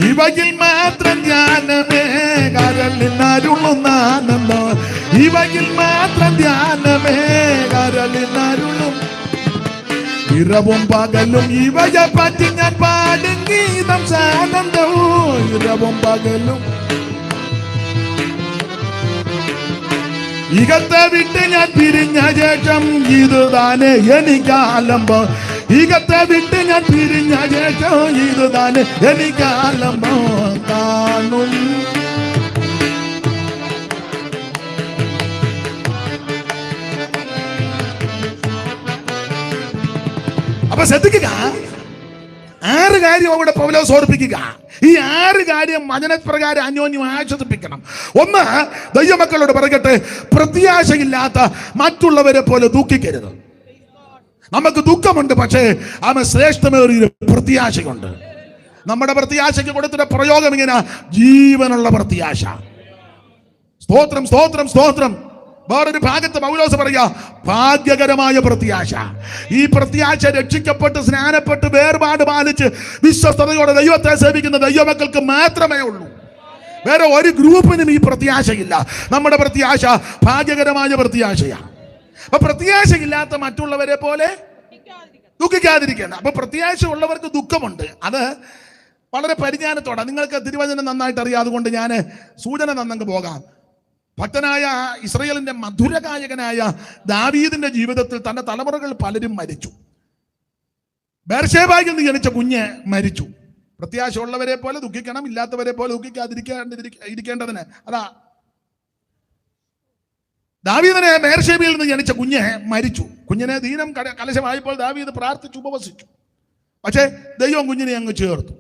ഇവയിൽ മാത്രം ധ്യാനമേ കരളിനരുളുന്നാനന്ദോ, ഇവയിൽ മാത്രം ധ്യാനമേ കരളിനരുളും. ഇരവും പകലും ഇവയെ പറ്റി ഞാൻ പാടും ഗീതം സാനന്ദവും, ഇരവും പകലും. ഇകത്തെ വിട്ട് ഞാൻ പിരിഞ്ഞ ശേഷം ഇത് താനെ എനിക്കാലംബം, ഇകത്തെ വിട്ട് ഞാൻ പിരിഞ്ഞ ശേഷം ഇത് താനെ എനിക്കാലംബം കാണും. അപ്പൊ ശ്രദ്ധിക്കുക, 6 കാര്യം അവിടെ പൗലോസ് ഓർപ്പിക്കുക. ഈ 6 കാര്യം വചനപ്രകാരം അന്യോന്യം ആശ്വസിപ്പിക്കണം. ഒന്ന്, ദൈവമക്കളോട് പറയട്ടെ, പ്രത്യാശയില്ലാത്ത മറ്റുള്ളവരെ പോലെ ദുഃഖിക്കരുത്. നമുക്ക് ദുഃഖമുണ്ട്, പക്ഷേ അവൻ ശ്രേഷ്ഠമേറിയ പ്രത്യാശയുണ്ട്. നമ്മുടെ പ്രത്യാശയ്ക്ക് കൊടുത്തിട്ട് പ്രയോഗം ഇങ്ങനെ, ജീവനുള്ള പ്രത്യാശ. സ്തോത്രം, സ്തോത്രം, സ്തോത്രം. വേറൊരു ഭാഗത്ത് പൗലോസ് പറയാ, ഭാഗ്യകരമായ പ്രത്യാശ. ഈ പ്രത്യാശ രക്ഷിക്കപ്പെട്ട് സ്നാനപ്പെട്ട് വേർപാട് പാലിച്ച് വിശ്വസ്തയോടെ ദൈവത്തെ സേവിക്കുന്ന ദൈവമക്കൾക്ക് മാത്രമേ ഉള്ളൂ. വേറെ ഒരു ഗ്രൂപ്പിനും ഈ പ്രത്യാശയില്ല. നമ്മുടെ പ്രത്യാശ ഭാഗ്യകരമായ പ്രത്യാശയാണ്. അപ്പൊ പ്രത്യാശയില്ലാത്ത മറ്റുള്ളവരെ പോലെ ദുഃഖിക്കാതിരിക്കേണ്ട. അപ്പൊ പ്രത്യാശ ഉള്ളവർക്ക് ദുഃഖമുണ്ട്. അത് വളരെ പരിജ്ഞാനത്തോടെ. നിങ്ങൾക്ക് തിരുവചനം നന്നായിട്ട് അറിയാം, അതുകൊണ്ട് ഞാൻ സൂചന തന്നങ്ങ് പോകാം. ഭക്തനായ ഇസ്രായേലിന്റെ മധുരഗായകനായ ദാവീദിന്റെ ജീവിതത്തിൽ തന്റെ തലമുറകൾ പലരും മരിച്ചു. ബേർശേബയിൽ നിന്ന് ജനിച്ച കുഞ്ഞ് മരിച്ചു. പ്രത്യാശ ഉള്ളവരെ പോലെ ദുഃഖിക്കണം, ഇല്ലാത്തവരെ പോലെ ദുഃഖിക്കാതിരിക്കേണ്ടതിന്. അതാ ദാവീദിനെ ബേർശേബയിൽ നിന്ന് ജനിച്ച കുഞ്ഞ് മരിച്ചു. കുഞ്ഞിനെ ദീനം കലശമായപ്പോൾ ദാവീദ് പ്രാർത്ഥിച്ചു, ഉപവസിച്ചു. പക്ഷേ ദൈവം കുഞ്ഞിനെ അങ്ങ് ചേർത്തു.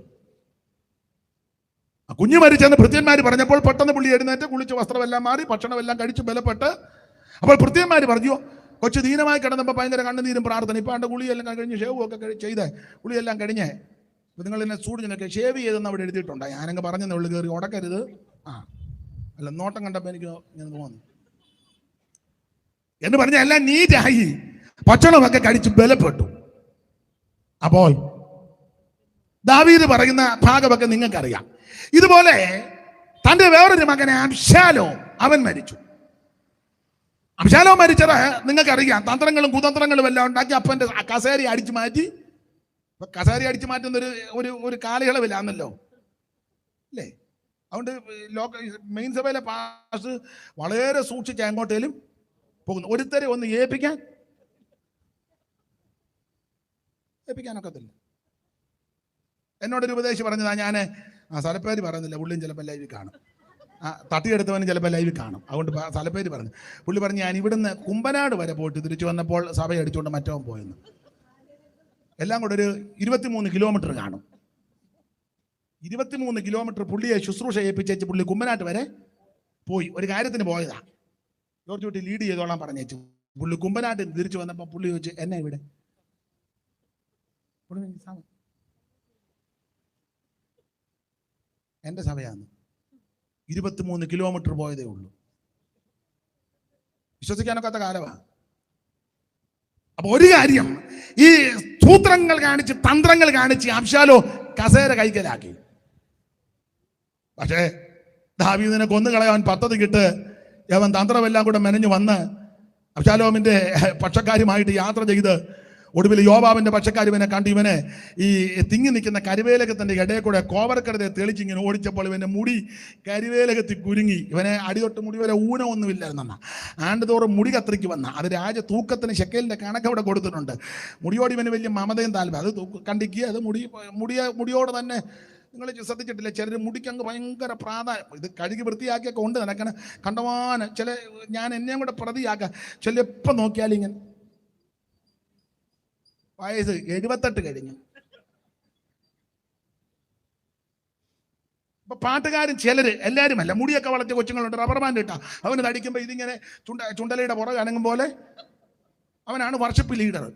ആ കുഞ്ഞ് മരിച്ചെന്ന് ഭൃത്യന്മാർ പറഞ്ഞപ്പോൾ പെട്ടെന്ന് പുള്ളി എഴുന്നേറ്റ് കുളിച്ച് വസ്ത്രമെല്ലാം മാറി ഭക്ഷണമെല്ലാം കഴിച്ച് ബലപ്പെട്ട്. അപ്പോൾ ഭൃത്യന്മാർ പറഞ്ഞു, കൊച്ചു ദീനമായി കിടന്നപ്പോൾ ഭയങ്കര കണ്ണുനീരും പ്രാർത്ഥന. ഇപ്പം എൻ്റെ കുളിയെല്ലാം കഴിഞ്ഞ് ഷേവും ഒക്കെ ചെയ്ത് കുളിയെല്ലാം കഴിഞ്ഞ് നിങ്ങൾ എന്നെ സൂടിനൊക്കെ ഷേവ് ചെയ്തെന്ന് അവിടെ എഴുതിയിട്ടുണ്ട്. ഞാനങ്ങ് പറഞ്ഞെന്നേ ഉള്ളു, കയറി ഉടക്കരുത്. അല്ല, നോട്ടം കണ്ടപ്പോൾ എനിക്ക് തോന്നി എന്ന് പറഞ്ഞാൽ എല്ലാം നീറ്റായി ഭക്ഷണമൊക്കെ കഴിച്ച് ബലപ്പെട്ടു. അപ്പോൾ ദാവീദ് പറയുന്ന ഭാഗമൊക്കെ നിങ്ങൾക്കറിയാം. ഇതുപോലെ തന്റെ വേറൊരു മകനെ അബ്ശാലോം, അവൻ മരിച്ചു. അബ്ശാലോം മരിച്ചത് നിങ്ങൾക്കറിയാം. തന്ത്രങ്ങളും കുതന്ത്രങ്ങളും എല്ലാം ഉണ്ടാക്കി അപ്പന്റെ കസേര അടിച്ചു മാറ്റി. കസേര അടിച്ചു മാറ്റുന്ന ഒരു കാലയളവിലാണല്ലോ അല്ലേ? അതുകൊണ്ട് മെയിൻ സഭയിലെ പാസ് വളരെ സൂക്ഷിച്ച് എങ്ങോട്ടേലും പോകുന്നു. ഒരുത്തരെ ഒന്ന് ഏൽപ്പിക്കാനൊക്കത്തില്ല. എന്നോടൊരു ഉപദേശം പറഞ്ഞതാ. ഞാൻ സ്ഥലപ്പേര് പറയുന്നില്ല, ഉള്ളിയും ചിലപ്പോൾ ലൈവിൽ കാണും. തട്ടിയെടുത്തവന് ചിലപ്പോൾ ലൈവിൽ കാണും. അതുകൊണ്ട് സ്ഥലപ്പേര് പറഞ്ഞു. പുള്ളി പറഞ്ഞു, ഞാൻ ഇവിടുന്ന് കുമ്പനാട് വരെ പോയിട്ട് തിരിച്ചു വന്നപ്പോൾ സഭ അടിച്ചുകൊണ്ട് മറ്റവൻ പോയെന്ന്. എല്ലാം കൂടെ ഒരു 23 കിലോമീറ്റർ കാണും. 23 കിലോമീറ്റർ പുള്ളിയെ ശുശ്രൂഷ ഏൽപ്പിച്ചേച്ച് പുള്ളി കുമ്പനാട്ട് വരെ പോയി. ഒരു കാര്യത്തിന് പോയതാ. ജോർജ് കുട്ടി ലീഡ് ചെയ്തോളാൻ പറഞ്ഞേച്ചു. പുള്ളി കുമ്പനാട്ട് തിരിച്ചു വന്നപ്പോൾ പുള്ളി ചോദിച്ചു, എന്നെ ഇവിടെ എൻ്റെ സഭയാണ്. 23 കിലോമീറ്റർ പോയതേ ഉള്ളൂ. വിശ്വസിക്കാനൊക്കാത്ത കാലമാണ്. അപ്പൊ ഒരു കാര്യം, ഈ സൂത്രങ്ങൾ കാണിച്ച് തന്ത്രങ്ങൾ കാണിച്ച് അബ്ശാലോം കസേര കൈക്കലാക്കി. പക്ഷേ ദാവീദിനെ കൊന്നുകളയാൻ പദ്ധതിക്കിട്ട് അവൻ തന്ത്രമെല്ലാം കൂടെ മെനഞ്ഞു വന്ന് അബ്ശാലോമിന്റെ പക്ഷക്കാരുമായിട്ട് യാത്ര ചെയ്ത് ഒടുവിൽ യോവാബിന്റെ പക്ഷക്കാർ ഇവനെ കണ്ട് ഇവനെ ഈ തിങ്ങി നിൽക്കുന്ന കരിവേലകത്തിന്റെ ഇടയിൽ കൂടെ കോവർക്കരുതെ തെളിച്ചിങ്ങനെ ഓടിച്ചപ്പോൾ ഇവന്റെ മുടി കരിവേലകത്തിൽ കുരുങ്ങി. ഇവനെ അടിതൊട്ട് മുടി വരെ ഊനമൊന്നുമില്ലായിരുന്ന ആണ്ടുതോറും മുടി കത്രിക്ക് വന്ന അത് രാജ തൂക്കത്തിന് ശെക്കലിന്റെ കണക്ക് അവിടെ കൊടുത്തിട്ടുണ്ട്. മുടിയോട് ഇവന് വലിയ മമതയും താല്പര്യം. അത് കണ്ടിക്കുക, അത് മുടിയോട് തന്നെ. നിങ്ങൾ ശ്രദ്ധിച്ചിട്ടില്ല, ചിലർ മുടിക്ക് അങ്ങ് ഭയങ്കര പ്രാധാന്യം. ഇത് കഴുകി വൃത്തിയാക്കിയൊക്കെ ഉണ്ട് നടക്കണം കണ്ടമാനം. ചില ഞാൻ എന്നെയും കൂടെ പ്രതിയാക്കാം. ചില എപ്പം നോക്കിയാലും ഇങ്ങനെ വയസ്സ് 78 കഴിഞ്ഞു. ഇപ്പൊ പാട്ടുകാരും ചിലര്, എല്ലാവരും അല്ല, മുടിയൊക്കെ വളർത്തിയ കൊച്ചുങ്ങളുണ്ട്, റബ്ബർ ബാൻഡ് ഇട്ടാ അവന് തടിക്കുമ്പോൾ ഇതിങ്ങനെ ചുണ്ടലയുടെ പുറകെ അനങ്ങും പോലെ അവനാണ് വർഷിപ്പ് ലീഡർ.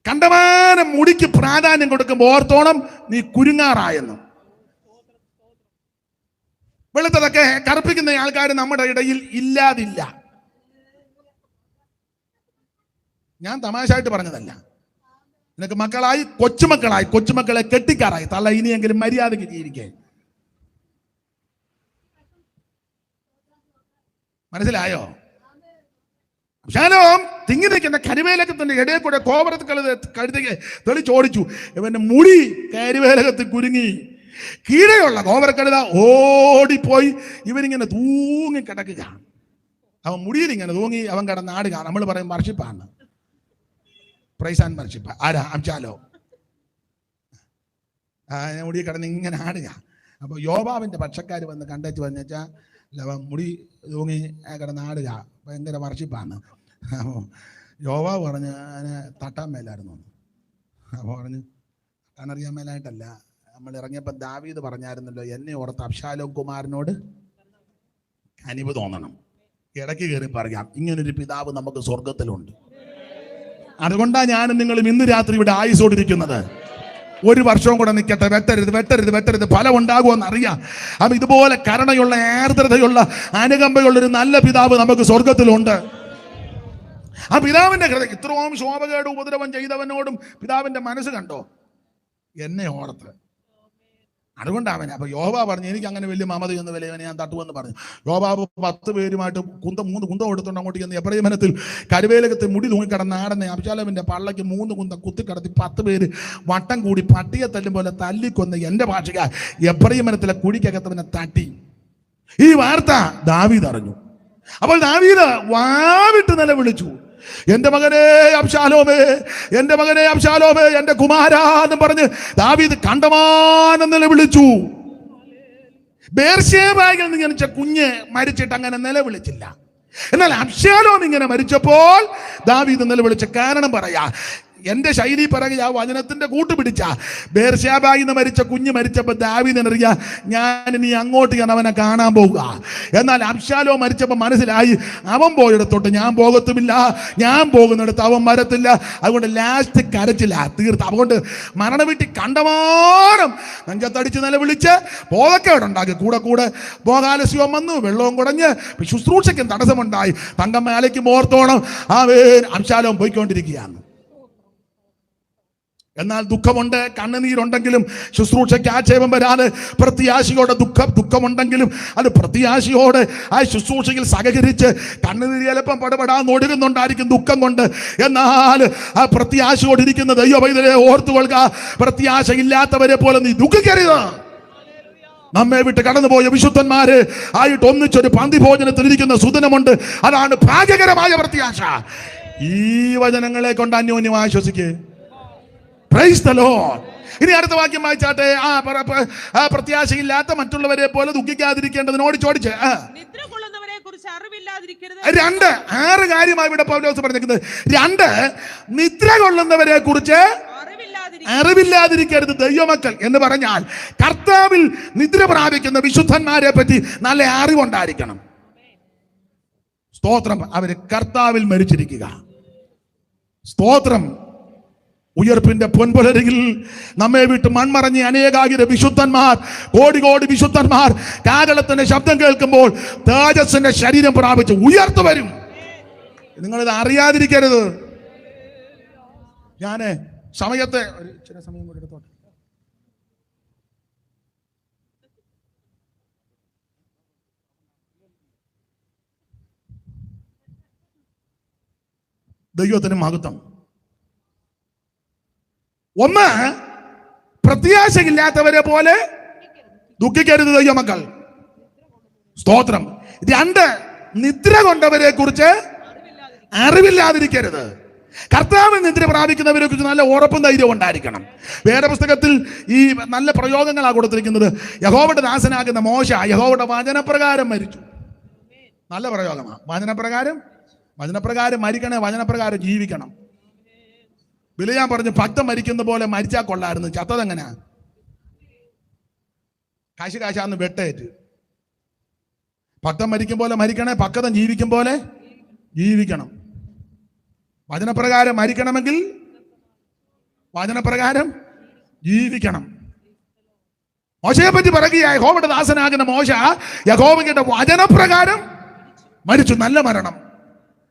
കണ്ടമാനം മുടിക്ക് പ്രാധാന്യം കൊടുക്കുമ്പോൾ ഓർത്തോണം നീ കുരുങ്ങാറായെന്നു. വെളുത്തതൊക്കെ കറുപ്പിക്കുന്ന ആൾക്കാർ നമ്മുടെ ഇടയിൽ ഇല്ലാതില്ല. ഞാൻ തമാശയായിട്ട് പറഞ്ഞതല്ല. നിനക്ക് മക്കളായി, കൊച്ചുമക്കളെ കെട്ടിക്കാറായി. തള്ള ഇനിയെങ്കിലും മര്യാദയ്ക്ക് ജീവിക്കേ. മനസ്സിലായോ? അബ്ശാലോം തിങ്ങി നിൽക്കുന്ന കരിവേലകത്തിന്റെ ഇടയിൽ കൂടെ കഴുതയ്ക്ക് തെളിച്ചോടിച്ചു. ഇവന്റെ മുടി കരിവേലകത്തിൽ കുരുങ്ങി. കീഴെയുള്ള കോവരക്കഴുത ഓടിപ്പോയി ഇവനിങ്ങനെ തൂങ്ങി കിടക്കുക. അവൻ മുടിയിൽ ഇങ്ങനെ തൂങ്ങി അവൻ കിടന്നാടുക. നമ്മൾ പറയും വർഷിപ്പാണ്, പ്രൈസ് ആൻഡ് വർഷിപ്പ്. ആരാ? അബ്ശാലോം. മുടി കിടന്ന് ഇങ്ങനെ ആടുക. അപ്പോൾ യോവാബിന്റെ പക്ഷക്കാർ വന്ന് കണ്ടേച്ച് വന്നുവെച്ചാൽ അവൻ മുടി തൂങ്ങി കിടന്നാടുക, ഭയങ്കര വർഷിപ്പാണ്. അപ്പോൾ യോവാബ് പറഞ്ഞ് അതിനെ തട്ടാൻ മേലായിരുന്നു. അപ്പോൾ പറഞ്ഞ് തട്ടാനറിയാൻ മേലായിട്ടല്ല, നമ്മൾ ഇറങ്ങിയപ്പോൾ ദാവീദ് പറഞ്ഞായിരുന്നല്ലോ, എന്നെ ഓർത്ത് അബ്ശാലോം കുമാരനോട് കനിവ് തോന്നണം. ഇടയ്ക്ക് കയറി പറയാം, ഇങ്ങനൊരു പിതാവ് നമുക്ക് സ്വർഗത്തിലുണ്ട്. അതുകൊണ്ടാണ് ഞാനും നിങ്ങളും ഇന്ന് രാത്രി ഇവിടെ ആയുസോടിരിക്കുന്നത്. 1 വർഷവും കൂടെ നിൽക്കട്ടെ, വെട്ടരുത്, ഫലം ഉണ്ടാകുമെന്ന് അറിയാം. അപ്പം ഇതുപോലെ കരുണയുള്ള, ആർദ്രതയുള്ള, അനുകമ്പയുള്ള ഒരു നല്ല പിതാവ് നമുക്ക് സ്വർഗത്തിലുണ്ട്. ആ പിതാവിന്റെ ഹൃദയം, ഇത്രയും ശോഭകേട് ഉപദ്രവം ചെയ്തവനോടും പിതാവിന്റെ മനസ്സ് കണ്ടോ, എന്നെ ഓർത്ത്. അതുകൊണ്ടാണ് അപ്പൊ യോവാബ് പറഞ്ഞു, എനിക്ക് അങ്ങനെ വലിയ മമതയൊന്നും വിലവനെ ഞാൻ തട്ടുമെന്ന് പറഞ്ഞു. യോവാബ് 10 പേരുമായിട്ട് 3 കുന്തം എടുത്തുകൊണ്ട് അങ്ങോട്ട് ചെന്ന് എബ്രഹിമനത്തിൽ കരുവേലകത്തിൽ മുടി തൂങ്ങിക്കിടന്ന ആടനെ അബ്ശാലോമിന്റെ പള്ളയ്ക്ക് 3 കുന്തം കുത്തിക്കിടത്തി 10 പേര് വട്ടം കൂടി പട്ടിയെ തല്ലും പോലെ തല്ലിക്കൊന്ന് എന്റെ ഭാഷക എബ്രഹിമനത്തിലെ കുഴിക്കകത്തവനെ തട്ടി. ഈ വാർത്ത ദാവീദ് അറിഞ്ഞു. അപ്പോൾ ദാവീദ് വാവിട്ട് നിലവിളിച്ചു, എന്റെ മകനെ അബ്ശാലോമേ, എന്റെ മകനെ അബ്ശാലോമേ, എന്റെ കുമാരാ എന്ന് പറഞ്ഞ് ദാവീദ് കണ്ടമാനം നിലവിളിച്ചു. ബേർശേബയിൽ നിന്ന് ജനിച്ച കുഞ്ഞ് മരിച്ചിട്ട് അങ്ങനെ നിലവിളിച്ചില്ല. എന്നാൽ അബ്ശാലോം ഇങ്ങനെ മരിച്ചപ്പോൾ ദാവീദ് നിലവിളിച്ച കാരണം പറയാ. എന്റെ ശൈലി പറയുക, ആ വചനത്തിന്റെ കൂട്ടുപിടിച്ച ബേർശേബയിൽ നിന്ന് മരിച്ച കുഞ്ഞ് മരിച്ചപ്പോൾ ദാവീദിനറിയാ, ഞാൻ ഇനി അങ്ങോട്ട് ഞാൻ അവനെ കാണാൻ പോവുക. എന്നാൽ അബ്ശാലോം മരിച്ചപ്പോൾ മനസ്സിലായി, അവൻ പോയിടത്തോട്ട് ഞാൻ പോകത്തുമില്ല, ഞാൻ പോകുന്നിടത്ത് അവൻ വരത്തില്ല. അതുകൊണ്ട് ലാസ്റ്റ് കരച്ചില്ല, തീർത്ത്. അതുകൊണ്ട് മരണ വീട്ടിൽ കണ്ടമാനം നെഞ്ചത്തടിച്ച് നിലവിളിച്ച് ബോധക്കേടുണ്ടാക്കി. കൂടെ ഭോഗാലസ്യവും വന്നു, വെള്ളവും കുടഞ്ഞ് ശുശ്രൂഷയ്ക്കും തടസ്സമുണ്ടായി. തങ്കമ്മയാലേക്ക് ഓർത്തോണം, അബ്ശാലോം പോയിക്കൊണ്ടിരിക്കുകയാണ്. എന്നാൽ ദുഃഖമുണ്ട്, കണ്ണുനീരുണ്ടെങ്കിലും ശുശ്രൂഷയ്ക്ക് ആക്ഷേപം വരാതെ പ്രത്യാശയോടെ ദുഃഖമുണ്ടെങ്കിലും അത് പ്രത്യാശയോടെ ആ ശുശ്രൂഷയിൽ സഹകരിച്ച് കണ്ണുനീര് ചിലപ്പം പടപെടാൻ ഒടുകുന്നുണ്ടായിരിക്കും ദുഃഖം കൊണ്ട്. എന്നാൽ ആ പ്രത്യാശയോടെ ഇരിക്കുന്ന ദൈവവൈദ്യരെ ഓർത്തുകൊള്ളുക. പ്രത്യാശയില്ലാത്തവരെ പോലെ നീ ദുഃഖിക്കരുത്. നമ്മെ വിട്ട് കടന്നുപോയ വിശുദ്ധന്മാര് ആയിട്ട് ഒന്നിച്ചൊരു പന്തി ഭോജനത്തിൽ ഇരിക്കുന്ന സുദിനമുണ്ട്. അതാണ് ഭാഗ്യകരമായ പ്രത്യാശ. ഈ വചനങ്ങളെ കൊണ്ട് അന്യോന്യം ആശ്വസിക്കേ. Price the Lord. ഇനി അടുത്ത വാക്യം വായിച്ചാട്ടെ. പ്രത്യാശയില്ലാത്ത മറ്റുള്ളവരെ പോലെ ദുഃഖിക്കാതിരിക്കേണ്ടതിന് ഓടിച്ചോടിച്ച് നിദ്ര കൊള്ളുന്നവരെ കുറിച്ച് അറിവില്ലാതിരിക്കരുത്. 6 കാര്യമായി ഇവിടെ പൗലോസ് പറഞ്ഞിരിക്കുന്നത്. 2, നിദ്ര കൊള്ളുന്നവരെ കുറിച്ച് അറിവില്ലാതിരിക്കരുത്. ദൈവമക്കൾ എന്ന് പറഞ്ഞാൽ കർത്താവിൽ നിദ്ര പ്രാപിക്കുന്ന വിശുദ്ധന്മാരെ പറ്റി നല്ല അറിവുണ്ടായിരിക്കണം. സ്തോത്രം. അവര് കർത്താവിൽ മരിച്ചിരിക്കുക. സ്തോത്രം. ഉയർപ്പിന്റെ പൊൻപുലരികിൽ നമ്മെ വിട്ട് മൺമറഞ്ഞ് അനേകായിരം വിശുദ്ധന്മാർ, കോടി വിശുദ്ധന്മാർ കാഹളത്തിന്റെ ശബ്ദം കേൾക്കുമ്പോൾ തേജസ്സിന്റെ ശരീരം പ്രാപിച്ച് ഉയർത്തു വരും. നിങ്ങളിത് അറിയാതിരിക്കരുത്. ഞാന് സമയത്തെ ചില സമയം കൂടെ എടുത്തോട്ടെ. ദൈവത്തിന് മഹത്വം. 1, പ്രത്യാശയില്ലാത്തവരെ പോലെ ദുഃഖിക്കരുത് ദൈവമക്കൾ. സ്തോത്രം. 2, നിദ്ര കൊണ്ടവരെ കുറിച്ച് അറിവില്ലാതിരിക്കരുത്. കർത്താവിൽ നിദ്ര പ്രാപിക്കുന്നവരെ കുറിച്ച് നല്ല ഉറപ്പും ധൈര്യവും ഉണ്ടായിരിക്കണം. വേദപുസ്തകത്തിൽ ഈ നല്ല പ്രയോഗങ്ങളാണ് കൊടുത്തിരിക്കുന്നത്. യഹോവയുടെ ദാസനാകുന്ന മോശ യഹോവയുടെ വചനപ്രകാരം മരിച്ചു. നല്ല പ്രയോഗമാണ്. വചനപ്രകാരം മരിക്കണേ, വചനപ്രകാരം ജീവിക്കണം. ബിലെയാം പറഞ്ഞു, ഭക്തൻ മരിക്കുന്ന പോലെ മരിച്ചാൽ കൊള്ളായിരുന്നു. ചത്തതെങ്ങനെയാ? കാശാന്ന് വെട്ടേറ്റ്. ഭക്തൻ മരിക്കും പോലെ മരിക്കണേ, ഭക്തൻ ജീവിക്കും പോലെ ജീവിക്കണം. വചനപ്രകാരം മരിക്കണമെങ്കിൽ വചനപ്രകാരം ജീവിക്കണം. മോശയെ പറ്റി പറയുക, യഹോവയുടെ ദാസനാകുന്ന മോശ യഹോവയുടെ വചനപ്രകാരം മരിച്ചു. നല്ല മരണം.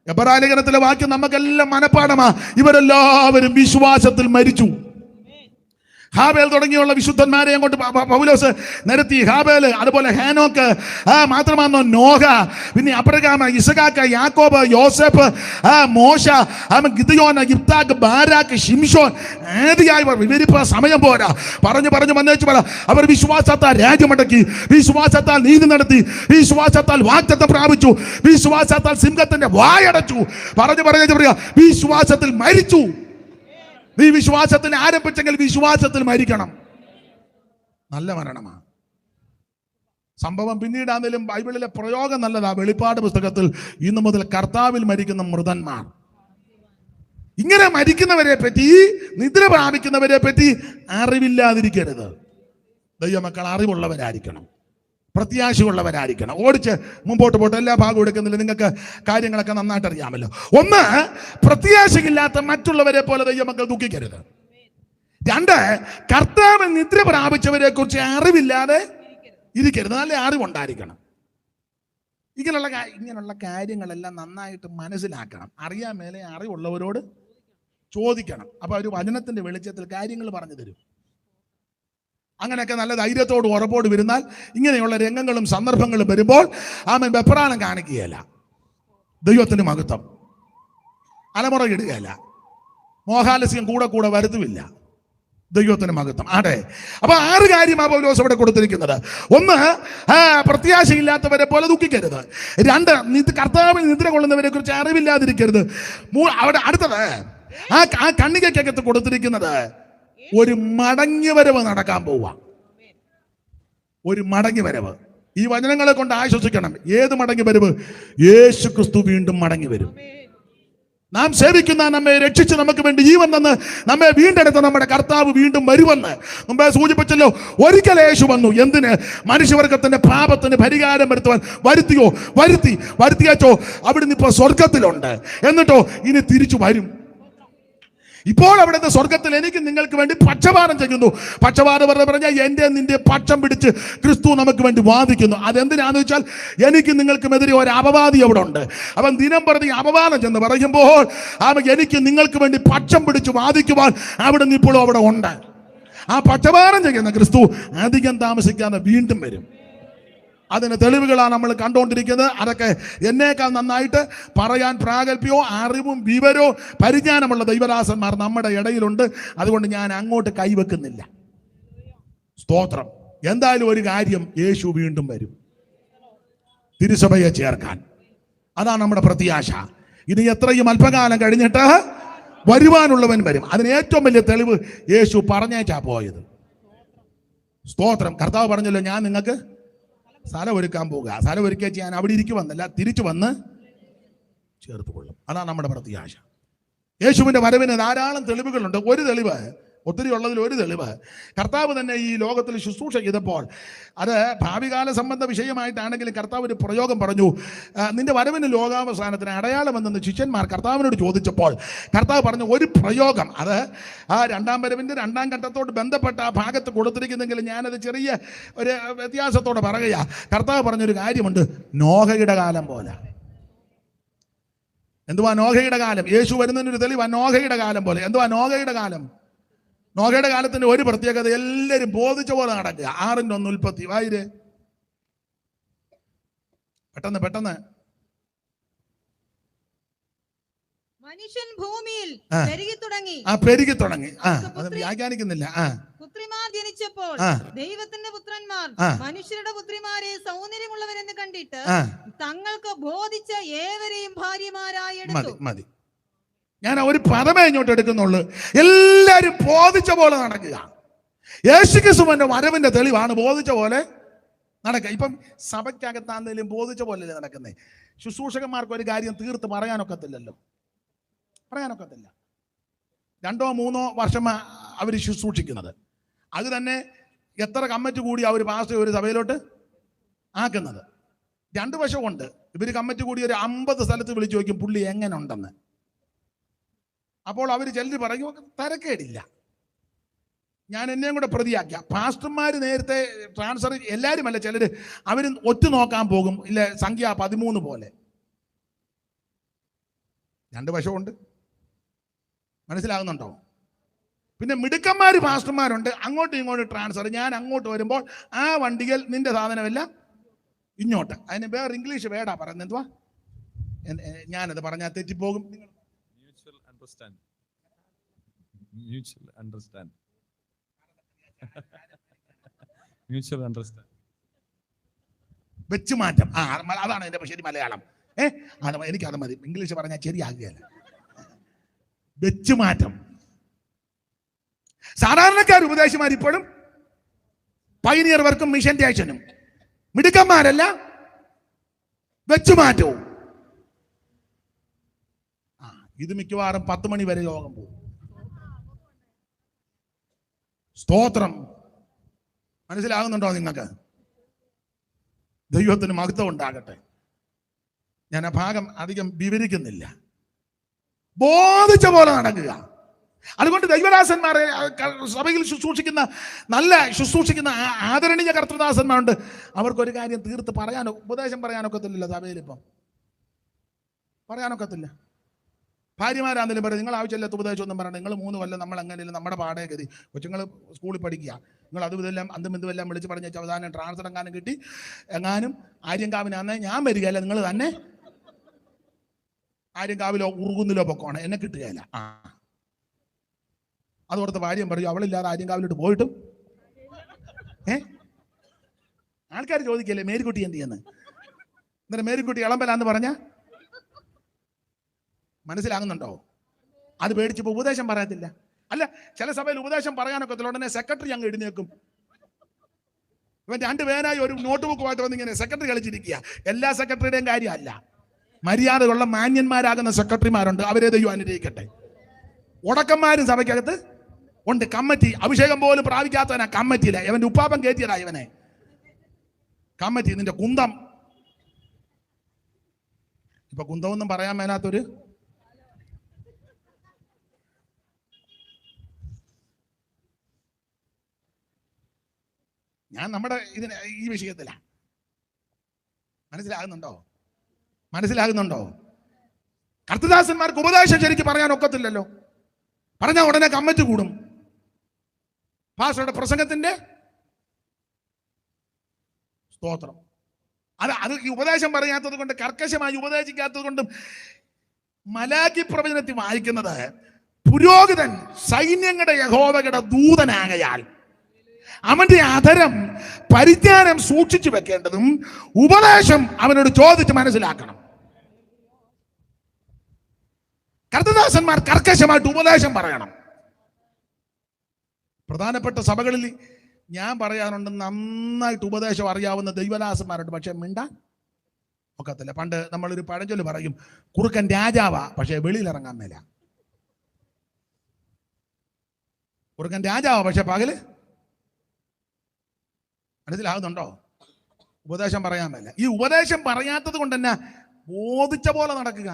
എബ്രായ ലേഖനത്തിലെ വാക്യം നമുക്കെല്ലാം മനപ്പാടമാ. ഇവരെല്ലാവരും വിശ്വാസത്തിൽ മരിച്ചു. ഹാബേൽ തുടങ്ങിയുള്ള വിശുദ്ധന്മാരെ അങ്ങോട്ട് പൗലോസ് നിരത്തി. ഹാബേൽ, അതുപോലെ ഹേനോക്ക്, മാത്രമാണോ നോഹ, പിന്നെ അബ്രഹാം, ഇസഹാക്ക്, യാക്കോബ്, യോസെഫ്, മോശ, ഗിദെയോൻ, യിഫ്താക്ക്, ബാരാക്ക്, ശിംശോൻ ആദിയായി വിവരിപ്പ സമയം പോരാ. പറഞ്ഞു വന്നേച്ചു പറ. അവർ വിശ്വാസത്താൽ രാജ്യമടക്കി, വിശ്വാസത്താൽ നീതി നടത്തി, വിശ്വാസത്താൽ വാഗ്ദത്തം പ്രാപിച്ചു, വിശ്വാസത്താൽ സിംഹത്തിന്റെ വായടച്ചു. പറഞ്ഞു പറയാ, വിശ്വാസത്തിൽ മരിച്ചു. നീ വിശ്വാസത്തിൽ ആരംഭിച്ചെങ്കിൽ വിശ്വാസത്തിൽ മരിക്കണം. നല്ല മരണമാണ്. സംഭവം പിന്നീടാണെങ്കിലും ബൈബിളിലെ പ്രയോഗം നല്ലതാ. വെളിപ്പാട് പുസ്തകത്തിൽ ഇന്നു മുതൽ കർത്താവിൽ മരിക്കുന്ന മൃതന്മാർ, ഇങ്ങനെ മരിക്കുന്നവരെ പറ്റി, നിദ്ര പ്രാപിക്കുന്നവരെ പറ്റി അറിവില്ലാതിരിക്കരുത്. ദൈവമക്കൾ അറിവുള്ളവരായിരിക്കണം, പ്രത്യാശയുള്ളവരായിരിക്കണം. ഓടിച്ച് മുമ്പോട്ട് പോട്ടെ. എല്ലാ ഭാഗവും എടുക്കുന്നില്ല, നിങ്ങൾക്ക് കാര്യങ്ങളൊക്കെ നന്നായിട്ട് അറിയാമല്ലോ. 1, പ്രത്യാശയില്ലാത്ത മറ്റുള്ളവരെ പോലെ ദൈവമക്കൾ ദുഃഖിക്കരുത്. 2, കർത്താവ് നിദ്ര പ്രാപിച്ചവരെ കുറിച്ച് അറിവില്ലാതെ ഇരിക്കരുത്. നല്ല അറിവുണ്ടായിരിക്കണം. ഇങ്ങനെയുള്ള കാര്യങ്ങളെല്ലാം നന്നായിട്ട് മനസ്സിലാക്കണം. അറിയാൻ മേലെ അറിവുള്ളവരോട് ചോദിക്കണം. അപ്പൊ അവർ വചനത്തിന്റെ വെളിച്ചത്തിൽ കാര്യങ്ങൾ പറഞ്ഞു തരും. അങ്ങനെയൊക്കെ നല്ല ധൈര്യത്തോട് ഉറപ്പോട് വരുന്നാൽ ഇങ്ങനെയുള്ള രംഗങ്ങളും സന്ദർഭങ്ങളും വരുമ്പോൾ ആമേൻ വെപ്രാളം കാണിക്കുകയല്ല. ദൈവത്തിന് മഹത്വം. അലമുറ ഇടുകയല്ല. മോഹാലസ്യം കൂടെ വരുത്തുമില്ല. ദൈവത്തിന് മഹത്വം. ആടെ. അപ്പൊ 6 കാര്യമാണ് പൗലോസ് ഇവിടെ കൊടുത്തിരിക്കുന്നത്. 1, പ്രത്യാശയില്ലാത്തവരെ പോലെ ദുഃഖിക്കരുത്. 2, കർത്താവിൽ നിദ്ര കൊള്ളുന്നവരെ കുറിച്ച് അറിവില്ലാതിരിക്കരുത്. അവിടെ അടുത്തത് ആ കണ്ണികയ്ക്കകത്ത് കൊടുത്തിരിക്കുന്നത് ഒരു മടങ്ങിവരവ് നടക്കാൻ പോവുക. ഒരു മടങ്ങിവരവ്. ഈ വചനങ്ങളെ കൊണ്ട് ആശ്വസിക്കണം. ഏത് മടങ്ങിവരവ്? യേശു ക്രിസ്തു വീണ്ടും മടങ്ങി വരും. നാം സേവിക്കുന്ന, നമ്മെ രക്ഷിച്ച് നമുക്ക് വേണ്ടി ജീവൻ തന്ന് നമ്മെ വീണ്ടെടുത്ത നമ്മുടെ കർത്താവ് വീണ്ടും വരുമെന്ന് മുമ്പേ സൂചിപ്പിച്ചല്ലോ. ഒരിക്കൽ യേശു വന്നു. എന്തിന്? മനുഷ്യവർഗത്തിന്റെ പാപത്തിന് പരിഹാരം വരുത്തുവാൻ. വരുത്തിയാച്ചോ അവിടുന്ന് ഇപ്പോൾ സ്വർഗത്തിലുണ്ട്. എന്നിട്ടോ ഇനി തിരിച്ചു വരും. ഇപ്പോൾ അവിടുത്തെ സ്വർഗത്തിൽ എനിക്ക് നിങ്ങൾക്ക് വേണ്ടി പക്ഷപാതം ചെയ്യുന്നു. പക്ഷപാതം പറഞ്ഞാൽ എൻ്റെ നിന്റെ പക്ഷം പിടിച്ച് ക്രിസ്തു നമുക്ക് വേണ്ടി വാദിക്കുന്നു. അതെന്തിനാന്ന് വെച്ചാൽ എനിക്ക് നിങ്ങൾക്കുമെതിരെ ഒരു അപവാദി അവിടെ ഉണ്ട്. അവൻ ദിനം പ്രതി അപവാദം ചെന്ന് പറയുമ്പോൾ എനിക്ക് നിങ്ങൾക്ക് വേണ്ടി പക്ഷം പിടിച്ച് വാദിക്കുവാൻ അവിടുന്ന് ഇപ്പോഴും അവിടെ ഉണ്ട്. ആ പക്ഷപാതം ചെയ്യുന്ന ക്രിസ്തു അധികം താമസിക്കാതെ വീണ്ടും വരും. അതിന് തെളിവുകളാണ് നമ്മൾ കണ്ടുകൊണ്ടിരിക്കുന്നത്. അതൊക്കെ എന്നേക്കാൾ നന്നായിട്ട് പറയാൻ പ്രാഗൽഭ്യവും അറിവും വിവരവും പരിജ്ഞാനമുള്ള ദൈവദാസന്മാർ നമ്മുടെ ഇടയിലുണ്ട്. അതുകൊണ്ട് ഞാൻ അങ്ങോട്ട് കൈവെക്കുന്നില്ല. സ്തോത്രം. എന്തായാലും ഒരു കാര്യം, യേശു വീണ്ടും വരും തിരുസഭയെ ചേർക്കാൻ. അതാണ് നമ്മുടെ പ്രത്യാശ. ഇനി എത്രയും അല്പകാലം കഴിഞ്ഞിട്ട് വരുവാനുള്ളവൻ വരും. അതിന് ഏറ്റവും വലിയ തെളിവ് യേശു പറഞ്ഞേച്ചാ പോയത്. സ്തോത്രം. കർത്താവ് പറഞ്ഞല്ലോ, ഞാൻ നിങ്ങൾക്ക് സ്ഥലം ഒരുക്കാൻ പോകുക. സ്ഥലം ഒരുക്കിയ ഞാൻ അവിടെ ഇരിക്കുവന്നല്ല, തിരിച്ചു വന്ന് ചേർത്ത് കൊള്ളും. അതാണ് നമ്മുടെ പ്രത്യാശ. യേശുവിൻ്റെ വരവിന് ധാരാളം തെളിവുകളുണ്ട്. ഒരു തെളിവ്, ഒത്തിരി ഉള്ളതിൽ ഒരു തെളിവ്, കർത്താവ് തന്നെ ഈ ലോകത്തിൽ ശുശ്രൂഷ ചെയ്തപ്പോൾ, അത് ഭാവികാല സംബന്ധ വിഷയമായിട്ടാണെങ്കിലും കർത്താവ് ഒരു പ്രയോഗം പറഞ്ഞു. നിന്റെ വരവിന് ലോകാവസാനത്തിന് അടയാളം എന്തെന്ന് ശിഷ്യന്മാർ കർത്താവിനോട് ചോദിച്ചപ്പോൾ കർത്താവ് പറഞ്ഞു ഒരു പ്രയോഗം. അത് ആ രണ്ടാം വരവിൻ്റെ രണ്ടാം ഘട്ടത്തോട് ബന്ധപ്പെട്ട ആ ഭാഗത്ത് കൊടുത്തിരിക്കുന്നെങ്കിൽ ഞാനത് ചെറിയ ഒരു വ്യത്യാസത്തോടെ പറയുക. കർത്താവ് പറഞ്ഞൊരു കാര്യമുണ്ട്, നോഹയുടെ കാലം പോലെ. എന്തുവാ നോഹയുടെ കാലം? യേശു വരുന്നതിനൊരു തെളിവാ നോഹയുടെ കാലം പോലെ. എന്തുവാ നോഹയുടെ കാലം? നോഹയുടെ കാലത്തിന്റെ ഒരു പ്രത്യേകത, എല്ലാവരും ബോധിച്ച പോലെ നടക്കുക. 6:1 ഉൽപ്പത്തി വായിര്. പെട്ടെന്ന്. മനുഷ്യൻ ഭൂമിയിൽ പെരുകി തുടങ്ങി. അത് വ്യാഖ്യാനിക്കുന്നില്ല. പുത്രിമാർ ജനിച്ചപ്പോൾ ദൈവത്തിന്റെ പുത്രന്മാർ മനുഷ്യരുടെ പുത്രിമാരെ സൗന്ദര്യമുള്ളവരെന്ന് കണ്ടിട്ട് തങ്ങൾക്ക് ബോധിച്ച ഏവരെയും ഭാര്യമാരായി എടുത്തു. മതി. ഞാൻ ഒരു പദമേ ഇങ്ങോട്ട് എടുക്കുന്നുള്ളൂ. എല്ലാവരും ബോധിച്ച പോലെ നടക്കുക. യേശുക്രിസ്തുവിന്റെ വരവിന്റെ തെളിവാണ് ബോധിച്ച പോലെ നടക്കുക. ഇപ്പം സഭയ്ക്കകത്താണെങ്കിലും ബോധിച്ച പോലെയല്ലേ നടക്കുന്നേ. ശുശ്രൂഷകന്മാർക്ക് ഒരു കാര്യം തീർത്ത് പറയാനൊക്കത്തില്ല. 2-3 വർഷം അവർ ശുശ്രൂഷിക്കുന്നത്. അത് തന്നെ എത്ര കമ്മിറ്റി കൂടി അവർ പാസ്റ്റർ ഒരു സഭയിലോട്ട് ആക്കുന്നത്. 2 വശമുണ്ട്. ഇവർ കമ്മിറ്റി കൂടി ഒരു 50 സ്ഥലത്ത് വിളിച്ചു ചോദിക്കും പുള്ളി എങ്ങനെ ഉണ്ടെന്ന്. അപ്പോൾ അവർ ചിലർ പറയും തരക്കേടില്ല. ഞാൻ എന്നെയും കൂടെ പ്രതിയാക്കിയ പാസ്റ്റർമാർ നേരത്തെ ട്രാൻസ്ഫർ, എല്ലാവരും അല്ല, ചിലർ അവർ ഒറ്റ നോക്കാൻ പോകും. ഇല്ല, സംഖ്യ 13 പോലെ. 2 വശമുണ്ട്. മനസ്സിലാകുന്നുണ്ടോ? പിന്നെ മിടുക്കന്മാർ പാസ്റ്റർമാരുണ്ട്, അങ്ങോട്ടും ഇങ്ങോട്ടും ട്രാൻസ്ഫർ. ഞാൻ അങ്ങോട്ട് വരുമ്പോൾ ആ വണ്ടിയിൽ നിന്റെ സാധനമല്ല ഇങ്ങോട്ട്. അതിന് വേറെ ഇംഗ്ലീഷ് വേടാ പറയുന്നത്. എന്തുവാ? ഞാനത് പറഞ്ഞാൽ തെറ്റിപ്പോകും. വെച്ച് മാറ്റം. അതാണ് എന്റെ ശരി മലയാളം. എനിക്കത് മതി. ഇംഗ്ലീഷ് പറഞ്ഞാൽ ശരിയാകുകയല്ല. വെച്ച് മാറ്റം. സാധാരണക്കാർ ഉപദേശിമാർ ഇപ്പോഴും പൈനിയർ വർക്കും മിഷൻ ആക്ഷനും മിടുക്കന്മാരല്ല, വെച്ചുമാറ്റവും. ഇത് മിക്കവാറും 10 മണി വരെ ലോകം പോകും. സ്തോത്രം. മനസ്സിലാകുന്നുണ്ടോ നിങ്ങൾക്ക്? ദൈവത്തിന് മഹത്വം ഉണ്ടാകട്ടെ. ഞാൻ ആ ഭാഗം അധികം വിവരിക്കുന്നില്ല. ബോധിച്ച പോലെ നടക്കുക. അതുകൊണ്ട് ദൈവദാസന്മാരെ സഭയിൽ ശുശ്രൂഷിക്കുന്ന ആദരണീയ കർത്തൃദാസന്മാരുണ്ട്. അവർക്കൊരു കാര്യം തീർത്ത് ഉപദേശം പറയാനൊക്കത്തില്ലല്ലോ. സഭയിൽ ഇപ്പം പറയാനൊക്കത്തില്ല. ഭാര്യമാരാണെങ്കിലും പറയും നിങ്ങൾ ആവശ്യമില്ലാത്ത ഉപദേശം ഒന്നും പറയണം. നിങ്ങൾ 3 കൊല്ലം നമ്മൾ എങ്ങനെയും നമ്മുടെ പാടേ കരുതി കൊച്ചുങ്ങൾ സ്കൂളിൽ പഠിക്കുക. നിങ്ങൾ അതും ഇതെല്ലാം അന്തും ഇതുമെല്ലാം വിളിച്ച് പറഞ്ഞ അവസാനം ട്രാൻസ്ഫർ എങ്ങാനും കിട്ടി എങ്ങാനും ആര്യങ്കാവിനാന്നേ ഞാൻ വരികയല്ല, നിങ്ങൾ തന്നെ ആര്യങ്കാവിലോ ഉറുകുന്നിലോ പൊക്കോണം, എന്നെ കിട്ടുകയില്ല. അതോടത്ത് ഭാര്യം പറയും അവളില്ലാതെ ആര്യങ്കാവിലോട്ട് പോയിട്ടും ആൾക്കാർ ചോദിക്കല്ലേ മേരിക്കുട്ടി എന്ത് ചെയ്യുന്നത്? എന്നിട്ട് മേരിക്കുട്ടി ഇളമ്പലാന്ന് പറഞ്ഞ മനസ്സിലാകുന്നുണ്ടോ? അത് പേടിച്ചപ്പോൾ ഉപദേശം പറയത്തില്ല. അല്ല, ചില സഭയിൽ ഉപദേശം പറയാനൊക്കത്തില്ല. ഉടനെ സെക്രട്ടറി അങ്ങ് എഴുന്നേക്കും. ഇവൻ 2 പേരായി ഒരു നോട്ട് ബുക്കുമായിട്ട് വന്നിങ്ങനെ സെക്രട്ടറി കളിച്ചിരിക്കുക. എല്ലാ സെക്രട്ടറിയുടെയും കാര്യമല്ല. മര്യാദയുള്ള മാന്യന്മാരാകുന്ന സെക്രട്ടറിമാരുണ്ട്, അവരെ ദൈവം അനുഗ്രഹിക്കട്ടെ. ഉടക്കന്മാരും സഭയ്ക്കകത്ത് ഉണ്ട്. കമ്മിറ്റി അഭിഷേകം പോലും പ്രാപിക്കാത്തവനാ കമ്മിറ്റിയില്ല. ഇവന്റെ ഉപ്പാപ്പൻ കയറ്റിയതാ ഇവനെ കമ്മിറ്റി. നിന്റെ കുന്തം, ഇപ്പൊ കുന്തമൊന്നും പറയാൻ മേലാത്തൊരു ഞാൻ നമ്മുടെ ഈ വിഷയത്തിലാ. മനസ്സിലാകുന്നുണ്ടോ? കർത്തൃദാസന്മാർക്ക് ഉപദേശം ശരിക്കും പറയാൻ ഒക്കത്തില്ലല്ലോ. പറഞ്ഞാൽ ഉടനെ കമ്മിറ്റി കൂടും. പാസ്റ്ററുടെ പ്രസംഗത്തിന്റെ സ്തോത്രം. അത് ഈ ഉപദേശം പറയാത്തത് കൊണ്ട്, കർക്കശമായി ഉപദേശിക്കാത്തത് കൊണ്ടും. മലാക്കി പ്രവചനത്തിൽ വായിക്കുന്നത് പുരോഹിതൻ സൈന്യങ്ങളുടെ യഹോവയുടെ ദൂതനാകയാൽ അവന്റെ അധരം പരിജ്ഞാനം സൂക്ഷിച്ചു വെക്കേണ്ടതും ഉപദേശം അവനോട് ചോദിച്ച് മനസ്സിലാക്കണം. കർത്തദാസന്മാർ കർക്കശമായിട്ട് ഉപദേശം പറയണം. പ്രധാനപ്പെട്ട സഭകളിൽ ഞാൻ പറയാറുണ്ട്, നന്നായിട്ട് ഉപദേശം അറിയാവുന്ന ദൈവദാസന്മാരുണ്ട്, പക്ഷെ മിണ്ടാൻ ഒക്കത്തില്ല. പണ്ട് നമ്മളൊരു പഴഞ്ചൊല്ല് പറയും, കുറുക്കൻ രാജാവാ പക്ഷെ വെളിയിലിറങ്ങാൻ മേല. കുറുക്കൻ രാജാവാ പക്ഷെ പകല് മനസ്സിലാകുന്നുണ്ടോ? ഉപദേശം പറയാൻ മേല. ഈ ഉപദേശം പറയാത്തത് കൊണ്ട് തന്നെ ബോധിച്ച പോലെ നടക്കുക.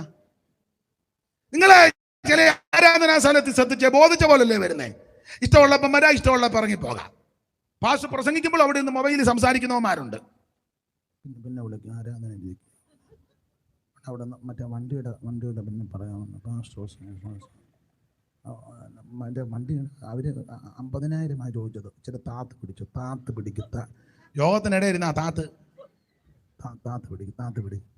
നിങ്ങളെ ചില ആരാധനാ സ്ഥലത്ത് ശ്രദ്ധിച്ച് ബോധിച്ച പോലല്ലേ വരുന്നേ. ഇഷ്ടമുള്ളപ്പം വരാ, ഇഷ്ടമുള്ളപ്പം ഇറങ്ങിപ്പോകാം. പാസ്റ്റർ പ്രസംഗിക്കുമ്പോൾ അവിടെ നിന്ന് മൊബൈലിൽ സംസാരിക്കുന്നവന്മാരുണ്ട്. പിന്നെ വിളിക്കും ആരാധന അവിടെ മറ്റേ വണ്ടിയുടെ പിന്നെ പറയാമെന്ന് മറ്റേ വണ്ടി അവർ 50,000 ചോദിച്ചത്. ചില താത്ത് പിടിക്കും. യോഗത്തിനിടെ ഇരുന്ന താത്ത് പിടിക്കും.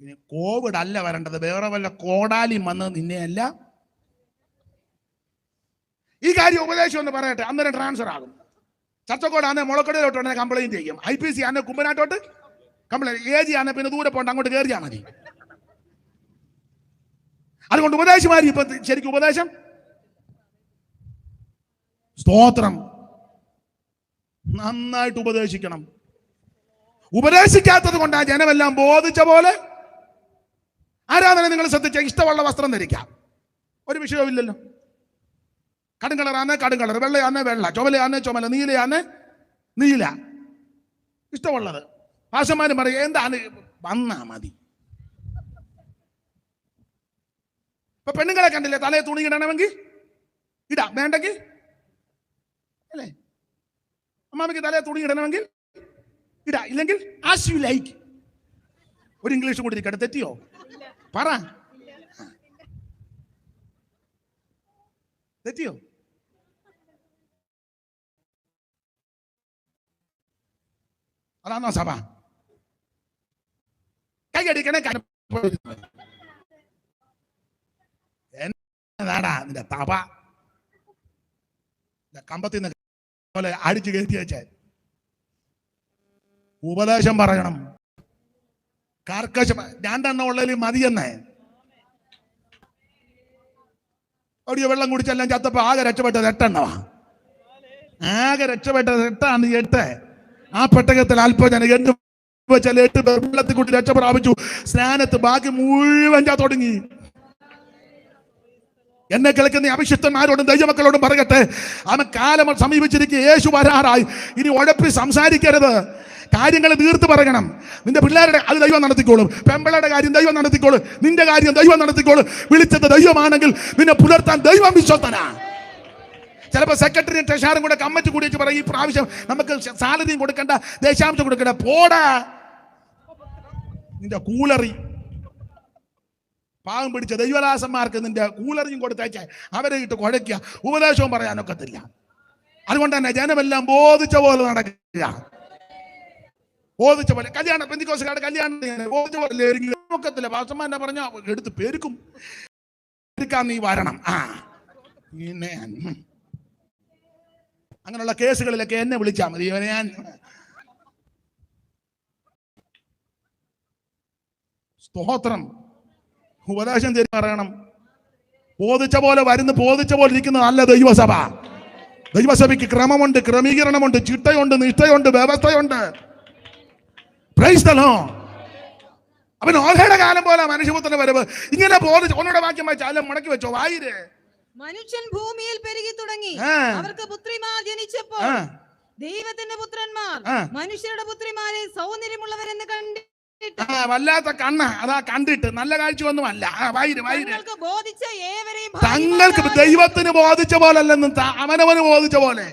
ഇനി കോവിഡ് അല്ല വരേണ്ടത്, വേറെ വല്ല കോടാലിയും വന്ന് നിന്നെയല്ല. ഈ കാര്യം ഉപദേശം എന്ന് പറയട്ടെ, അന്നേരം ട്രാൻസ്ഫർ ആകും. ചർച്ചക്കോട് ആണെ മുളക്കടയിലോട്ട് കംപ്ലൈന്റ് ചെയ്യും. IPC ആണെ കുമ്പനാട്ടോട്ട് കംപ്ലൈന്റ്, AG ആണെ പിന്നെ ദൂരെ പോകണ്ട, അങ്ങോട്ട് കയറിയാൽ മതി. അതുകൊണ്ട് ഉപദേശമാരി ഇപ്പൊ ശരിക്കും ഉപദേശം സ്തോത്രം നന്നായിട്ട് ഉപദേശിക്കണം. ഉപദേശിക്കാത്തത് കൊണ്ട് ആ ജനമെല്ലാം ബോധിച്ച പോലെ ആരാധന നിങ്ങൾ ശ്രദ്ധിച്ച ഇഷ്ടമുള്ള വസ്ത്രം ധരിക്കാം, ഒരു വിഷയവുമില്ലല്ലോ. കടുങ്കളറാണ് കടുങ്കളർ, വെള്ളയാന്ന് വെള്ള, ചുമലയാന്ന് ചുമല, നീലയാന്ന് നീല, ഇഷ്ടമുള്ളത്. ഭാഷന്മാരും പറയും എന്താണ് വന്നാ മതി. ഇപ്പൊ പെണ്ണുങ്ങളെ കണ്ടില്ലേ, തലയെ തുണി ഇടണമെങ്കിൽ ഇടാം, വേണ്ടെങ്കിൽ അല്ലേ. അമ്മാമയ്ക്ക് തലയെ തുണി ഇടണമെങ്കിൽ ഇടാ, ഇല്ലെങ്കിൽ ആസ് യു ലൈക്ക്. ഒരു ഇംഗ്ലീഷ് കൂടി ഇരിക്കട്ടെ, തെറ്റിയോ പറ, തെറ്റിയോ? അതാണോ സഭ? കൈയടിക്കണേ. എന്നാടാ നിന്റെ തപ കമ്പത്തിൽ നിന്ന് പോലെ അടിച്ചു കയറ്റി വെച്ചാൽ ഉപദേശം പറയണം. കർക്കശം 2 എണ്ണം ഉള്ളതിൽ മതിയെന്നേ. ഒടിയ വെള്ളം കുടിച്ചെല്ലാം ചത്തപ്പോ ആകെ രക്ഷപ്പെട്ടത് 8 എണ്ണമാ. ആകെ രക്ഷപ്പെട്ടത് 8. ആ പെട്ടകത്തിൽ അല്പജനം 8 വെച്ചാൽ 8 പേർ വെള്ളത്തിൽ കൂട്ടി രക്ഷ പ്രാപിച്ചു. സ്നാനത്ത് ബാക്കി മുഴുവൻ തുടങ്ങി. എന്നെ കേൾക്കുന്ന അഭിഷിക്തന്മാരോടും ദൈവമക്കളോടും പറയട്ടെ, അവൻ കാലം സമീപിച്ചിരിക്കുക, യേശു വരാറായി. ഇനി ഉഴപ്പി സംസാരിക്കരുത്, കാര്യങ്ങൾ തീർത്ത് പറയണം. നിന്റെ പിള്ളേരുടെ അത് ദൈവം നടത്തിക്കോളും, പെമ്പിളയുടെ കാര്യം ദൈവം നടത്തിക്കോളും, നിന്റെ കാര്യം ദൈവം നടത്തിക്കോളും. വിളിച്ചത് ദൈവമാണെങ്കിൽ നിന്നെ പുലർത്താൻ ദൈവം വിശ്വസ്തനാ. ചിലപ്പോൾ സെക്രട്ടറിയും ട്രഷറും കൂടെ കമ്മിറ്റി കൂടി വെച്ച് പറയും, ഈ പ്രാവശ്യം നമുക്ക് സാലറിയും കൊടുക്കണ്ട, ദേശാംശം കൊടുക്കണ്ട, പോടാ നിന്റെ കൂലറി. പാവം പിടിച്ച ദൈവദാസന്മാർക്ക് നിന്റെ കൂലറിയും കൊടുത്തയച്ച അവരെ ഇട്ട് കുഴയ്ക്കുക, ഉപദേശവും പറയാനൊക്കത്തില്ല. അതുകൊണ്ട് തന്നെ ജനമെല്ലാം ബോധിച്ച പോലെ നടക്കുക. ബോധിച്ച പോലെ കല്യാണം, പെന്തിക്കോസുകാരുടെ കല്യാണം ബോധിച്ച പോലെ ഒക്കത്തില്ല. പാസ്റ്റർമാരെ പറഞ്ഞ എടുത്ത് പെരുക്കും, നീ വരണം. പിന്നെ അങ്ങനെയുള്ള കേസുകളിലൊക്കെ എന്നെ വിളിച്ചാൽ മതി. ഞാൻ സ്തോത്രം ഉപദേശം പറയണം. ബോധിച്ച പോലെ വരുന്ന, ബോധിച്ച പോലെ ഇരിക്കുന്ന നല്ല ദൈവസഭ. ദൈവസഭയ്ക്ക് ക്രമമുണ്ട്, ക്രമീകരണമുണ്ട്, ചിട്ടയുണ്ട്, നിഷ്ഠയുണ്ട്, വ്യവസ്ഥയുണ്ട്. Praise the Lord. അവൻ ഓഹയുടെ കാലം പോലെ മനുഷ്യപുത്രന്റെ വരവ്. ഇങ്ങനെ ബോധിച്ച് ഒന്നുകൂടെ വാക്യം വായിച്ച അല്ല മുടക്കി വെച്ചോ വായിരേ. മനുഷ്യൻ ഭൂമിയിൽ പെരുകി തുടങ്ങി, അവർക്ക് പുത്രിമാർ ജനിച്ചപ്പോൾ ദൈവത്തിന്റെ പുത്രന്മാർ മനുഷ്യരുടെ പുത്രിമാരെ സൗന്ദര്യമുള്ളവരെന്ന് കണ്ടിട്ട് വല്ലാത്ത കണ്ണ അതാ കണ്ടിട്ട് നല്ല കാഴ്ചയൊന്നും അല്ല. ബോധിച്ച തങ്ങൾക്ക് ദൈവത്തിന് ബോധിച്ച പോലെ അല്ലെന്നും അവനവന് ബോധിച്ച പോലെ,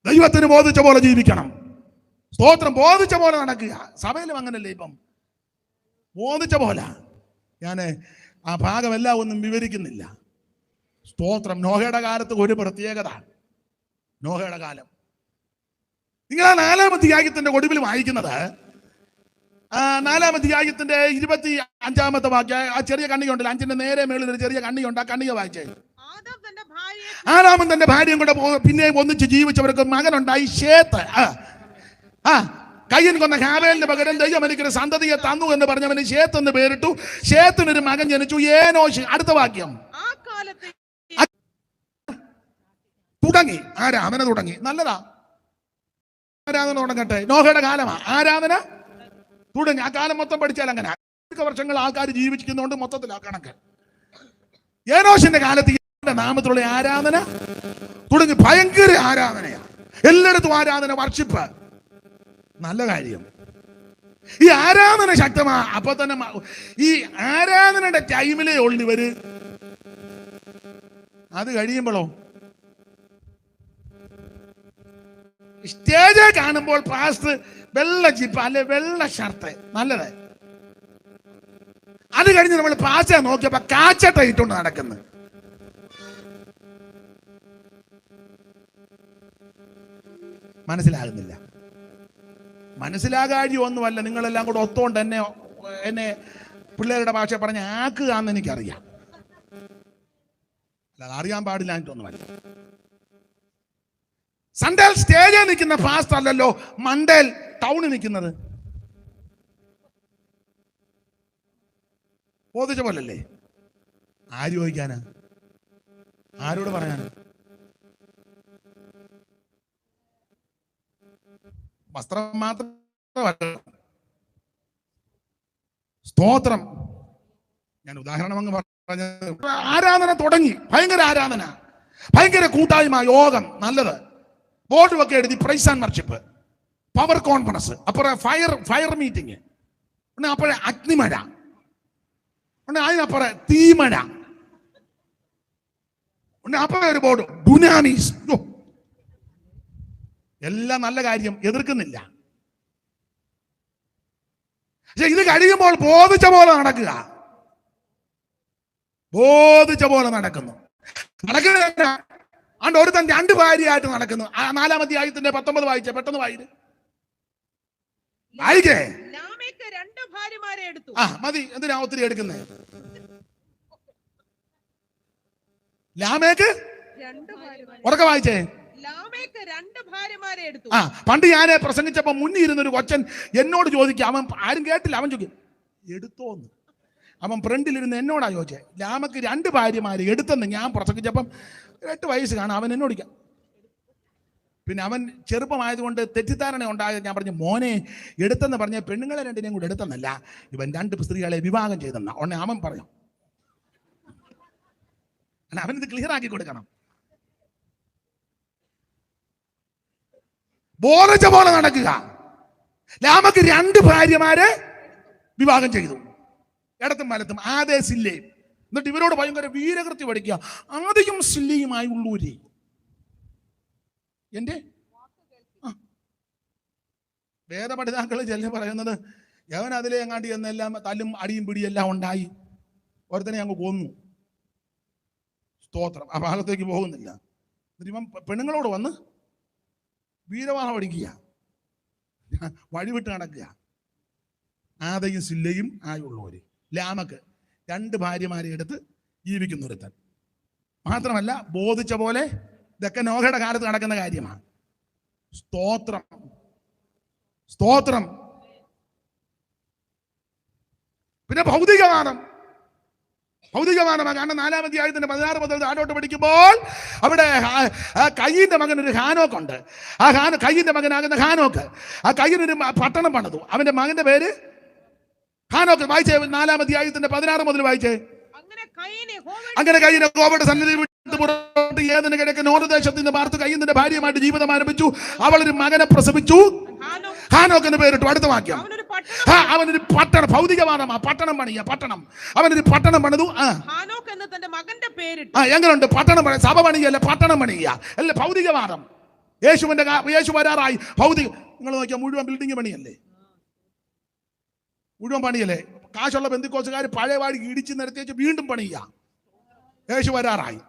ദൈവത്തിന് ബോധിച്ച പോലെ ജീവിക്കണം. സ്തോത്രം. ബോധിച്ച പോലെ നടക്കുക. സഭയിലും അങ്ങനല്ലേ ഇപ്പം, ബോധിച്ച പോലെ. ഞാൻ ആ ഭാഗമെല്ലാം ഒന്നും വിവരിക്കുന്നില്ല. സ്തോത്രം. നോഹയുടെ കാലത്ത് ഒരു പ്രത്യേകത. നോഹയുടെ കാലം നിങ്ങൾ ആ 4-ാം അധ്യായത്തിന്റെ ഒടുവിൽ വായിക്കുന്നത്, 4-ാം അധ്യായത്തിന്റെ 25-ാമത്തെ വാക്യം. ആ ചെറിയ കണ്ണിയുണ്ടല്ലോ, 5ന്റെ നേരെ മേളിൽ ഒരു ചെറിയ കണ്ണിയുണ്ട്. ആ കണ്ണിക വായിച്ചേ. ആദാമും തന്റെ ഭാര്യയും കൂടെ പിന്നെയും ഒന്നിച്ച് ജീവിച്ചവർക്ക് മകനുണ്ടായി, ശേത്ത്. കയ്യൻ കൊന്ന ഹാബേലിന് പകരം ദൈവം എനിക്കൊരു സന്തതിയെ തന്നു എന്ന് പറഞ്ഞവന് ശേത്ത് എന്ന് പേരിട്ടു. ശേത്തിനൊരു മകൻ ജനിച്ചു, ഏനോശ്. അടുത്ത വാക്യം. ആ കാലത്ത് തുടങ്ങി ആരാധന തുടങ്ങി. നല്ലതാ, ആരാധന തുടങ്ങട്ടെ. നോഹയുടെ കാലമാ ആരാധന തുടങ്ങി. ആ കാലം മൊത്തം പഠിച്ചാൽ അങ്ങനെ വർഷങ്ങൾ ആൾക്കാർ ജീവിക്കുന്നതുകൊണ്ട് മൊത്തത്തിൽ ആ കണക്ക്. ഏനോശിന്റെ കാലത്ത് നാമത്തിലുള്ള ആരാധന തുടങ്ങി. ഭയങ്കര ആരാധനയാണ്, എല്ലായിടത്തും ആരാധന, വർഷിപ്പ്. നല്ല കാര്യം. ഈ ആരാധന ശക്തമാ. അപ്പൊ തന്നെ ഈ ആരാധനയുടെ ടൈമിലേ ഉള്ളു ഇവര്. അത് കഴിയുമ്പോഴോ സ്റ്റേജ് കാണുമ്പോൾ പാസ്റ്റർ വെള്ള ജിപ്പ് അല്ലെ വെള്ള ഷർട്ട്, നല്ലത്. അത് കഴിഞ്ഞ് നമ്മൾ പാസ്റ്റർ നോക്കിയപ്പോ കാച്ചട്ട ഇട്ടുകൊണ്ട് നടക്കുന്നു. മനസ്സിലാകുന്നില്ല. മനസ്സിലാകാഴിയൊന്നുമല്ല, നിങ്ങളെല്ലാം കൂടെ ഒത്തുകൊണ്ട് എന്നെ പിള്ളേരുടെ ഭാഷ പറഞ്ഞ് ആക്കുക എന്ന് എനിക്കറിയാം. അല്ലാതെ അറിയാൻ പാടില്ല എന്നിട്ടൊന്നുമല്ല. സൺഡേൽ സ്റ്റേജിൽ നിൽക്കുന്ന ഫാസ്റ്റ് അല്ലല്ലോ മണ്ടേൽ ടൗണിൽ നിൽക്കുന്നത്. ബോധിച്ച പോലല്ലേ? ആര് ചോദിക്കാനാ? ആരോട് പറയാനാ? വസ്ത്രം മാത്രമല്ല, സ്തോത്രം. ഞാൻ ഉദാഹരണം അങ്ങ് പറഞ്ഞ ആരാധന തുടങ്ങി. ഭയങ്കര ആരാധന, ഭയങ്കര കൂട്ടായ്മ, യോഗം. നല്ലത്. ബോർഡ് ഒക്കെ എഴുതി praise and worship, power conference, അപ്പുറം ഫയർ മീറ്റിംഗ്, അപ്പോഴേ അഗ്നിമഴ, അതിനപ്പുറം തീമഴ, അപ്പുറം ഒരു ബോർഡ് ഡുനാമീസ്. എല്ലാം നല്ല കാര്യം, എതിർക്കുന്നില്ല. പക്ഷെ ഇത് കഴിയുമ്പോൾ ബോധിച്ച പോലെ നടക്കുക. ബോധിച്ച പോലെ നടക്കുന്നു. നടക്കുന്ന അണ്ട് ഒരുത്തൻ 2 ഭാര്യയായിട്ട് നടക്കുന്നു. 4-ാം അധ്യായത്തിന്റെ 19 വായിച്ചേ, പെട്ടെന്ന് വായിക്കേ. ലാമേക്ക് 2 ഭാര്യമാരെ എടുത്തു. മതി, എന്തിനാ ഒത്തിരി എടുക്കുന്നത്? ലാമേക്ക് 2 ഭാര്യമാരെ. ഉറക്കെ വായിച്ചേ. ലാമേക്ക് 2 ഭാര്യമാരെ എടുത്തു. പണ്ട് ഞാൻ പ്രസംഗിച്ചപ്പോ മുന്നിൽ ഇരുന്നൊരു കൊച്ചൻ എന്നോട് ചോദിക്കുക, അവൻ ആരും കേട്ടില്ല, അവൻ ചോദിക്കും എടുത്തോന്ന്. അവൻ ഫ്രണ്ടിലിരുന്ന് എന്നോടാ ചോദിച്ചേ, ലാമക്ക് 2 ഭാര്യമാര് എടുത്തെന്ന്. ഞാൻ പ്രസംഗിച്ചപ്പം 8 വയസ്സ് കാണാം. അവൻ എന്നോടിക്കാം. പിന്നെ അവൻ ചെറുപ്പമായതുകൊണ്ട് തെറ്റിദ്ധാരണ ഉണ്ടായത്. ഞാൻ പറഞ്ഞു, മോനെ എടുത്തെന്ന് പറഞ്ഞ പെണ്ണുങ്ങളെ 2 കൂടെ എടുത്തെന്നല്ല, ഇവൻ 2 സ്ത്രീകളെ വിവാഹം ചെയ്തെന്ന. ഉടനെ അവൻ പറഞ്ഞു, അവനിത് ക്ലിയർ ആക്കി കൊടുക്കണം. ബോധിച്ച പോലെ നടക്കുക. ലാമക്ക് 2 ഭാര്യമാരെ വിവാഹം ചെയ്തു, ഇടത്തും വലത്തും, ആദേശില്ലേ. എന്നിട്ട് ഇവരോട് ഭയങ്കര വീരകൃത്യം പഠിക്കുക. ആദ്യം സില്ലിയുമായി ഉള്ളൂരി എന്റെ വേദപഠിതാക്കൾ ചെല്ലു പറയുന്നത്, യവൻ അതിലെ എങ്ങാണ്ടി എന്നെല്ലാം തല്ലും അടിയും പിടിയെല്ലാം ഉണ്ടായി ഒരുത്തനെ അങ്ങ് കൊന്നു. സ്തോത്രം. ആ ഭാഗത്തേക്ക് പോകുന്നില്ല. ഇവൻ പെണ്ണുങ്ങളോട് വന്ന് വീരവാഹം അടിക്കുക, വഴിവിട്ട് നടക്കുക. ആദയും സില്ലയും ആയുള്ളവര്. ലാമക്ക് 2 ഭാര്യമാരെ എടുത്ത് ജീവിക്കുന്ന ഒരുത്തൻ. മാത്രമല്ല ബോധിച്ച പോലെ, ഇതൊക്കെ നോഹയുടെ കാലത്ത് നടക്കുന്ന കാര്യമാണ്. സ്തോത്രം, സ്തോത്രം. പിന്നെ ഭൗതികവാദം. ഭൗതികവാദമാണ്. കാരണം 4-ാം അധ്യായത്തിന്റെ 16 മുതൽ താഴോട്ട് പഠിക്കുമ്പോൾ അവിടെ കയ്യിന്റെ മകൻ ഒരു ഹാനോക്കുണ്ട്. കയ്യിന്റെ മകനാകുന്ന ഹാനോക്ക് ആ കയ്യിനൊരു പട്ടണം പണിതു. അവന്റെ മകന്റെ പേര് ഹാനോക്ക്. വായിച്ചേ 4-ാം അധ്യായത്തിന്റെ 16 മുതൽ വായിച്ചേ. അങ്ങനെ കയ്യിനെ യഹോവയുടെ സന്നിധിയിൽ വിട്ട് പുറത്ത് ഏതിന് കിഴക്ക് നോർദേശത്ത് നിന്ന് പാർത്ത് കയ്യിന്റെ ഭാര്യയുമായിട്ട് ജീവിതം ആരംഭിച്ചു. അവളൊരു മകനെ പ്രസവിച്ചു, ഹാനോക്ക് എന്ന് പേരിട്ടു. അടുത്ത വാക്യം. അവനൊരു പട്ടണം, ഭൗതികവാദമാ, പട്ടണം പണിയ, പട്ടണം. അവനൊരു പട്ടണം പണിതു. എങ്ങനെയുണ്ട് പട്ടണം പണി? സഭ പണിയല്ല, പട്ടണം പണിയ അല്ല, ഭൗതികവാദം. യേശു വരാറായി. ഭൗതിക, നിങ്ങൾ നോക്കിയാൽ മുഴുവൻ ബിൽഡിംഗ് പണിയല്ലേ, മുഴുവൻ പണിയല്ലേ. കാശുള്ള ബന്ധുക്കോസുകാർ പഴയ വാടി ഇടിച്ച് നിരത്തി വെച്ച് വീണ്ടും പണിയ. യേശു വരാറായി.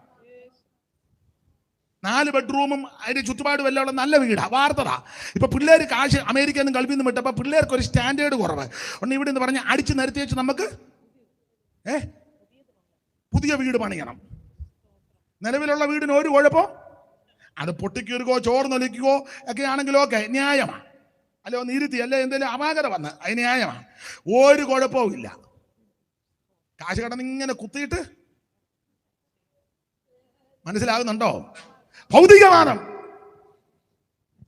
4 ബെഡ്റൂമും അതിന്റെ ചുറ്റുപാടും എല്ലാം ഉള്ള നല്ല വീടാ, വാർത്തതാ. ഇപ്പൊ പിള്ളേർ കാശ് അമേരിക്കയിൽ നിന്നും ഗൾഫിൽ നിന്നും വിട്ടപ്പോ പിള്ളേർക്ക് ഒരു സ്റ്റാൻഡേർഡ് കുറവ്. ഒന്ന് ഇവിടെ നിന്ന് പറഞ്ഞ് അടിച്ച് നിരത്തി വെച്ച് നമുക്ക് പുതിയ വീട് പണിയണം. നിലവിലുള്ള വീടിന് ഒരു കുഴപ്പം, അത് പൊട്ടിക്കീറുകയോ ചോർന്നൊലിക്കുകയോ ഒക്കെ ആണെങ്കിലോ ഒക്കെ ന്യായമാണ്. അല്ലെ ഒന്ന് ഇരുത്തി, അല്ലെ എന്തെങ്കിലും അപാകത വന്ന് അതിന് ന്യായമാണ്, ഒരു കുഴപ്പവും ഇല്ല. കാശ് കടന്ന് ഇങ്ങനെ കുത്തിയിട്ട് മനസ്സിലാകുന്നുണ്ടോ? ഭൗതികവാദം.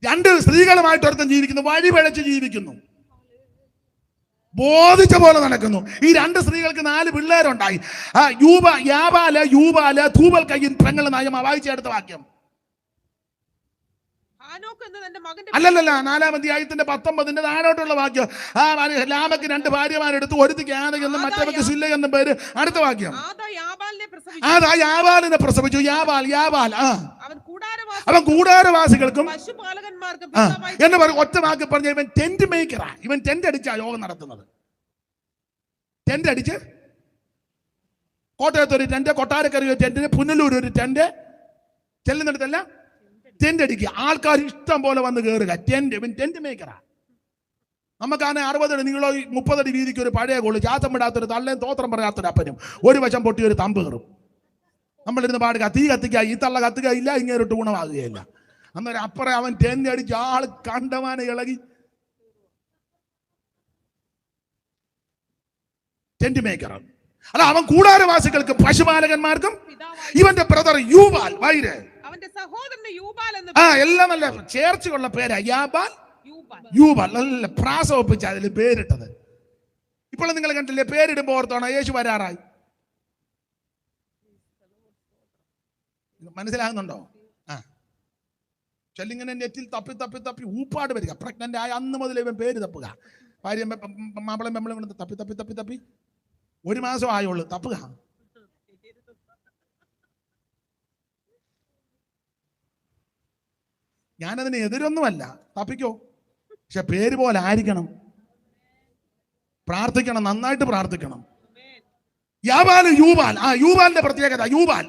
രണ്ട് സ്ത്രീകളുമായിട്ട് ഒരുത്തൻ ജീവിക്കുന്നു, വഴി പിഴച്ച് ജീവിക്കുന്നു, ബോധിച്ച പോലെ നടക്കുന്നു. ഈ രണ്ട് സ്ത്രീകൾക്ക് 4 പിള്ളേരുണ്ടായി. യൂബാല് തൂബൽ കയ്യിൽ പെങ്ങൾ നയം. വായിച്ചെടുത്ത വാക്യം അല്ലല്ല, 4-ാം അധ്യായത്തിന്റെ 19 താഴോട്ടുള്ള വാക്യം. ലാമക്ക് 2 ഭാര്യമാരെടുത്തു, ഒരുത്തിക്ക് ആദയെന്നും മറ്റവർക്ക് സില്ല എന്നും പേര്. അടുത്ത വാക്യം, അതാ യാബാലിനെ പ്രസവിച്ചു. യാബാൽ അവൻ കൂടാരവാസികൾക്കും എന്ന് പറയും. ഒറ്റ വാക്ക് പറഞ്ഞ ഇവൻ ടെന്റ് മേക്കറാ. ഇവൻ ടെന്റ് അടിച്ചാ യോഗം നടത്തുന്നത്. ടെന്റ് അടിച്ച് കോട്ടയത്ത് ഒരു ടെന്റ്, കൊട്ടാരക്കര ഒരു ടെന്റിന്, പുനലൂർ ഒരു ടെന്റ്, ചെല്ലുന്നിടത്തല്ല ടെന്റ് അടിക്കുക. ആൾക്കാർ ഇഷ്ടം പോലെ വന്ന് കയറുക. ഇവൻ ടെന്റ് മേക്കറാ. നമുക്കാണ് 60 അടി നീളോ 30 അടി വീതിക്ക് ഒരു പഴയ കോള്, ചാത്തം വിടാത്തൊരു തള്ളയും തോത്രം പറയാത്തൊരു അപ്പനും, ഒരു വശം പൊട്ടി ഒരു തമ്പ് കയറും. നമ്മളിരുന്ന് പാടുക, തീ കത്തിക്കുക, ഈ തള്ള കത്തുകയില്ല, ഇങ്ങനൊട്ട് ഗുണമാകുകയില്ല. അന്നേരം അപ്പുറം അവൻ ടെന്റ് അടിച്ച് ആള് കണ്ടമാന ഇളകി. Tent maker. അല്ല, അവൻ കൂടാരവാസികൾക്കും പശുപാലകന്മാർക്കും. ഇവന്റെ ബ്രദർ യൂബാൽ, വൈര് എല്ലാം നല്ല ചേർച്ചയുള്ള പേരാ. യൂബാൽ നല്ല പ്രാസം ഒപ്പിച്ച അതിൽ പേരിട്ടത്. ഇപ്പോൾ നിങ്ങൾ കണ്ടില്ലേ, പേരിടുമ്പോ ഓർത്തോണം യേശു വരാറായി. മനസ്സിലാകുന്നുണ്ടോ? ചെല്ലിങ്ങനെ നെറ്റിൽ തപ്പി ഊപ്പാട് വരിക. പ്രഗ്നന്റ് ആയ അന്ന് മുതൽ ഇവൻ പേര് തപ്പുക. ഭാര്യ മാപ്പിളം പെമ്പളം കൊണ്ട് തപ്പി 1 മാസം ആയുള്ളൂ തപ്പുക. ഞാനതിന് എതിരൊന്നുമല്ല, തപ്പിക്കോ, പക്ഷെ പേര് പോലെ ആയിരിക്കണം. പ്രാർത്ഥിക്കണം, നന്നായിട്ട് പ്രാർത്ഥിക്കണം. യൂബാലിന്റെ പ്രത്യേകത, യൂബാൽ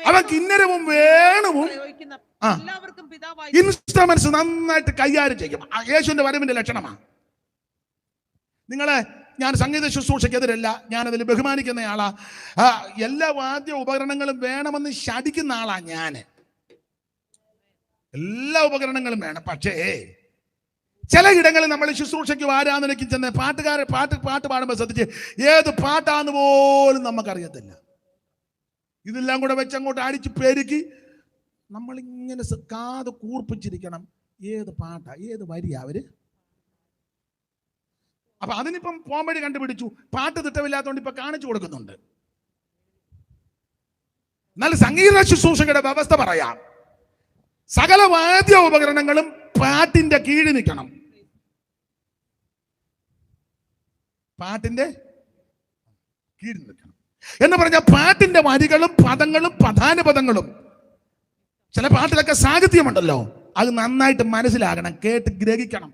അവൻ കിന്നരവും വേണവും ഇൻസ്ട്രുമെന്റ്സ് നന്നായിട്ട് കൈകാര്യം ചെയ്യും. യേശുവിന്റെ വരവിന്റെ ലക്ഷണമാണ്. ഞാൻ സംഗീത ശുശ്രൂഷയ്ക്കെതിരല്ല, ഞാനതിൽ ബഹുമാനിക്കുന്ന ആളാ. എല്ലാ വാദ്യ ഉപകരണങ്ങളും വേണമെന്ന് ശടിക്കുന്ന ആളാ ഞാൻ. എല്ലാ ഉപകരണങ്ങളും വേണം. പക്ഷേ ചില ഇടങ്ങളിൽ നമ്മൾ ശുശ്രൂഷയ്ക്ക് ആരാധനയ്ക്ക് ചെന്ന് പാട്ട് പാടുമ്പോൾ ശ്രദ്ധിച്ച്, ഏത് പാട്ടാന്ന് പോലും നമുക്കറിയത്തില്ല. ഇതെല്ലാം കൂടെ വെച്ചങ്ങോട്ട് അടിച്ച് പെരുക്കി നമ്മളിങ്ങനെ കാത് കൂർപ്പിച്ചിരിക്കണം. ഏത് പാട്ടാ, ഏത് വരിയാ അവര്. അപ്പൊ അതിനിപ്പം പോംവഴി കണ്ടുപിടിച്ചു. പാട്ട് തിട്ടമില്ലാത്തതുകൊണ്ട് ഇപ്പൊ കാണിച്ചു കൊടുക്കുന്നുണ്ട്. എന്നാൽ സംഗീത ശുശ്രൂഷയുടെ വ്യവസ്ഥ പറയാം. സകല വാദ്യ ഉപകരണങ്ങളും പാട്ടിന്റെ കീഴിൽ നിൽക്കണം. പാട്ടിന്റെ കീഴിൽ നിൽക്കണം എന്ന് പറഞ്ഞാൽ പാട്ടിന്റെ വരികളും പദങ്ങളും പ്രധാന പദങ്ങളും, ചില പാട്ടിലൊക്കെ സാഹിത്യമുണ്ടല്ലോ, അത് നന്നായിട്ട് മനസ്സിലാകണം, കേട്ട് ഗ്രഹിക്കണം.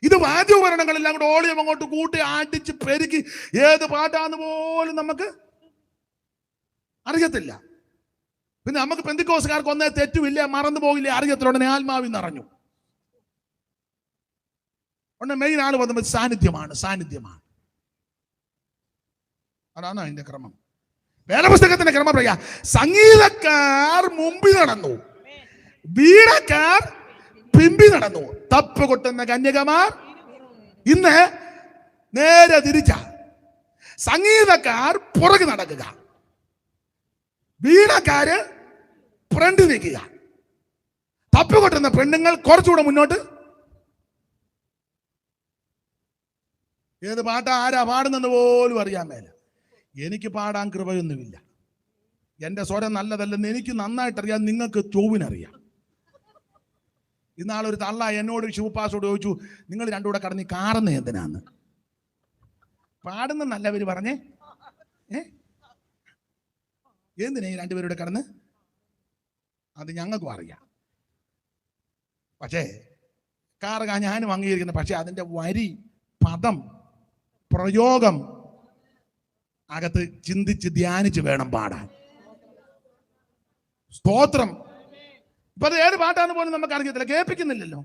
ഇത് വാദ്യോപകരണങ്ങളെല്ലാം കൂടെ ഓളിയം അങ്ങോട്ട് കൂട്ടി അടിച്ച് പെരുക്കി ഏത് പാട്ടാന്ന് പോലും നമുക്ക് അറിയത്തില്ല. പിന്നെ നമുക്ക് പെന്തിക്കോസുകാർക്ക് ഒന്നേ തെറ്റുമില്ല, മറന്നു പോകില്ല, അറിയത്തിലുടനെ ആത്മാവിൽ നിറഞ്ഞു. ഉടനെ മെയിൻ ആള് വന്നത് സാന്നിധ്യമാണ്. അതാണ് അതിന്റെ ക്രമം. വേദപുസ്തകത്തിന്റെ ക്രമം പറയാ. സംഗീതക്കാർ മുമ്പിൽ നടന്നു, വീണക്കാർ പിമ്പി നടന്നു, തപ്പ് കൊട്ടുന്ന കന്യകമാർ ഇന്ന് നേരെ തിരിച്ച. സംഗീതക്കാർ പുറകെ നടക്കുക, വീണക്കാര് ഫ്രണ്ട് നിൽക്കുക, തപ്പ് കൊട്ടുന്ന പെണ്ണുങ്ങൾ കുറച്ചുകൂടെ മുന്നോട്ട്. ഏത് പാട്ടാ ആരാ പാടുന്നെന്ന് പോലും അറിയാൻ മേല. എനിക്ക് പാടാൻ കൃപയൊന്നുമില്ല, എൻ്റെ സ്വരം നല്ലതല്ലെന്ന് എനിക്ക് നന്നായിട്ടറിയാം, നിങ്ങൾക്ക് ചൊവ്വിനറിയാം. ഇന്നാളൊരു തള്ള എന്നോട് ശിവപ്പാസോട് ചോദിച്ചു, നിങ്ങൾ രണ്ടുകൂടെ കടന്ന് കാറുന്ന എന്തിനാന്ന്? പാടുന്ന നല്ലവര് പറഞ്ഞേ, എന്തിനാ ഈ രണ്ടുപേരുടെ കടന്ന്? അത് ഞങ്ങൾക്കും അറിയാം. പക്ഷേ കാറുക ഞാനും അംഗീകരിക്കുന്നു. പക്ഷെ അതിൻ്റെ വരി, പദം, പ്രയോഗം അകത്ത് ചിന്തിച്ച് ധ്യാനിച്ച് വേണം പാടാൻ. സ്തോത്രം. ഇപ്പൊ അത് ഏത് പാട്ടാന്ന് പോലും നമുക്ക് അറിയത്തില്ല, കേൾപ്പിക്കുന്നില്ലല്ലോ.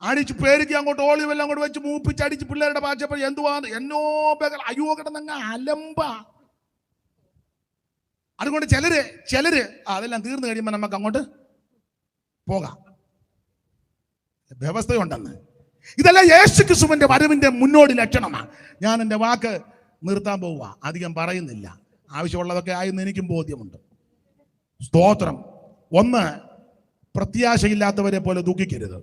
അടിച്ച് പേരിക്ക് അങ്ങോട്ട് ഓളിവെല്ലാം അങ്ങോട്ട് വെച്ച് മൂപ്പിച്ച് അടിച്ച് പിള്ളേരുടെ പാച്ചപ്പോൾ എന്തുവാ എന്നോ അയ്യോ കിടന്നങ്ങ് അലമ്പ. അതുകൊണ്ട് ചിലര് അതെല്ലാം തീർന്നു കഴിയുമ്പോൾ നമുക്ക് അങ്ങോട്ട് പോകാം. വ്യവസ്ഥയുണ്ടെന്ന്. ഇതെല്ലാം യേശുക്രിസ്തുവിന്റെ വരവിന്റെ മുന്നോടി ലക്ഷണമാണ്. ഞാൻ എൻ്റെ വാക്ക് നിർത്താൻ പോവുക, അധികം പറയുന്നില്ല. ആവശ്യമുള്ളതൊക്കെ ആയെന്ന് എനിക്കും ബോധ്യമുണ്ട്. സ്തോത്രം. 1, പ്രത്യാശയില്ലാത്തവരെ പോലെ ദുഃഖിക്കരുത്.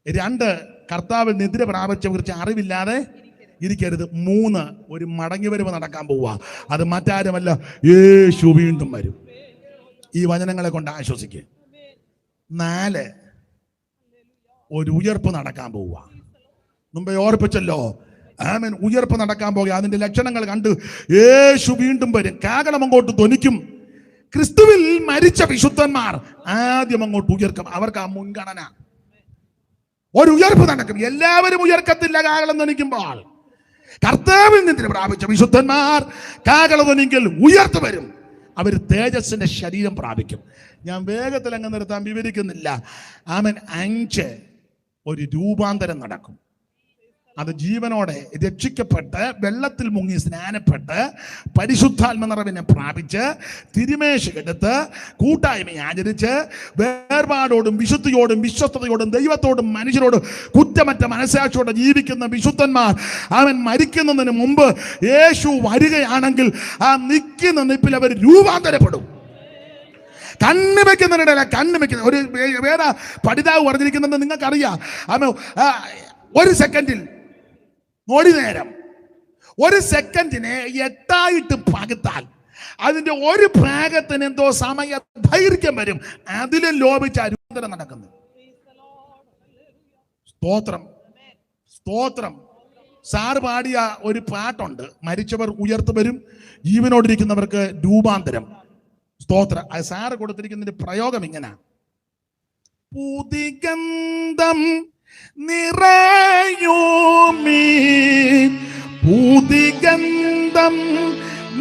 2, കർത്താവിൽ നിദ്ര പ്രാപിച്ചവർക്ക് അറിവില്ലാതെ ഇരിക്കരുത്. 3, ഒരു മടങ്ങിവരവ് നടക്കാൻ പോവുക. അത് മറ്റാരുമല്ല, യേശു വീണ്ടും വരും. ഈ വചനങ്ങളെ കൊണ്ട് ആശ്വസിക്കുക. 4, ഒരു ഉയർപ്പ് നടക്കാൻ പോവുക. മുമ്പേ ഓർപ്പിച്ചല്ലോ, ആമേൻ. ഉയർപ്പ് നടക്കാൻ പോകുക. അതിന്റെ ലക്ഷണങ്ങൾ കണ്ട് യേശു വീണ്ടും വരും. കാഹളം അങ്ങോട്ട് ധ്വനിക്കും. ക്രിസ്തുവിൽ മരിച്ച വിശുദ്ധന്മാർ ആദ്യം അങ്ങോട്ട് ഉയർക്കും. അവർക്ക് ആ മുൻഗണന. ഒരു ഉയർപ്പ് നടക്കും. എല്ലാവരും ഉയർക്കത്തില്ല കാഹളം ധ്വനിക്കുമ്പോൾ. കർത്താവിൽ നിദ്ര പ്രാപിച്ച വിശുദ്ധന്മാർ കാഹളം ധ്വനിക്കൽ ഉയർത്ത് വരും. അവർ തേജസ്സിന്റെ ശരീരം പ്രാപിക്കും. ഞാൻ വേഗത്തിൽ അങ്ങ് നിർത്താൻ വിവരിക്കുന്നില്ല. ആമേൻ. 5, ഒരു രൂപാന്തരം നടക്കും. അത് ജീവനോടെ രക്ഷിക്കപ്പെട്ട് വെള്ളത്തിൽ മുങ്ങി സ്നാനപ്പെട്ട് പരിശുദ്ധാത്മ നിറവിനെ പ്രാപിച്ച് തിരുമേശയെടുത്ത് കൂട്ടായ്മ ആചരിച്ച് വേർപാടോടും വിശുദ്ധിയോടും വിശ്വസ്തയോടും ദൈവത്തോടും മനുഷ്യരോടും കുറ്റമറ്റ മനസ്സാക്ഷിയോടെ ജീവിക്കുന്ന വിശുദ്ധന്മാർ അവൻ മരിക്കുന്നതിന് മുമ്പ് യേശു വരികയാണെങ്കിൽ ആ നിൽക്കുന്ന നിപ്പിൽ അവർ രൂപാന്തരപ്പെടും. കണ്ണ് വെക്കുന്നതിനിടയില കണ്ണ് വെക്കുന്ന ഒരു വേറെ പഠിതാവ് പറഞ്ഞിരിക്കുന്നത് നിങ്ങൾക്കറിയാം. ഒരു സെക്കൻഡിൽ നൊടി നേരം, ഒരു സെക്കൻഡിനെ 8 പകുത്താൽ അതിന്റെ ഒരു ഭാഗത്തിന് എന്തോ സമയ ദൈർഘ്യം വരും. അതിലും ലോപിച്ച രൂപാന്തരം നടക്കുന്നു. സ്തോത്രം, സ്തോത്രം. സാറ് പാടിയ ഒരു പാട്ടുണ്ട്, മരിച്ചവർ ഉയർത്തു വരും, ജീവനോടിരിക്കുന്നവർക്ക് രൂപാന്തരം. സ്തോത്രം. അത് സാറ് കൊടുത്തിരിക്കുന്നതിന്റെ പ്രയോഗം ഇങ്ങനെ: പുതിഗന്ധം നിറയുമീ, പുതിഗന്ധം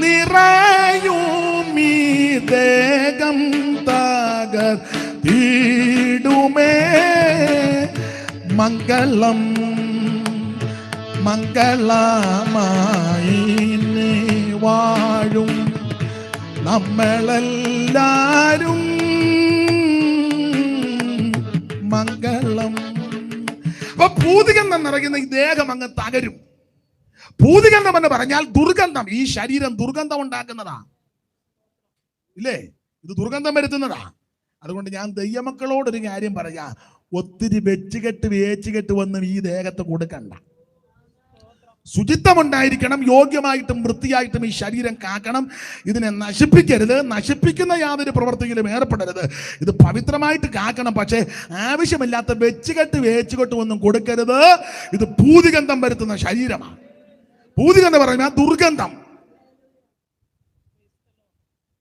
നിറയുമീ ദേഹം തകർത്തിടുമേ. മംഗളം മംഗളമായി നീ വാഴും നമ്മളെല്ലാരും മംഗളം. അപ്പൊ ഭൂതിഗന്ധം നിറയുന്ന ഈ ദേഹം അങ്ങ് തകരും. ഭൂതിഗന്ധം എന്ന് പറഞ്ഞാൽ ദുർഗന്ധം. ഈ ശരീരം ദുർഗന്ധം ഉണ്ടാക്കുന്നതാ, ഇല്ലേ? ഇത് ദുർഗന്ധം വരുത്തുന്നതാ. അതുകൊണ്ട് ഞാൻ ദൈവമക്കളോടൊരു കാര്യം പറയാ, ഒത്തിരി വേച്ചുകെട്ട് വന്ന് ഈ ദേഹത്ത് കൊടുക്കണ്ട. ശുചിത്വമുണ്ടായിരിക്കണം. യോഗ്യമായിട്ടും വൃത്തിയായിട്ടും ഈ ശരീരം കാക്കണം. ഇതിനെ നശിപ്പിക്കരുത്. നശിപ്പിക്കുന്ന യാതൊരു പ്രവർത്തിയിലും ഏർപ്പെടരുത്. ഇത് പവിത്രമായിട്ട് കാക്കണം. പക്ഷേ ആവശ്യമില്ലാത്ത വേച്ചുകെട്ട് ഒന്നും കൊടുക്കരുത്. ഇത് ഭൂതിഗന്ധം വരുത്തുന്ന ശരീരമാണ്. ഭൂതിഗന്ധം പറയുന്ന ദുർഗന്ധം.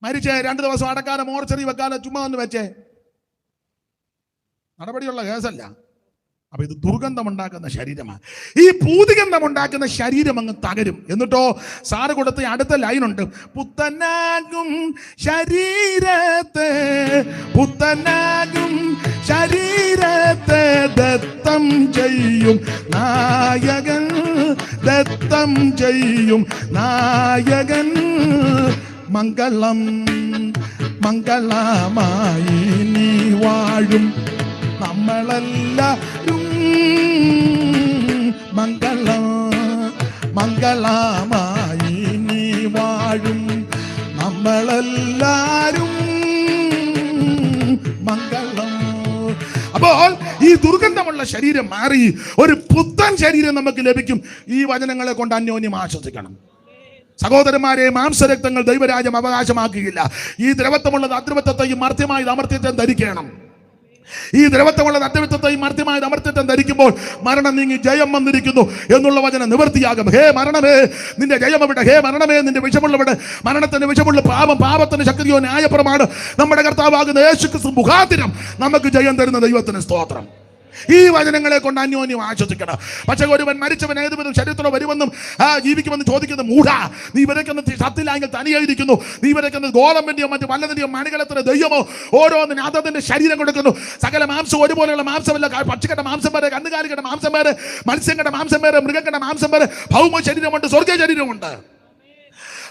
മരിച്ചേ 2 ദിവസം അടക്കാതെ മോർച്ചറി വെക്കാതെ ചുമ്മാ ഒന്ന് വെച്ചേ, നടപടിയുള്ള കേസല്ല. അപ്പൊ ഇത് ദുർഗന്ധം ഉണ്ടാക്കുന്ന ശരീരമാണ്. ഈ ഭൂതിഗന്ധം ഉണ്ടാക്കുന്ന ശരീരം അങ്ങ് തകരും. എന്നിട്ടോ സാറ് കൊടുത്ത അടുത്ത ലൈനുണ്ട്: പുത്തനാകും ശരീരത്തെ, പുത്തനാകും ശരീരത്തെ ദത്തം ചെയ്യും നായകൻ, ദത്തം ചെയ്യും നായകൻ. മംഗളം മംഗളമായി നീ വാഴും നമ്മളെല്ലാരും മംഗളം മംഗളമായി നീ വാഴും നമ്മളെല്ലാരും മംഗളം. അപ്പോൾ ഈ ദുർഗന്ധമുള്ള ശരീരം മാറി ഒരു പുത്തൻ ശരീരം നമുക്ക് ലഭിക്കും. ഈ വചനങ്ങളെ കൊണ്ട് അന്യോന്യം ആശ്വസിക്കണം. സഹോദരന്മാരെ, മാംസരക്തങ്ങൾ ദൈവരാജ്യം അവകാശമാക്കുകയില്ല. ഈ ദ്രവത്വമുള്ളത് അദ്രവത്വത്തെയും മർത്യമായത് അമർത്യത്വം ധരിക്കണം. ഈ ദ്രവത്വമുള്ളത് അദ്രവത്വത്തെയും മർത്യമായത് അമർത്യത്വം ധരിക്കുമ്പോൾ മരണം നീങ്ങി ജയം വന്നിരിക്കുന്നു എന്നുള്ള വചനം നിവൃത്തിയാകും. ഹേ മരണമേ, നിന്റെ ജയം എവിടെ? ഹേ മരണമേ, നിന്റെ വിഷമുള്ളവിടെ? മരണത്തിന്റെ വിഷമുള്ള പാപം, പാപത്തിന്റെ ശക്തിയോ ന്യായപ്രമാണ്. നമ്മുടെ കർത്താവാകുന്ന യേശുക്രിസ്തു മുഖാന്തരം നമുക്ക് ജയം തരുന്ന ദൈവത്തിന് സ്തോത്രം. ഈ വചനങ്ങളെ കൊണ്ട് അന്യോന്യം ആശ്വസിക്കണം. പക്ഷെ ഒരുവൻ മരിച്ചവൻ ഏതുവിധം ശരീരത്തോടെ വരുമെന്നും ജീവിക്കുമെന്ന് ചോദിക്കുന്ന മൂഢ, നീ ഇവരൊക്കെ സത്യലായെങ്കിൽ തനിയായിരിക്കുന്നു. നീ ഇവരൊക്കെ ഗോതമ്പിന്റെയോ മറ്റു വല്ലതിന്റെയോ മണികളത്തിന് ദൈവമോ ഓരോന്നിന് അതതിന്റെ ശരീരം കൊടുക്കുന്നു. സകല മാംസം ഒരുപോലെയുള്ള മാംസമല്ല. പക്ഷികളുടെ മാംസം വരെ, കന്നുകാലികളുടെ മാംസം വരെ, മത്സ്യങ്ങളുടെ മാംസം വരെ, മൃഗങ്ങളുടെ മാംസം വരെ. ഭൗമ ശരീരമുണ്ട്, സ്വർഗീയ ശരീരമുണ്ട്.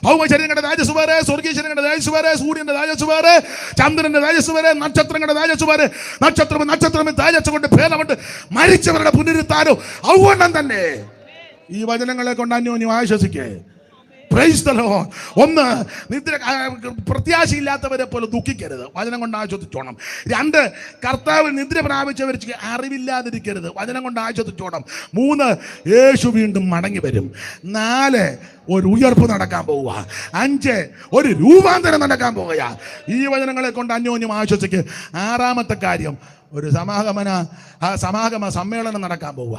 ഭൗമശരീരങ്ങളുടെ തേജസ് വേറെ, സ്വർഗീയ ശരീരങ്ങളുടെ തേജസ് വേറെ, സൂര്യന്റെ തേജസ് വേറെ, ചന്ദ്രന്റെ തേജസ് വേറെ, നക്ഷത്രങ്ങളുടെ തേജസ് വേറെ. നക്ഷത്രം തേജസ് കൊണ്ട് ഭേദമുണ്ട്. മരിച്ചവരുടെ പുനരുത്ഥാനം ഔവണ്ണം തന്നെ. ഈ വചനങ്ങളെ കൊണ്ട് അന്യോന്യം ആശ്വസിക്കേ. Price the Lord. ഒന്ന്, നിദ്ര പ്രത്യാശയില്ലാത്തവരെ പോലെ ദുഃഖിക്കരുത്, വചനം കൊണ്ട് ആശ്വസിച്ചോണം. രണ്ട്, കർത്താവ് നിദ്ര പ്രാപിച്ചവർക്ക് അറിവില്ലാതിരിക്കരുത്, വചനം കൊണ്ട് ആശ്വസിച്ചോണം. മൂന്ന്, യേശു വീണ്ടും മടങ്ങി വരും. നാല്, ഒരു ഉയർപ്പ് നടക്കാൻ പോവുക. അഞ്ച്, ഒരു രൂപാന്തരം നടക്കാൻ പോവുക. ഈ വചനങ്ങളെ കൊണ്ട് അന്യോന്യം ആശ്വസിക്കുക. ആറാമത്തെ കാര്യം, ഒരു സമാഗമ സമ്മേളനം നടക്കാൻ പോവുക.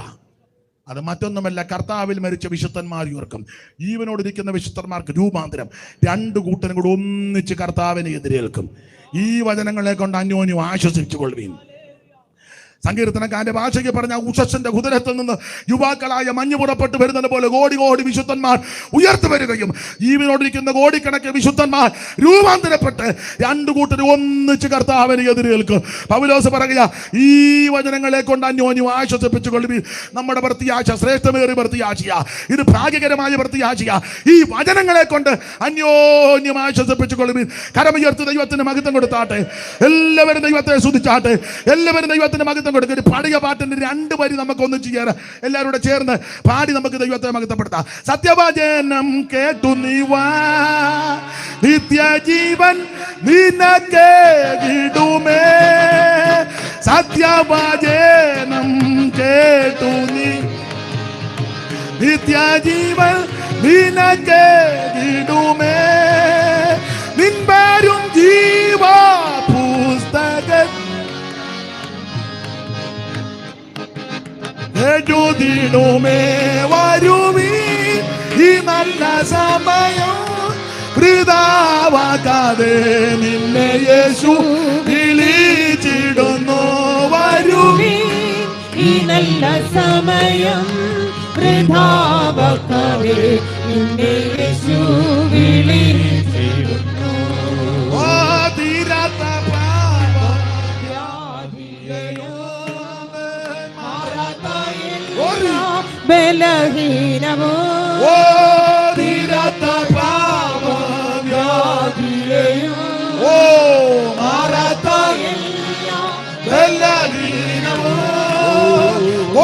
അത് മറ്റൊന്നുമല്ല, കർത്താവിൽ മരിച്ച വിശുദ്ധന്മാർ ഉയർക്കും. ജീവനോടിരിക്കുന്ന വിശുദ്ധന്മാർക്ക് രൂപാന്തരം. രണ്ടു കൂട്ടരും കൂടെ ഒന്നിച്ച് കർത്താവിനെ എതിരേൽക്കും. ഈ വചനങ്ങളെ കൊണ്ട് അന്യോന്യം ആശ്വസിച്ചു കൊള്ളുവീൻ. സങ്കീർത്തനക്കാരന്റെ ഭാഷയ്ക്ക് പറഞ്ഞ ഉഷസ്സിന്റെ കുതിരത്തിൽ നിന്ന് യുവാക്കളായ മഞ്ഞ് പുറപ്പെട്ട് വരുന്നത് പോലെ കോടി കോടി വിശുദ്ധന്മാർ ഉയർത്തു വരികയും ജീവനോടിരിക്കുന്ന കോടിക്കണക്കിന് വിശുദ്ധന്മാർ രൂപാന്തരപ്പെട്ട് രണ്ടു കൂട്ടരും ഒന്നിച്ച് കർത്താവിനെ എതിരേൽക്കും. പൗലോസ് പറയുക, ഈ വചനങ്ങളെ കൊണ്ട് അന്യോന്യം ആശ്വസിപ്പിച്ചു കൊള്ളുവീൻ. നമ്മുടെ പ്രത്യാശ ശ്രേഷ്ഠമേറിയ പ്രത്യാശയാ, ഇത് ഭാഗ്യകരമായ പ്രത്യാശയാ. ഈ വചനങ്ങളെ കൊണ്ട് അന്യോന്യം ആശ്വസിപ്പിച്ചു കൊള്ളുവീൻ. കരമുയർത്തി ദൈവത്തിന് മഹത്വം കൊടുത്താട്ടെ. എല്ലാവരും ദൈവത്തെ സ്തുതിച്ചാട്ടെ. എല്ലാവരും ദൈവത്തിന് മഹത്വം കൊടുക്കുക. പഴയ പാട്ടിന്റെ 2 വരി നമുക്കൊന്നും ചെയ്യാറ്, എല്ലാവരും ചേർന്ന് പാടി നമുക്ക് ദൈവത്തെ മഹത്വപ്പെടുത്താം. സത്യവചനം കേട്ടു നീ വാ, നിത്യജീവൻ നിനക്കേകിടുമേ. സത്യവചനം കേട്ടു നീ, നിത്യജീവൻ നിനക്കേകിടുമേ. നിൻപേരും ജീവ പുസ്തകത്തിൽ എഴുതിടുമേ. വരുവീൻ, ഈ നല്ല സമയം വൃഥാവാക്കാതെ നിന്നെ യേശു വിളിച്ചിടുന്നു. വരുവീൻ, ഈ നല്ല സമയം വൃഥാവാക്കാതെ നിന്നെ യേശു വിളിച്ചിടുന്നു. ഓ തീരാത്ത പാപം ബലഹീനമോ, ഓ തീരാത്ത പാപവ്യാധിയെയും, ഓ മാറാത്ത ബലഹീനമോ,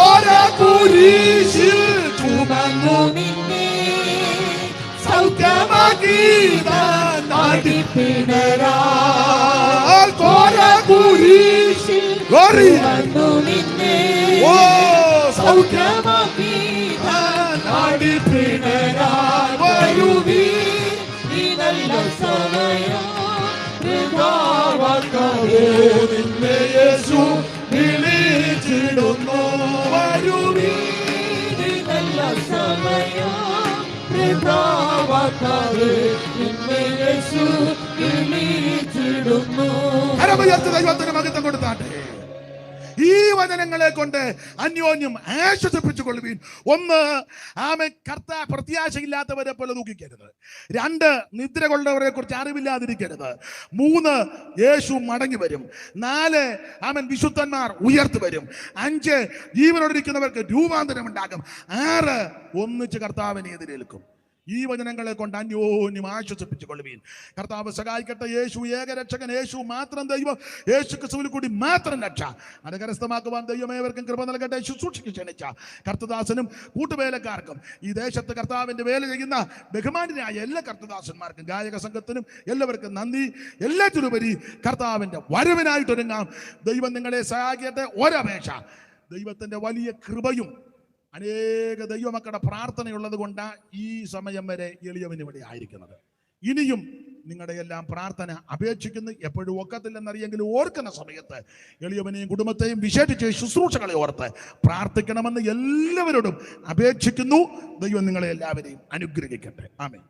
ഓരോ കുരിശിൽ ചുമന്നു നിന്നെ സൗഖ്യമാക്കി നടിപ്പിണരാൽ. ഓരോ കുരിശിൽ ചുമന്നു നിന്നെ സൗഖ്യമാക്കി നടിപ്പിണരാൽ. വരുവീൻ, ഈ നല്ല സമയം വൃഥാവാക്കാതെ നിന്നെ യേശു വിളിച്ചിടുന്നു. വരുവീൻ, ഈ നല്ല സമയം വൃഥാവാക്കാതെ നിന്നെ യേശു വിളിച്ചിടുന്നു. കരമുയർത്തി ദൈവത്തിന് മഹത്വം കൊടുത്താട്ടെ. ഈ വചനങ്ങളെ കൊണ്ട് അന്യോന്യം ആശ്വസിപ്പിച്ചു കൊള്ളുവീൻ. ഒന്ന്, ആമേൻ, പ്രത്യാശയില്ലാത്തവരെ പോലെ ദുഃഖിക്കരുത്. രണ്ട്, നിദ്ര കൊള്ളവരെ കുറിച്ച് അറിവില്ലാതിരിക്കരുത്. മൂന്ന്, യേശു മടങ്ങി വരും. നാല്, ആമേൻ, വിശുദ്ധന്മാർ ഉയർത്തു വരും. അഞ്ച്, ജീവനോടിരിക്കുന്നവർക്ക് രൂപാന്തരം ഉണ്ടാകും. ആറ്, ഒന്നിച്ച് കർത്താവിനെ എതിരേൽക്കും. ഈ വചനങ്ങളെ കൊണ്ട് അന്യോന്യം ആശ്വസിപ്പിച്ചു കൊള്ളുവീൻ. കർത്താവ് സഹായിക്കട്ടെ. യേശു ഏകരക്ഷകൻ, യേശു മാത്രം ദൈവം, യേശു ക്രിസ്തുവിൽ കൂടി മാത്രം രക്ഷ. അത് കരസ്ഥമാക്കുവാൻ ദൈവമേവർക്കും കൃപ നൽകട്ടെ. ശുശ്രൂഷയ്ക്ക് ക്ഷണിച്ച കർത്തദാസനും കൂട്ടുവേലക്കാർക്കും ഈ ദേശത്ത് കർത്താവിന്റെ വേല ചെയ്യുന്ന ബഹുമാന്യരായ എല്ലാ കർത്തദാസന്മാർക്കും ഗായക സംഘത്തിനും എല്ലാവർക്കും നന്ദി. എല്ലാത്തിനുപരി കർത്താവിന്റെ വരവിനായിട്ടൊരുങ്ങാം. ദൈവം നിങ്ങളെ സഹായിക്കട്ടെ. ഒരപേക്ഷ, ദൈവത്തിന്റെ വലിയ കൃപയും അനേക ദൈവമക്കളുടെ പ്രാർത്ഥനയുള്ളത് കൊണ്ടാണ് ഈ സമയം വരെ എളിയവൻ ഇവിടെ ആയിരിക്കുന്നത്. ഇനിയും നിങ്ങളുടെ എല്ലാം പ്രാർത്ഥന അപേക്ഷിക്കുന്നു. എപ്പോഴും ഒക്കത്തില്ലെന്നറിയെങ്കിലും ഓർക്കുന്ന സമയത്ത് എളിയവനെയും കുടുംബത്തെയും വിശേഷിച്ച് ശുശ്രൂഷകളെ ഓർത്ത് പ്രാർത്ഥിക്കണമെന്ന് എല്ലാവരോടും അപേക്ഷിക്കുന്നു. ദൈവം നിങ്ങളെ എല്ലാവരെയും അനുഗ്രഹിക്കട്ടെ. ആമേൻ.